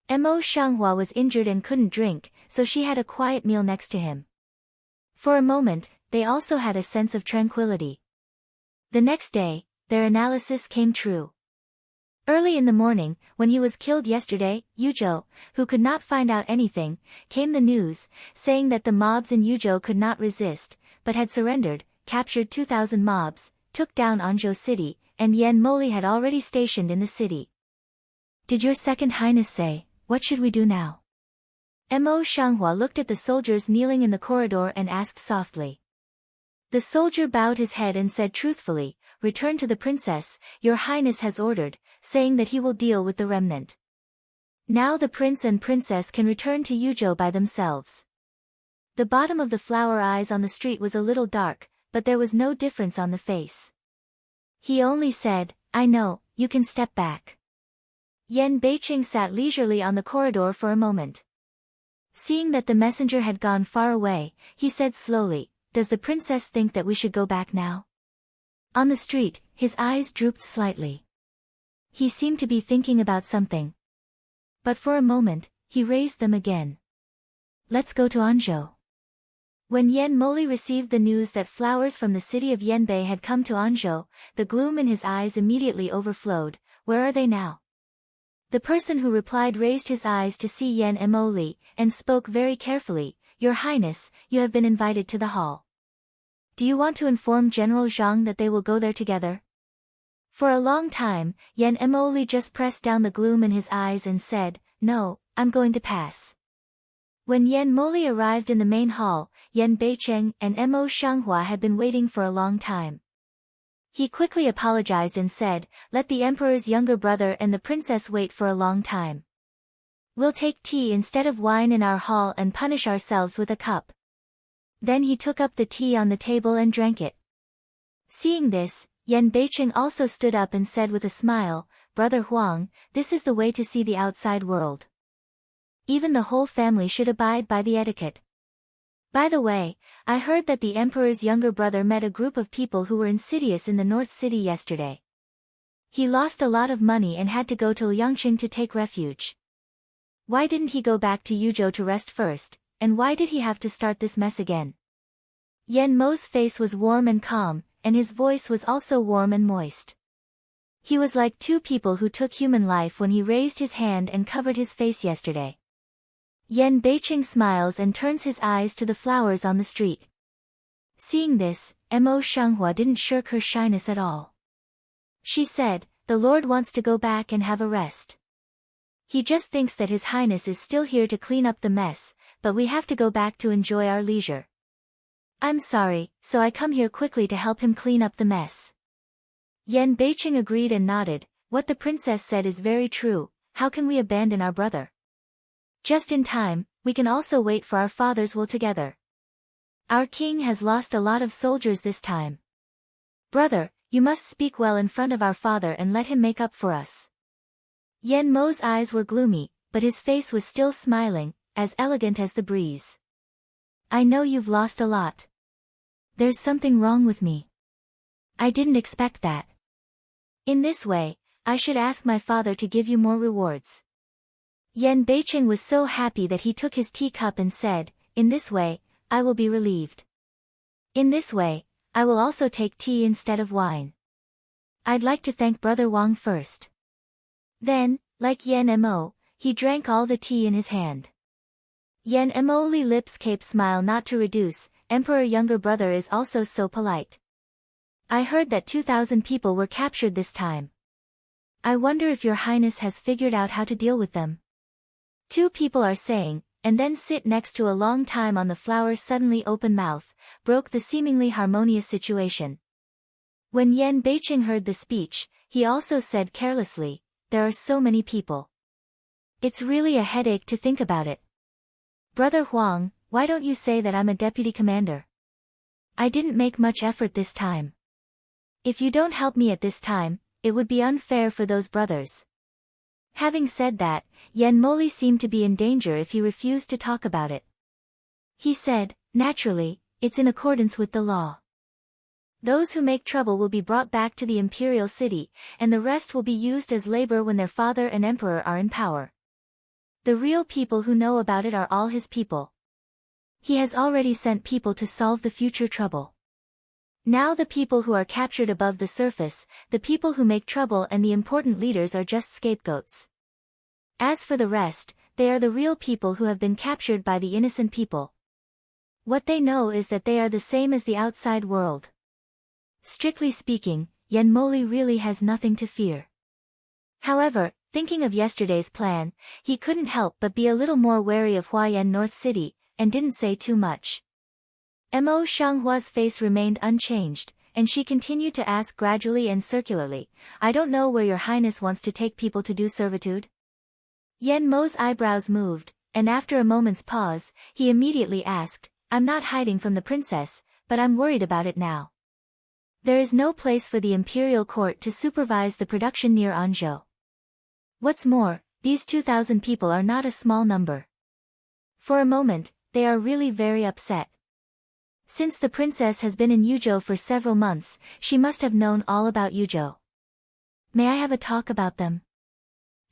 S1: Mo Shanghua was injured and couldn't drink, so she had a quiet meal next to him. For a moment, they also had a sense of tranquility. The next day, their analysis came true. Early in the morning, when he was killed yesterday, Yuzhou, who could not find out anything, came the news, saying that the mobs in Yuzhou could not resist, but had surrendered, captured 2,000 mobs, took down Anzhou city, and Yan Moli had already stationed in the city. "Did your Second Highness say, what should we do now?" Mo Shanghua looked at the soldiers kneeling in the corridor and asked softly. The soldier bowed his head and said truthfully, "Return to the princess, your highness has ordered, saying that he will deal with the remnant. Now the prince and princess can return to Yuzhou by themselves." The bottom of the flower eyes on the street was a little dark, but there was no difference on the face. He only said, "I know, you can step back." Yan Beiqing sat leisurely on the corridor for a moment. Seeing that the messenger had gone far away, he said slowly, "Does the princess think that we should go back now?" On the street, his eyes drooped slightly. He seemed to be thinking about something. But for a moment, he raised them again. "Let's go to Anzhou." When Yan Moli received the news that flowers from the city of Yanbei had come to Anzhou, the gloom in his eyes immediately overflowed. "Where are they now?" The person who replied raised his eyes to see Yan Moli, and spoke very carefully, "Your Highness, you have been invited to the hall. Do you want to inform General Zhang that they will go there together?" For a long time, Yan Moli just pressed down the gloom in his eyes and said, "No, I'm going to pass." When Yan Moli arrived in the main hall, Yan Beicheng and Mo Shanghua had been waiting for a long time. He quickly apologized and said, "Let the emperor's younger brother and the princess wait for a long time. We'll take tea instead of wine in our hall and punish ourselves with a cup." Then he took up the tea on the table and drank it. Seeing this, Yan Beicheng also stood up and said with a smile, "Brother Huang, this is the way to see the outside world. Even the whole family should abide by the etiquette. By the way, I heard that the emperor's younger brother met a group of people who were insidious in the North City yesterday. He lost a lot of money and had to go to Liangqing to take refuge. Why didn't he go back to Yuzhou to rest first, and why did he have to start this mess again?" Yan Mo's face was warm and calm, and his voice was also warm and moist. He was like two people who took human life when he raised his hand and covered his face yesterday. Yan Beicheng smiles and turns his eyes to the flowers on the street. Seeing this, Mo Shanghua didn't shirk her shyness at all. She said, "The Lord wants to go back and have a rest. He just thinks that His Highness is still here to clean up the mess, but we have to go back to enjoy our leisure. I'm sorry, so I come here quickly to help him clean up the mess." Yan Beicheng agreed and nodded. "What the princess said is very true. How can we abandon our brother? Just in time, we can also wait for our father's will together. Our king has lost a lot of soldiers this time. Brother, you must speak well in front of our father and let him make up for us." Yan Mo's eyes were gloomy, but his face was still smiling, as elegant as the breeze. "I know you've lost a lot. There's something wrong with me. I didn't expect that. In this way, I should ask my father to give you more rewards." Yan Beicheng was so happy that he took his teacup and said, "In this way, I will be relieved. In this way, I will also take tea instead of wine. I'd like to thank Brother Wang first." Then, like Yan Mo, he drank all the tea in his hand. Yan Mo's lips kept smile not to reduce. "Emperor younger brother is also so polite. I heard that 2,000 people were captured this time. I wonder if your highness has figured out how to deal with them." Two people are saying, and then sit next to a long time on the flower's suddenly open mouth, broke the seemingly harmonious situation. When Yan Beicheng heard the speech, he also said carelessly, "There are so many people. It's really a headache to think about it. Brother Huang, why don't you say that I'm a deputy commander? I didn't make much effort this time. If you don't help me at this time, it would be unfair for those brothers." Having said that, Yan Moli seemed to be in danger if he refused to talk about it. He said, "Naturally, it's in accordance with the law. Those who make trouble will be brought back to the imperial city, and the rest will be used as labor when their father and emperor are in power. The real people who know about it are all his people. He has already sent people to solve the future trouble. Now the people who are captured above the surface, the people who make trouble and the important leaders are just scapegoats. As for the rest, they are the real people who have been captured by the innocent people. What they know is that they are the same as the outside world. Strictly speaking, Yenmoli really has nothing to fear. However, thinking of yesterday's plan, he couldn't help but be a little more wary of Huayan North City, and didn't say too much. Mo Shanghua's face remained unchanged, and she continued to ask gradually and circularly, "I don't know where your highness wants to take people to do servitude?" Yen Mo's eyebrows moved, and after a moment's pause, he immediately asked, "I'm not hiding from the princess, but I'm worried about it now. There is no place for the imperial court to supervise the production near Anzhou. What's more, these 2,000 people are not a small number." For a moment, they are really very upset. Since the princess has been in Yuzhou for several months, she must have known all about Yuzhou. "May I have a talk about them?"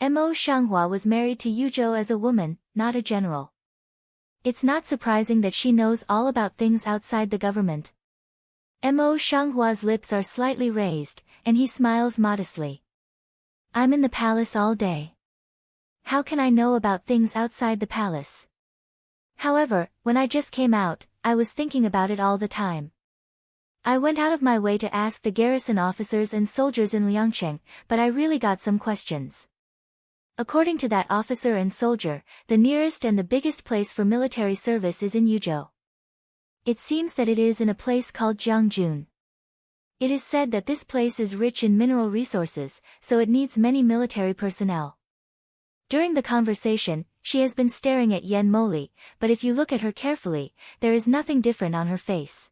S1: Mo Shanghua was married to Yuzhou as a woman, not a general. It's not surprising that she knows all about things outside the government. Mo Shanghua's lips are slightly raised, and he smiles modestly. "I'm in the palace all day. How can I know about things outside the palace? However, when I just came out, I was thinking about it all the time. I went out of my way to ask the garrison officers and soldiers in Liangsheng, but I really got some questions. According to that officer and soldier, the nearest and the biggest place for military service is in Yuzhou. It seems that it is in a place called Jiangjun. It is said that this place is rich in mineral resources, so it needs many military personnel." During the conversation, she has been staring at Yenmoli, but if you look at her carefully, there is nothing different on her face.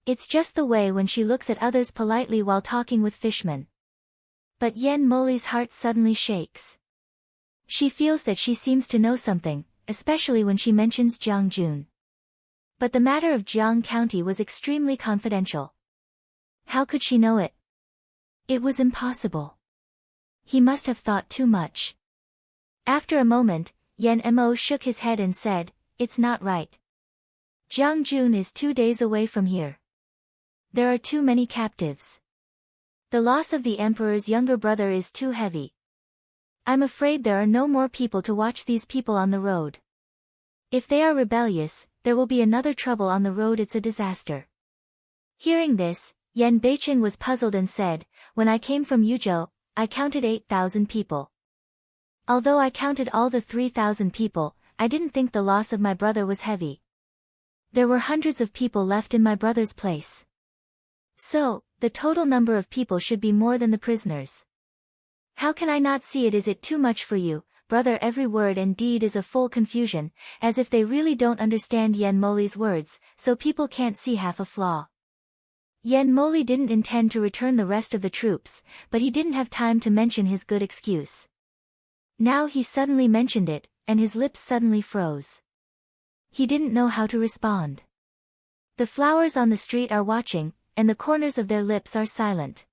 S1: It's just the way when she looks at others politely while talking with fishmen. But Yenmoli's heart suddenly shakes. She feels that she seems to know something, especially when she mentions Jiangjun. But the matter of Jiang County was extremely confidential. How could she know it? It was impossible. He must have thought too much. After a moment, Yen Mo shook his head and said, "It's not right. Jiangjun is 2 days away from here. There are too many captives. The loss of the emperor's younger brother is too heavy. I'm afraid there are no more people to watch these people on the road. If they are rebellious, there will be another trouble on the road. It's a disaster." Hearing this, Yen Beicheng was puzzled and said, "When I came from Yuzhou, I counted 8,000 people. Although I counted all the 3,000 people, I didn't think the loss of my brother was heavy. There were hundreds of people left in my brother's place. So, the total number of people should be more than the prisoners. How can I not see it? Is it too much for you, brother?" Every word and deed is a full confusion, as if they really don't understand Yenmoli's words, so people can't see half a flaw. Yenmoli didn't intend to return the rest of the troops, but he didn't have time to mention his good excuse. Now he suddenly mentioned it, and his lips suddenly froze. He didn't know how to respond. The flowers on the street are watching, and the corners of their lips are silent.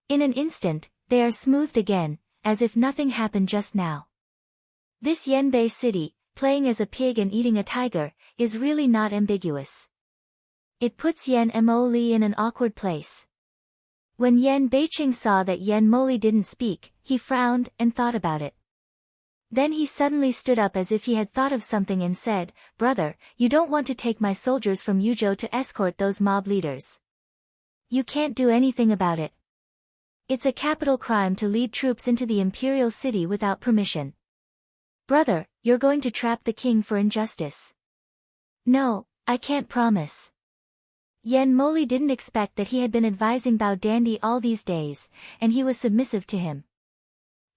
S1: In an instant, they are smoothed again, as if nothing happened just now. This Yenbei city, playing as a pig and eating a tiger, is really not ambiguous. It puts Yen Mo Li in an awkward place. When Yen Beicheng saw that Yen Moli didn't speak, he frowned and thought about it. Then he suddenly stood up as if he had thought of something and said, "Brother, you don't want to take my soldiers from Yuzhou to escort those mob leaders. You can't do anything about it. It's a capital crime to lead troops into the imperial city without permission. Brother, you're going to trap the king for injustice." "No, I can't promise." Yen Moli didn't expect that he had been advising Bao Dandy all these days, and he was submissive to him.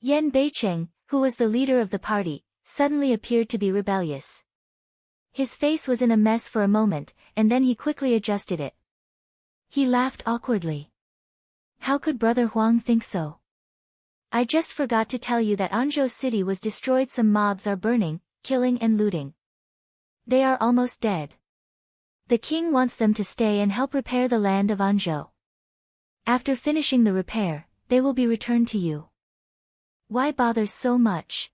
S1: Yen Beicheng, who was the leader of the party, suddenly appeared to be rebellious. His face was in a mess for a moment, and then he quickly adjusted it. He laughed awkwardly. "How could Brother Huang think so? I just forgot to tell you that Anzhou city was destroyed. Some mobs are burning, killing and looting. They are almost dead. The king wants them to stay and help repair the land of Anzhou. After finishing the repair, they will be returned to you. Why bother so much?"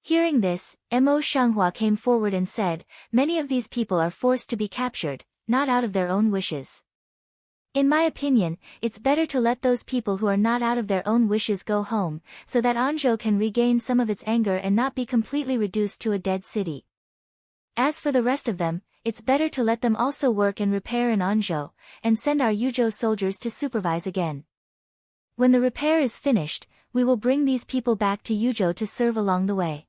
S1: Hearing this, Mo Shanghua came forward and said, many of these people are forced to be captured, not out of their own wishes. In my opinion, it's better to let those people who are not out of their own wishes go home, so that Anzhou can regain some of its anger and not be completely reduced to a dead city. As for the rest of them, it's better to let them also work and repair in Anzhou, and send our Yuzhou soldiers to supervise again. When the repair is finished, we will bring these people back to Yuzhou to serve along the way.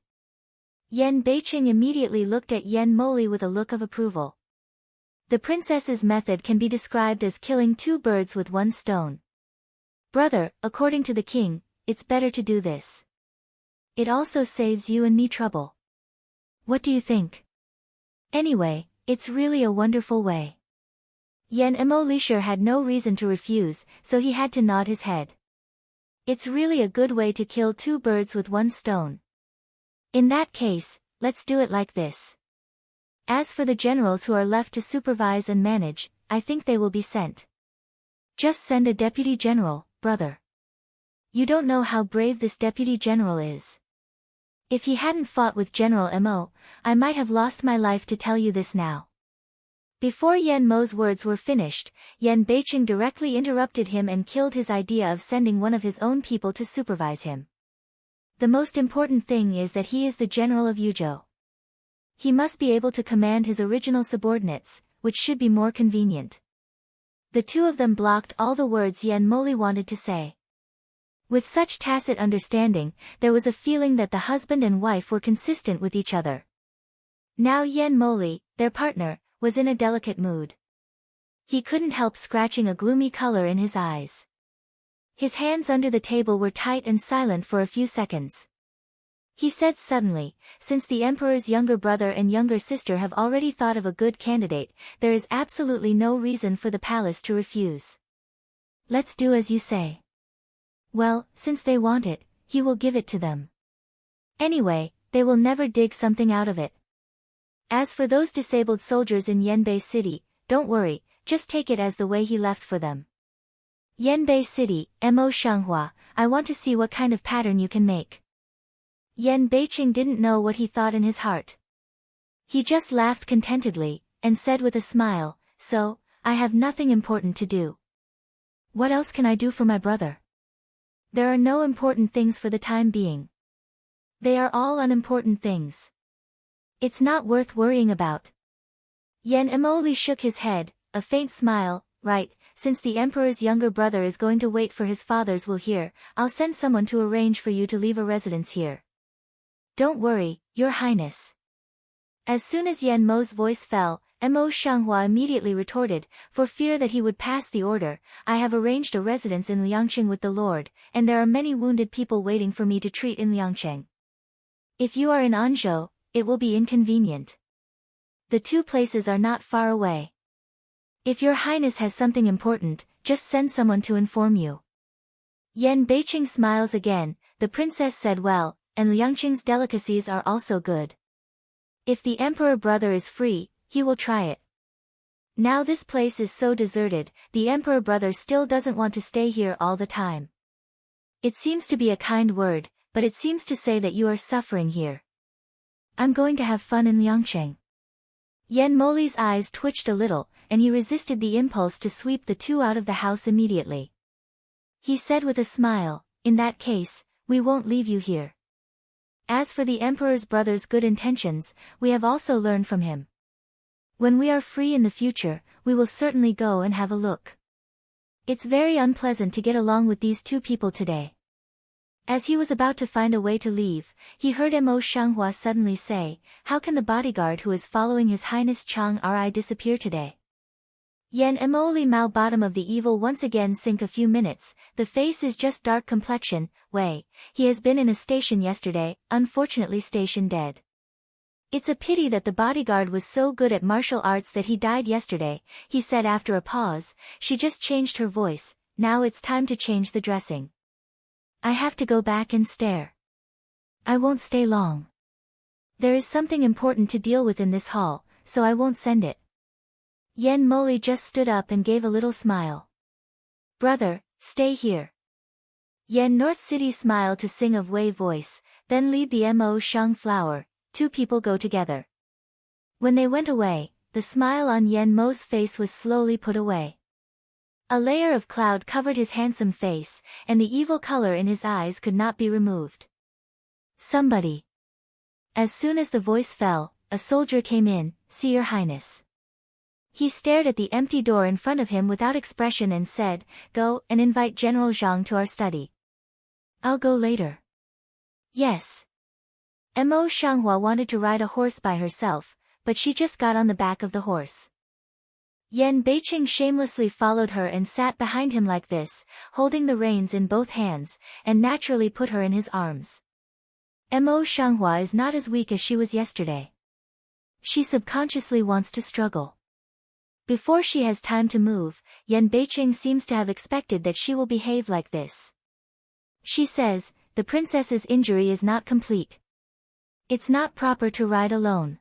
S1: Yan Beiqing immediately looked at Yan Moli with a look of approval. The princess's method can be described as killing two birds with one stone. Brother, according to the king, it's better to do this. It also saves you and me trouble. What do you think? Anyway, it's really a wonderful way. Yan Mo Lisher had no reason to refuse, so he had to nod his head. It's really a good way to kill two birds with one stone. In that case, let's do it like this. As for the generals who are left to supervise and manage, I think they will be sent. Just send a deputy general, brother. You don't know how brave this deputy general is. If he hadn't fought with General Mo, I might have lost my life to tell you this now. Before Yan Mo's words were finished, Yan Beiqing directly interrupted him and killed his idea of sending one of his own people to supervise him. The most important thing is that he is the general of Yuzhou. He must be able to command his original subordinates, which should be more convenient. The two of them blocked all the words Yan Moli wanted to say. With such tacit understanding, there was a feeling that the husband and wife were consistent with each other. Now Yan Moli, their partner, was in a delicate mood. He couldn't help scratching a gloomy color in his eyes. His hands under the table were tight and silent for a few seconds. He said suddenly, since the emperor's younger brother and younger sister have already thought of a good candidate, there is absolutely no reason for the palace to refuse. Let's do as you say. Well, since they want it, he will give it to them. Anyway, they will never dig something out of it. As for those disabled soldiers in Yanbei City, don't worry, just take it as the way he left for them. Yanbei City, Mo Shanghua, I want to see what kind of pattern you can make. Yan Beiqing didn't know what he thought in his heart. He just laughed contentedly, and said with a smile, so, I have nothing important to do. What else can I do for my brother? There are no important things for the time being. They are all unimportant things. It's not worth worrying about. Yan Emoli shook his head, a faint smile, right, since the emperor's younger brother is going to wait for his father's will here, I'll send someone to arrange for you to leave a residence here. Don't worry, your highness. As soon as Yan Mo's voice fell, Mo Shanghua immediately retorted, for fear that he would pass the order, I have arranged a residence in Liangcheng with the lord, and there are many wounded people waiting for me to treat in Liangcheng. If you are in Anzhou, it will be inconvenient. The two places are not far away. If your highness has something important, just send someone to inform you. Yan Beiqing smiles again, the princess said well, and Liangcheng's delicacies are also good. If the emperor brother is free, he will try it. Now this place is so deserted, the emperor brother still doesn't want to stay here all the time. It seems to be a kind word, but it seems to say that you are suffering here. I'm going to have fun in Liangcheng. Yan Moli's eyes twitched a little, and he resisted the impulse to sweep the two out of the house immediately. He said with a smile, in that case, we won't leave you here. As for the emperor's brother's good intentions, we have also learned from him. When we are free in the future, we will certainly go and have a look. It's very unpleasant to get along with these two people today. As he was about to find a way to leave, he heard Mo Shanghua suddenly say, how can the bodyguard who is following His Highness Chang Ri disappear today? Yan Emoli Mao bottom of the evil once again sink a few minutes, the face is just dark complexion, Wei, he has been in a station yesterday, unfortunately station dead. It's a pity that the bodyguard was so good at martial arts that he died yesterday, he said after a pause, she just changed her voice, now it's time to change the dressing. I have to go back and stare. I won't stay long. There is something important to deal with in this hall, so I won't send it. Yan Moli just stood up and gave a little smile. Brother, stay here. Yen North City smile to sing of Wei voice, then lead the Mo Shang flower, two people go together. When they went away, the smile on Yen Mo's face was slowly put away. A layer of cloud covered his handsome face, and the evil color in his eyes could not be removed. Somebody. As soon as the voice fell, a soldier came in, "See your highness." He stared at the empty door in front of him without expression and said, "Go and invite General Zhang to our study." "I'll go later." "Yes." Mo Shanghua wanted to ride a horse by herself, but she just got on the back of the horse. Yan Beiqing shamelessly followed her and sat behind him like this, holding the reins in both hands, and naturally put her in his arms. Mo Shanghua is not as weak as she was yesterday. She subconsciously wants to struggle. Before she has time to move, Yan Beiqing seems to have expected that she will behave like this. She says, "The princess's injury is not complete. It's not proper to ride alone.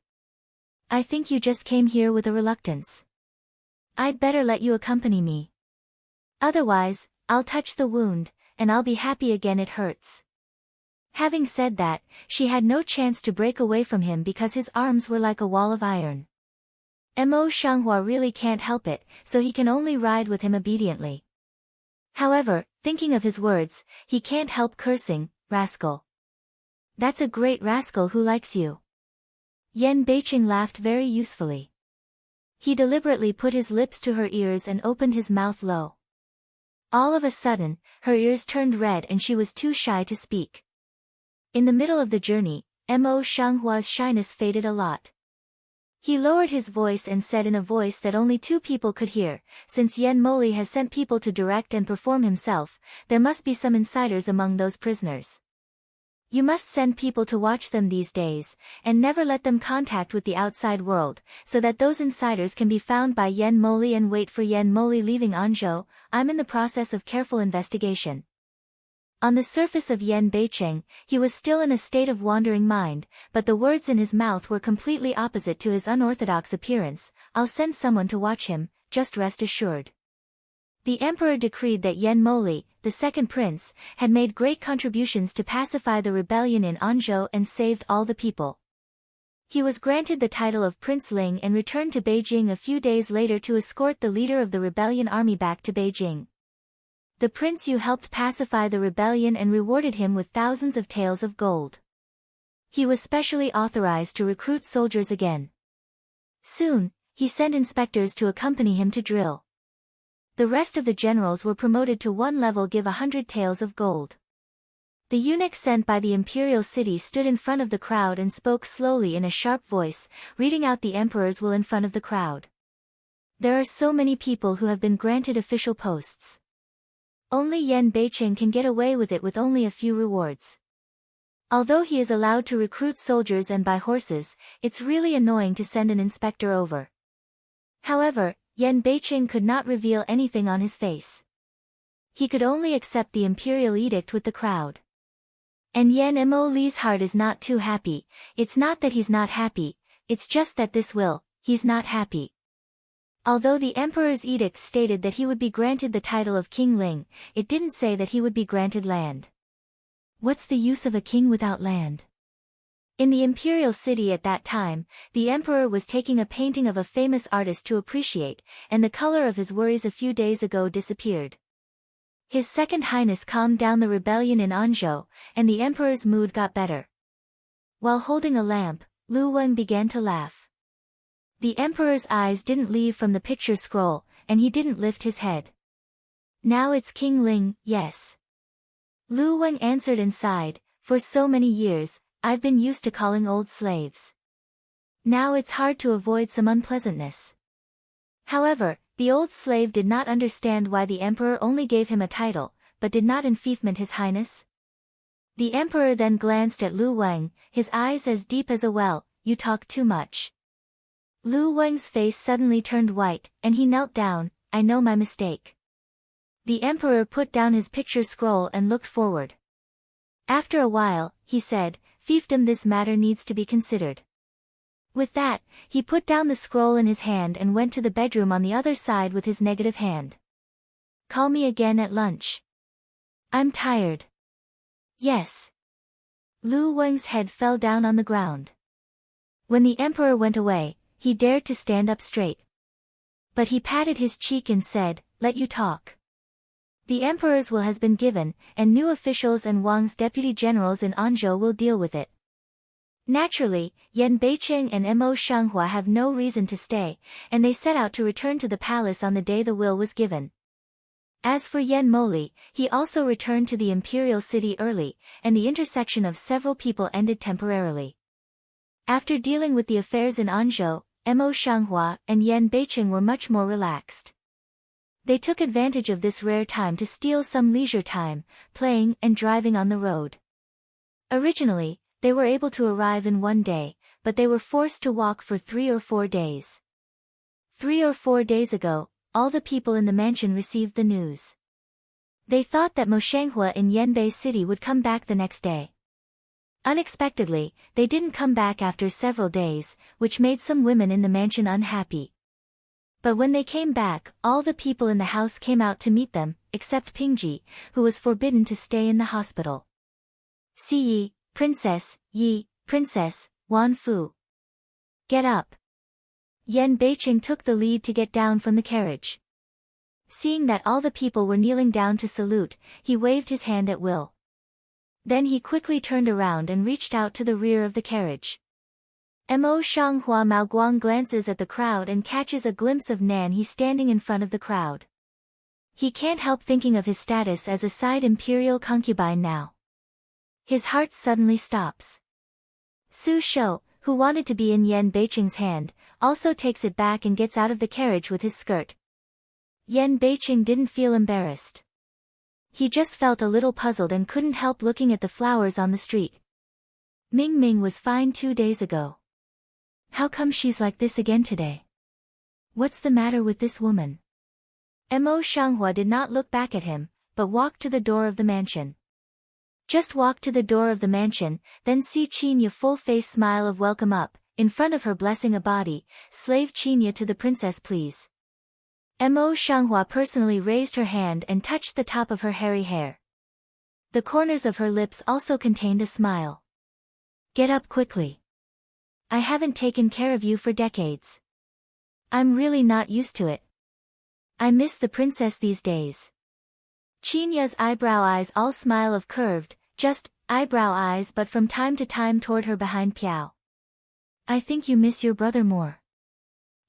S1: I think you just came here with a reluctance. I'd better let you accompany me. Otherwise, I'll touch the wound, and I'll be happy again. It hurts." Having said that, she had no chance to break away from him because his arms were like a wall of iron. Mo Shanghua really can't help it, so he can only ride with him obediently. However, thinking of his words, he can't help cursing, "Rascal. That's a great rascal who likes you." Yan Beiqing laughed very usefully. He deliberately put his lips to her ears and opened his mouth low. All of a sudden, her ears turned red and she was too shy to speak. In the middle of the journey, Mo Shanghua's shyness faded a lot. He lowered his voice and said in a voice that only two people could hear, "Since Yen Moli has sent people to direct and perform himself, there must be some insiders among those prisoners. You must send people to watch them these days, and never let them contact with the outside world, so that those insiders can be found by Yen Moli and wait for Yen Moli leaving Anzhou. I'm in the process of careful investigation." On the surface of Yan Beiqing, he was still in a state of wandering mind, but the words in his mouth were completely opposite to his unorthodox appearance. "I'll send someone to watch him, just rest assured." The emperor decreed that Yen Moli, the second prince, had made great contributions to pacify the rebellion in Anzhou and saved all the people. He was granted the title of Prince Ling and returned to Beijing a few days later to escort the leader of the rebellion army back to Beijing. The Prince Yu helped pacify the rebellion and rewarded him with thousands of taels of gold. He was specially authorized to recruit soldiers again. Soon, he sent inspectors to accompany him to drill. The rest of the generals were promoted to one level, give 100 taels of gold. The eunuch sent by the imperial city stood in front of the crowd and spoke slowly in a sharp voice, reading out the emperor's will in front of the crowd. "There are so many people who have been granted official posts. Only Yan Beiqing can get away with it with only a few rewards. Although he is allowed to recruit soldiers and buy horses, it's really annoying to send an inspector over." However, Yan Beiqing could not reveal anything on his face. He could only accept the imperial edict with the crowd. And Yan Mo Li's heart is not too happy. It's not that he's not happy, it's just that this will, he's not happy. Although the emperor's edict stated that he would be granted the title of King Ling, it didn't say that he would be granted land. What's the use of a king without land? In the imperial city at that time, the emperor was taking a painting of a famous artist to appreciate, and the color of his worries a few days ago disappeared. His Second Highness calmed down the rebellion in Anzhou, and the emperor's mood got better. While holding a lamp, Lu Wen began to laugh. The emperor's eyes didn't leave from the picture scroll, and he didn't lift his head. "Now it's King Ling, yes." Lu Wen answered and sighed, "For so many years, I've been used to calling old slaves. Now it's hard to avoid some unpleasantness." However, the old slave did not understand why the emperor only gave him a title, but did not enfeoffment his highness. The emperor then glanced at Lu Wang, his eyes as deep as a well. "You talk too much." Lu Wang's face suddenly turned white, and he knelt down. "I know my mistake." The emperor put down his picture scroll and looked forward. After a while, he said, "Fiefdom, this matter needs to be considered." With that, he put down the scroll in his hand and went to the bedroom on the other side with his negative hand. "Call me again at lunch. I'm tired. Yes. Lu Weng's head fell down on the ground. When the emperor went away, he dared to stand up straight. But he patted his cheek and said, "Let you talk. The emperor's will has been given, and new officials and Wang's deputy generals in Anzhou will deal with it." Naturally, Yan Beiqing and Mo Shanghua have no reason to stay, and they set out to return to the palace on the day the will was given. As for Yan Moli, he also returned to the imperial city early, and the intersection of several people ended temporarily. After dealing with the affairs in Anzhou, Mo Shanghua and Yan Beiqing were much more relaxed. They took advantage of this rare time to steal some leisure time, playing and driving on the road. Originally, they were able to arrive in one day, but they were forced to walk for 3 or 4 days. 3 or 4 days ago, all the people in the mansion received the news. They thought that Mo Shanghua in Yanbei City would come back the next day. Unexpectedly, they didn't come back after several days, which made some women in the mansion unhappy. But when they came back, all the people in the house came out to meet them, except Pingji, who was forbidden to stay in the hospital. "Si Yi, Princess, Yi, Princess, Wan Fu. Get up." Yan Beiqing took the lead to get down from the carriage. Seeing that all the people were kneeling down to salute, he waved his hand at will. Then he quickly turned around and reached out to the rear of the carriage. Mo Shanghua Maoguang glances at the crowd and catches a glimpse of Nan He standing in front of the crowd. He can't help thinking of his status as a side imperial concubine now. His heart suddenly stops. Su Shou, who wanted to be in Yan Beiqing's hand, also takes it back and gets out of the carriage with his skirt. Yan Beiqing didn't feel embarrassed. He just felt a little puzzled and couldn't help looking at the flowers on the street. Ming Ming was fine 2 days ago. How come she's like this again today? What's the matter with this woman? Mo Shanghua did not look back at him, but walked to the door of the mansion. Just walked to the door of the mansion, then see Qinya full-face smile of welcome up, in front of her blessing a body, "Slave Qinya to the princess please." Mo Shanghua personally raised her hand and touched the top of her hairy hair. The corners of her lips also contained a smile. "Get up quickly. I haven't taken care of you for decades. I'm really not used to it. I miss the princess these days." Qinya's eyebrow eyes all smile of curved, just, eyebrow eyes but from time to time toward her behind Piao. "I think you miss your brother more."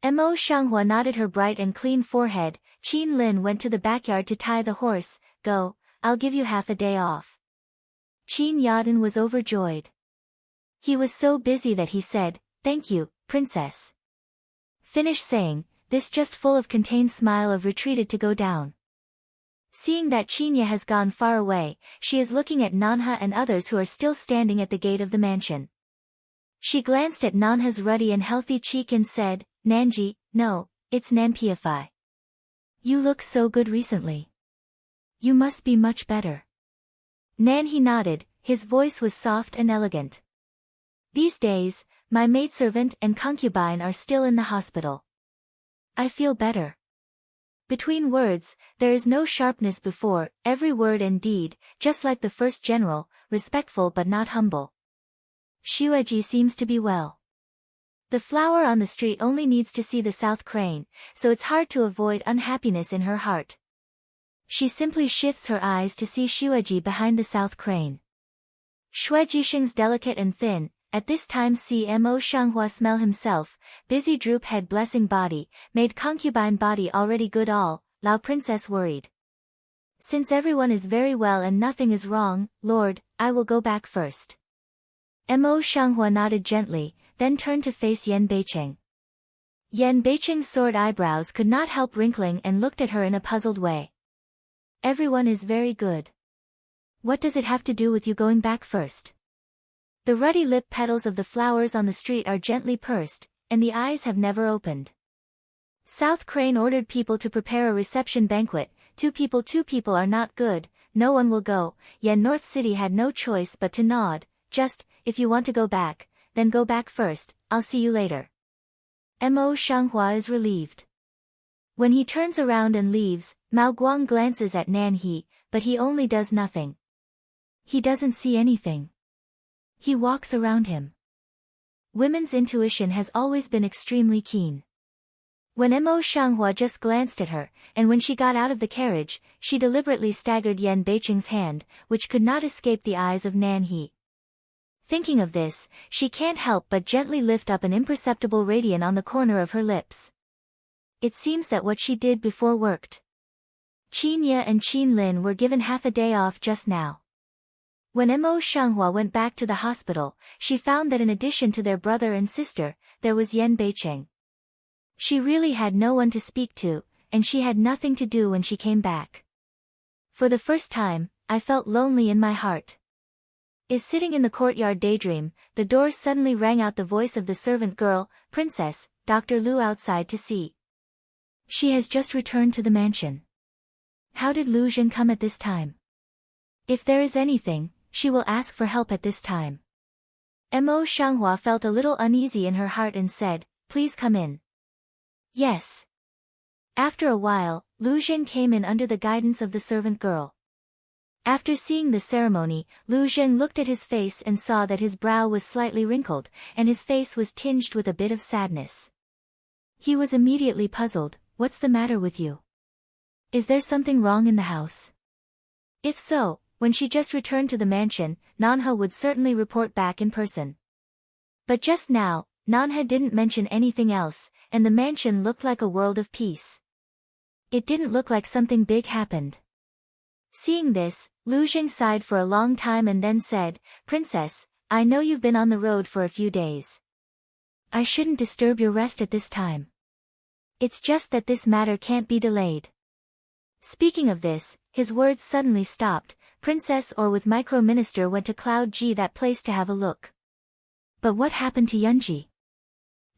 S1: Mo Shanghua nodded her bright and clean forehead. Qin Lin went to the backyard to tie the horse. "Go, I'll give you half a day off." Qin Yadin was overjoyed. He was so busy that he said, "Thank you, princess." Finished saying, this just full of contained smile of retreated to go down. Seeing that Qinya has gone far away, she is looking at Nanha and others who are still standing at the gate of the mansion. She glanced at Nanha's ruddy and healthy cheek and said, "Nanji, no, it's Nanpiafai. You look so good recently. You must be much better." Nanhi nodded, his voice was soft and elegant. "These days, my maidservant and concubine are still in the hospital. I feel better." Between words, there is no sharpness before, every word and deed, just like the first general, respectful but not humble. Shueji seems to be well. The flower on the street only needs to see the south crane, so it's hard to avoid unhappiness in her heart. She simply shifts her eyes to see Shueji behind the south crane. Shuejisheng's delicate and thin, at this time Mo Shanghua smell himself, busy droop head blessing body, made concubine body already good all, Lao princess worried. "Since everyone is very well and nothing is wrong, Lord, I will go back first." Mo Shanghua nodded gently, then turned to face Yan Beiqing. Yan Beiqing's soared eyebrows could not help wrinkling and looked at her in a puzzled way. "Everyone is very good. What does it have to do with you going back first?" The ruddy lip petals of the flowers on the street are gently pursed, and the eyes have never opened. South Crane ordered people to prepare a reception banquet. Two people are not good, no one will go. Yan North City had no choice but to nod. "Just, if you want to go back, then go back first, I'll see you later." Mo Shanghua is relieved. When he turns around and leaves, Mao Guang glances at Nan He, but he only does nothing. He doesn't see anything. He walks around him. Women's intuition has always been extremely keen. When Mo Shanghua just glanced at her, and when she got out of the carriage, she deliberately staggered Yan Beiqing's hand, which could not escape the eyes of Nan He. Thinking of this, she can't help but gently lift up an imperceptible radiance on the corner of her lips. It seems that what she did before worked. Qin Ye and Qin Lin were given half a day off just now. When Mo Shanghua went back to the hospital, she found that in addition to their brother and sister, there was Yan Beiqing. She really had no one to speak to, and she had nothing to do when she came back. For the first time, I felt lonely in my heart. Sitting in the courtyard daydream, the door suddenly rang out the voice of the servant girl, Princess, Dr. Lu outside to see. She has just returned to the mansion. How did Lu Zhen come at this time? If there is anything, she will ask for help at this time. Mo Shanghua felt a little uneasy in her heart and said, "Please come in." Yes. After a while, Lu Zhen came in under the guidance of the servant girl. After seeing the ceremony, Lu Zhen looked at his face and saw that his brow was slightly wrinkled, and his face was tinged with a bit of sadness. He was immediately puzzled. "What's the matter with you? Is there something wrong in the house?" If so, when she just returned to the mansion, Nanha would certainly report back in person. But just now, Nanha didn't mention anything else, and the mansion looked like a world of peace. It didn't look like something big happened. Seeing this, Lu Zhen sighed for a long time and then said, "Princess, I know you've been on the road for a few days. I shouldn't disturb your rest at this time. It's just that this matter can't be delayed." Speaking of this, his words suddenly stopped. Princess Or with Micro-Minister went to Cloud G, that place, to have a look. But what happened to Yunji?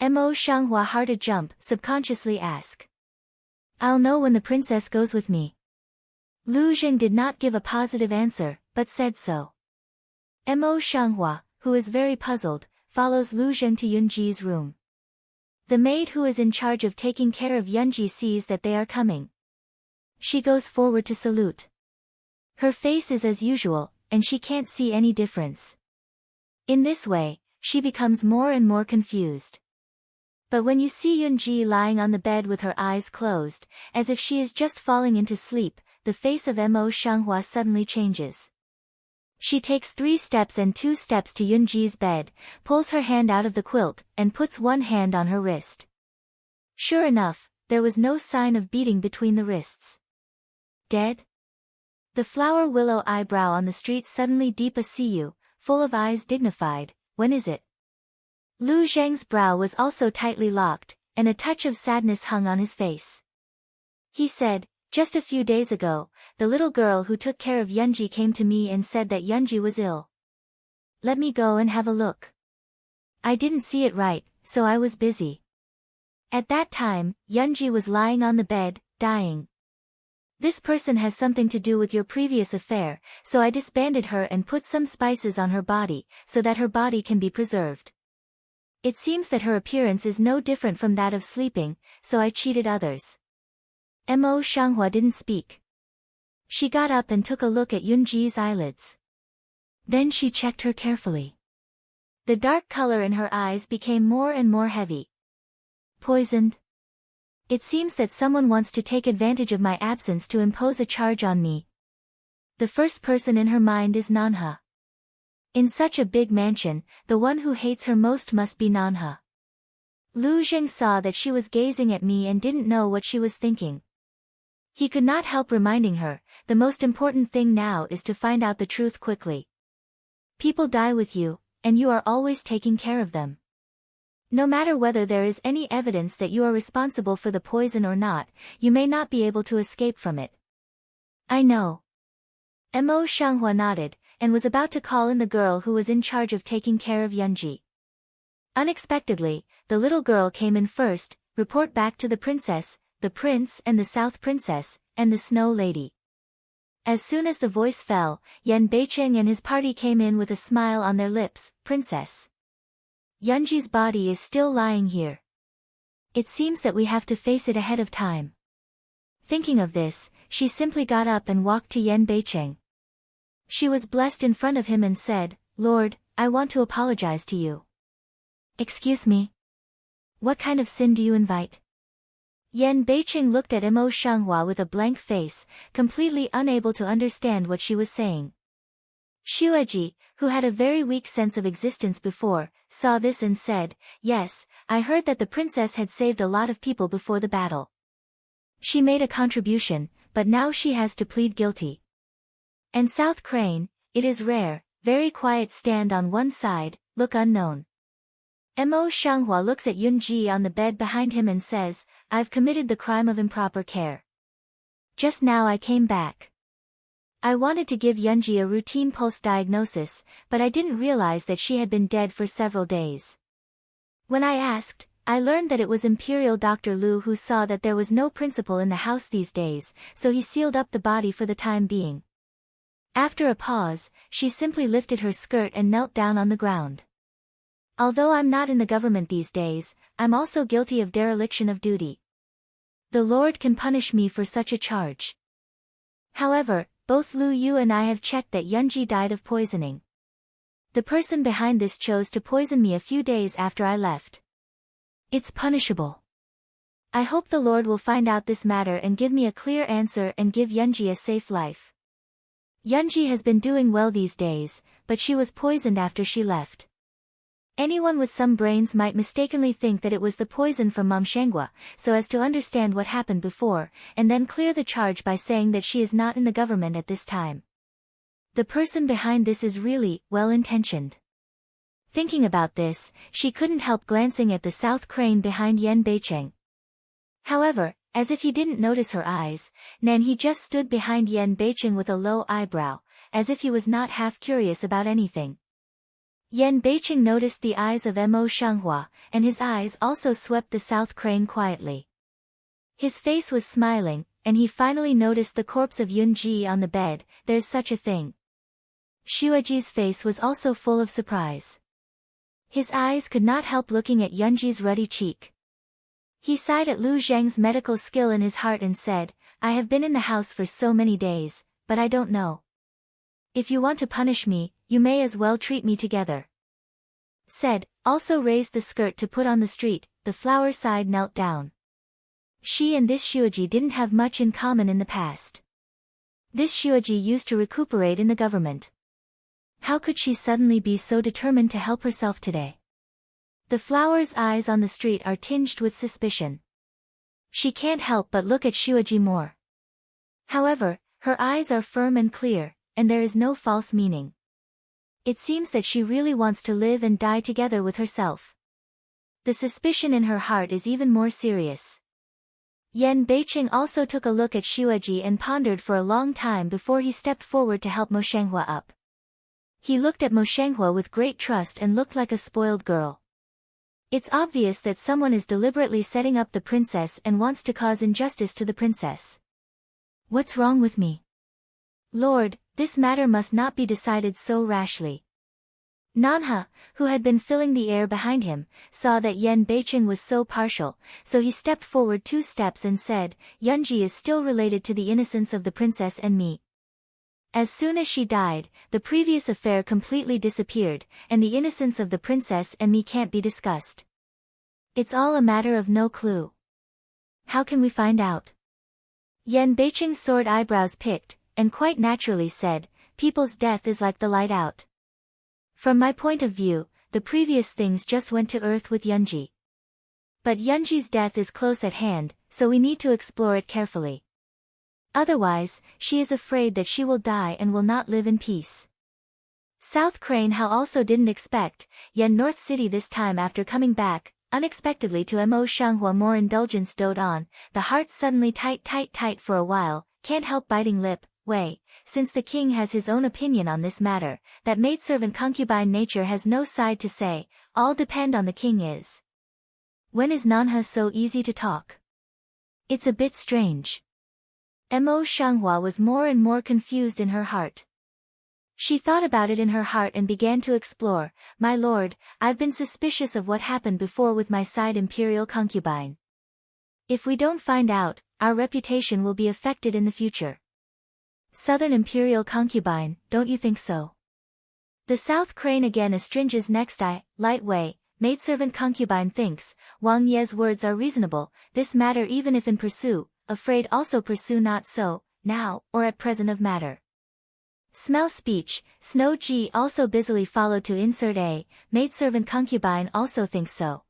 S1: Mo Shanghua heart a jump, subconsciously ask. "I'll know when the princess goes with me." Lu Zhen did not give a positive answer, but said so. Mo Shanghua, who is very puzzled, follows Lu Zhen to Yunji's room. The maid who is in charge of taking care of Yunji sees that they are coming. She goes forward to salute. Her face is as usual, and she can't see any difference. In this way, she becomes more and more confused. But when you see Yunji lying on the bed with her eyes closed, as if she is just falling into sleep, the face of Mo Shanghua suddenly changes. She takes 3 steps and 2 steps to Yunji's bed, pulls her hand out of the quilt, and puts one hand on her wrist. Sure enough, there was no sign of beating between the wrists. Dead? The flower willow eyebrow on the street suddenly deep a see you, full of eyes dignified. When is it? Lu Zheng's brow was also tightly locked, and a touch of sadness hung on his face. He said, "Just a few days ago, the little girl who took care of Yunji came to me and said that Yunji was ill. Let me go and have a look. I didn't see it right, so I was busy. At that time, Yunji was lying on the bed, dying. This person has something to do with your previous affair, so I disbanded her and put some spices on her body, so that her body can be preserved. It seems that her appearance is no different from that of sleeping, so I cheated others." Mo Shanghua didn't speak. She got up and took a look at Yunji's eyelids. Then she checked her carefully. The dark color in her eyes became more and more heavy. "Poisoned? It seems that someone wants to take advantage of my absence to impose a charge on me." The first person in her mind is Nanha. In such a big mansion, the one who hates her most must be Nanha. Lu Zheng saw that she was gazing at me and didn't know what she was thinking. He could not help reminding her, the most important thing now is to find out the truth quickly. People die with you, and you are always taking care of them. No matter whether there is any evidence that you are responsible for the poison or not, you may not be able to escape from it. "I know." Mo Shanghua nodded, and was about to call in the girl who was in charge of taking care of Yunji. Unexpectedly, the little girl came in first, report back to the princess, the prince and the South Princess, and the Snow Lady. As soon as the voice fell, Yan Beiqing and his party came in with a smile on their lips. "Princess, Yunji's body is still lying here. It seems that we have to face it ahead of time." Thinking of this, she simply got up and walked to Yan Beicheng. She was blessed in front of him and said, "Lord, I want to apologize to you." "Excuse me? What kind of sin do you invite?" Yan Beicheng looked at Mo Shanghua with a blank face, completely unable to understand what she was saying. Xueji, who had a very weak sense of existence before, saw this and said, "Yes, I heard that the princess had saved a lot of people before the battle. She made a contribution, but now she has to plead guilty." And South Crane, "It is rare, very quiet, stand on one side, look unknown." Mo Shanghua looks at Yunji on the bed behind him and says, "I've committed the crime of improper care. Just now I came back. I wanted to give Yunji a routine pulse diagnosis, but I didn't realize that she had been dead for several days. When I asked, I learned that it was Imperial Dr. Lu who saw that there was no principal in the house these days, so he sealed up the body for the time being." After a pause, she simply lifted her skirt and knelt down on the ground. "Although I'm not in the government these days, I'm also guilty of dereliction of duty. The Lord can punish me for such a charge. However, both Lu Yu and I have checked that Yunji died of poisoning. The person behind this chose to poison me a few days after I left. It's punishable. I hope the Lord will find out this matter and give me a clear answer and give Yunji a safe life. Yunji has been doing well these days, but she was poisoned after she left. Anyone with some brains might mistakenly think that it was the poison from Mom Shanghua, so as to understand what happened before, and then clear the charge by saying that she is not in the government at this time. The person behind this is really well-intentioned." Thinking about this, she couldn't help glancing at the South Crane behind Yan Beicheng. However, as if he didn't notice her eyes, he just stood behind Yan Beicheng with a low eyebrow, as if he was not half curious about anything. Yan Beicheng noticed the eyes of Mo Shanghua, and his eyes also swept the South Crane quietly. His face was smiling, and he finally noticed the corpse of Yunji on the bed. "There's such a thing." Xueji's face was also full of surprise. His eyes could not help looking at Yunji's ruddy cheek. He sighed at Lu Zhang's medical skill in his heart and said, "I have been in the house for so many days, but I don't know. If you want to punish me, you may as well treat me together." Said, also raised the skirt to put on the street. The flower side knelt down. She and this Xueji didn't have much in common in the past. This Xueji used to recuperate in the government. How could she suddenly be so determined to help herself today? The flower's eyes on the street are tinged with suspicion. She can't help but look at Xueji more. However, her eyes are firm and clear, and there is no false meaning. It seems that she really wants to live and die together with herself. The suspicion in her heart is even more serious. Yan Beicheng also took a look at Xueji and pondered for a long time before he stepped forward to help Mo Shanghua up. He looked at Mo Shanghua with great trust and looked like a spoiled girl. It's obvious that someone is deliberately setting up the princess and wants to cause injustice to the princess. What's wrong with me? Lord, this matter must not be decided so rashly. Nanha, who had been filling the air behind him, saw that Yan Beicheng was so partial, so he stepped forward 2 steps and said, Yunji is still related to the innocence of the princess and me. As soon as she died, the previous affair completely disappeared, and the innocence of the princess and me can't be discussed. It's all a matter of no clue. How can we find out? Yan Beicheng's sword eyebrows picked, and quite naturally said, people's death is like the light out. From my point of view, the previous things just went to earth with Yunji. But Yunji's death is close at hand, so we need to explore it carefully. Otherwise, she is afraid that she will die and will not live in peace. South Crane How also didn't expect Yan North City this time after coming back, unexpectedly to Mo Shanghua more indulgence dote on, the heart suddenly tight for a while, can't help biting lip, Wei, since the king has his own opinion on this matter, that maidservant concubine nature has no side to say, all depend on the king is. When is Nanha so easy to talk? It's a bit strange. Mo Shanghua was more and more confused in her heart. She thought about it in her heart and began to explore, my lord, I've been suspicious of what happened before with my side imperial concubine. If we don't find out, our reputation will be affected in the future. Southern Imperial concubine, don't you think so? The South Crane again astringes next light way, maidservant concubine thinks, Wang Ye's words are reasonable, this matter even if in pursue, afraid also pursue not so, now, or at present of matter. Smell speech, Snow Ji also busily followed to insert a, maidservant concubine also thinks so.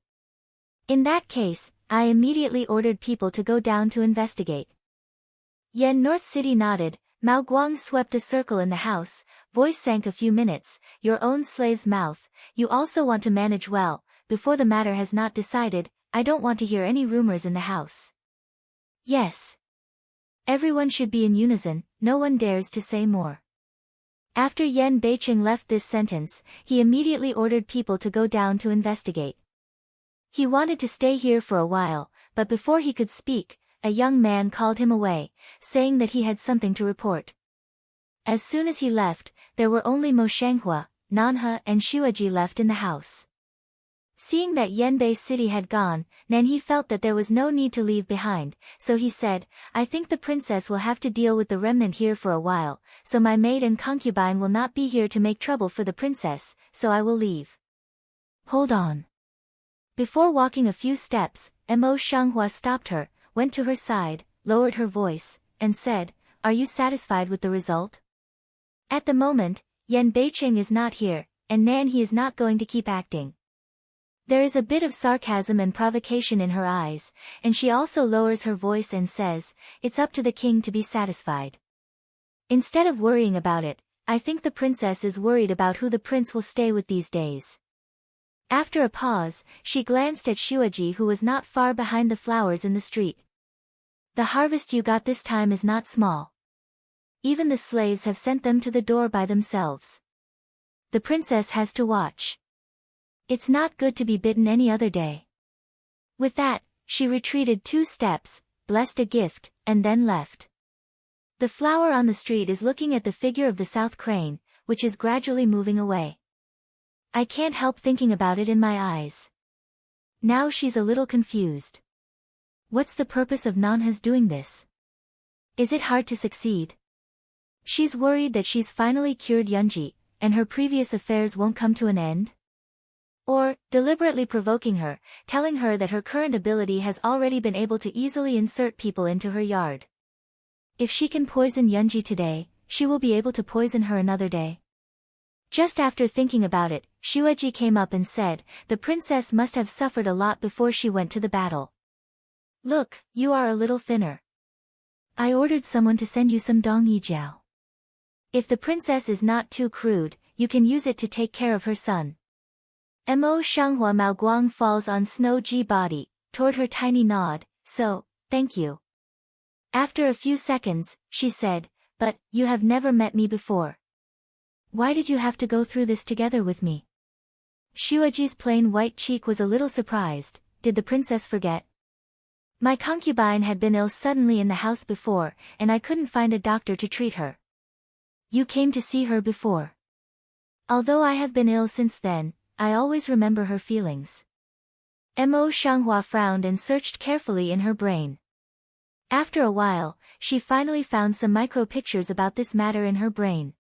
S1: In that case, I immediately ordered people to go down to investigate. Yen North City nodded, Mao Guang swept a circle in the house, voice sank a few minutes, your own slave's mouth, you also want to manage well, before the matter has not decided, I don't want to hear any rumors in the house. Yes. Everyone should be in unison, no one dares to say more. After Yen Beicheng left this sentence, he immediately ordered people to go down to investigate. He wanted to stay here for a while, but before he could speak, a young man called him away, saying that he had something to report. As soon as he left, there were only Mo Shanghua, Nanhe and Shuaji left in the house. Seeing that Yanbei City had gone, Nanhe felt that there was no need to leave behind, so he said, I think the princess will have to deal with the remnant here for a while, so my maid and concubine will not be here to make trouble for the princess, so I will leave. Hold on. Before walking a few steps, Mo Shanghua stopped her, went to her side, lowered her voice, and said, Are you satisfied with the result? At the moment, Yen Beicheng is not here, and Nanhe is not going to keep acting. There is a bit of sarcasm and provocation in her eyes, and she also lowers her voice and says, It's up to the king to be satisfied. Instead of worrying about it, I think the princess is worried about who the prince will stay with these days. After a pause, she glanced at Shuaji who was not far behind the flowers in the street. The harvest you got this time is not small. Even the slaves have sent them to the door by themselves. The princess has to watch. It's not good to be bitten any other day. With that, she retreated 2 steps, blessed a gift, and then left. The flower on the street is looking at the figure of the South Crane, which is gradually moving away. I can't help thinking about it in my eyes. Now she's a little confused. What's the purpose of Nanhe's doing this? Is it hard to succeed? She's worried that she's finally cured Yunji, and her previous affairs won't come to an end? Or, deliberately provoking her, telling her that her current ability has already been able to easily insert people into her yard. If she can poison Yunji today, she will be able to poison her another day. Just after thinking about it, Shuaji came up and said, the princess must have suffered a lot before she went to the battle. Look, you are a little thinner. I ordered someone to send you some dong yijiao. If the princess is not too crude, you can use it to take care of her son. Mo Shanghua Mao Guang falls on Snow Ji body, toward her tiny nod, so, thank you. After a few seconds, she said, but, you have never met me before. Why did you have to go through this together with me? Shuaji's plain white cheek was a little surprised, did the princess forget? My concubine had been ill suddenly in the house before, and I couldn't find a doctor to treat her. You came to see her before. Although I have been ill since then, I always remember her feelings. Mo Shanghua frowned and searched carefully in her brain. After a while, she finally found some micro-pictures about this matter in her brain.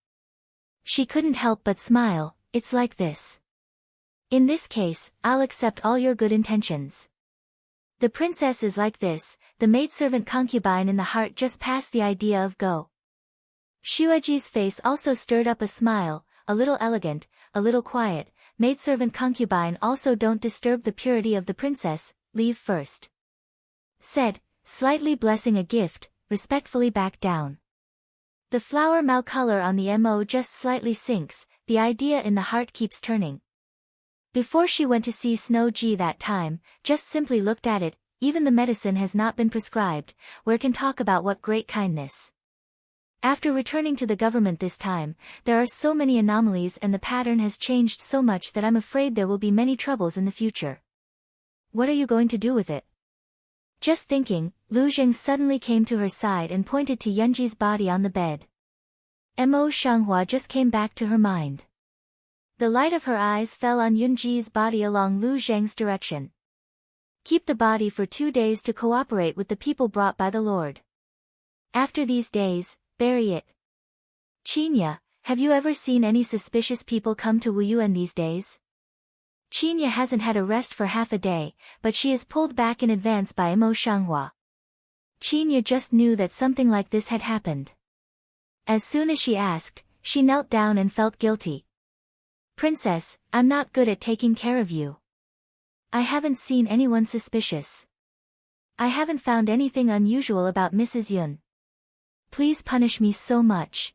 S1: She couldn't help but smile, it's like this. In this case, I'll accept all your good intentions. The princess is like this, the maidservant concubine in the heart just passed the idea of go. Shuaji's face also stirred up a smile, a little elegant, a little quiet, maidservant concubine also don't disturb the purity of the princess, leave first. Said, slightly blessing a gift, respectfully back down. The flower Mao color on the Mo just slightly sinks, the idea in the heart keeps turning. Before she went to see Snow Ji that time, just simply looked at it, even the medicine has not been prescribed, where can talk about what great kindness. After returning to the government this time, there are so many anomalies and the pattern has changed so much that I'm afraid there will be many troubles in the future. What are you going to do with it? Just thinking, Lu Zheng suddenly came to her side and pointed to Yunji's body on the bed. Mo Shanghua just came back to her mind. The light of her eyes fell on Yunji's body along Lu Zheng's direction. Keep the body for 2 days to cooperate with the people brought by the Lord. After these days, bury it. Chinya, have you ever seen any suspicious people come to Wuyuan these days? Chinya hasn't had a rest for half a day, but she is pulled back in advance by Imo Shanghua. Chinya just knew that something like this had happened. As soon as she asked, she knelt down and felt guilty. Princess, I'm not good at taking care of you. I haven't seen anyone suspicious. I haven't found anything unusual about Mrs. Yun. Please punish me so much.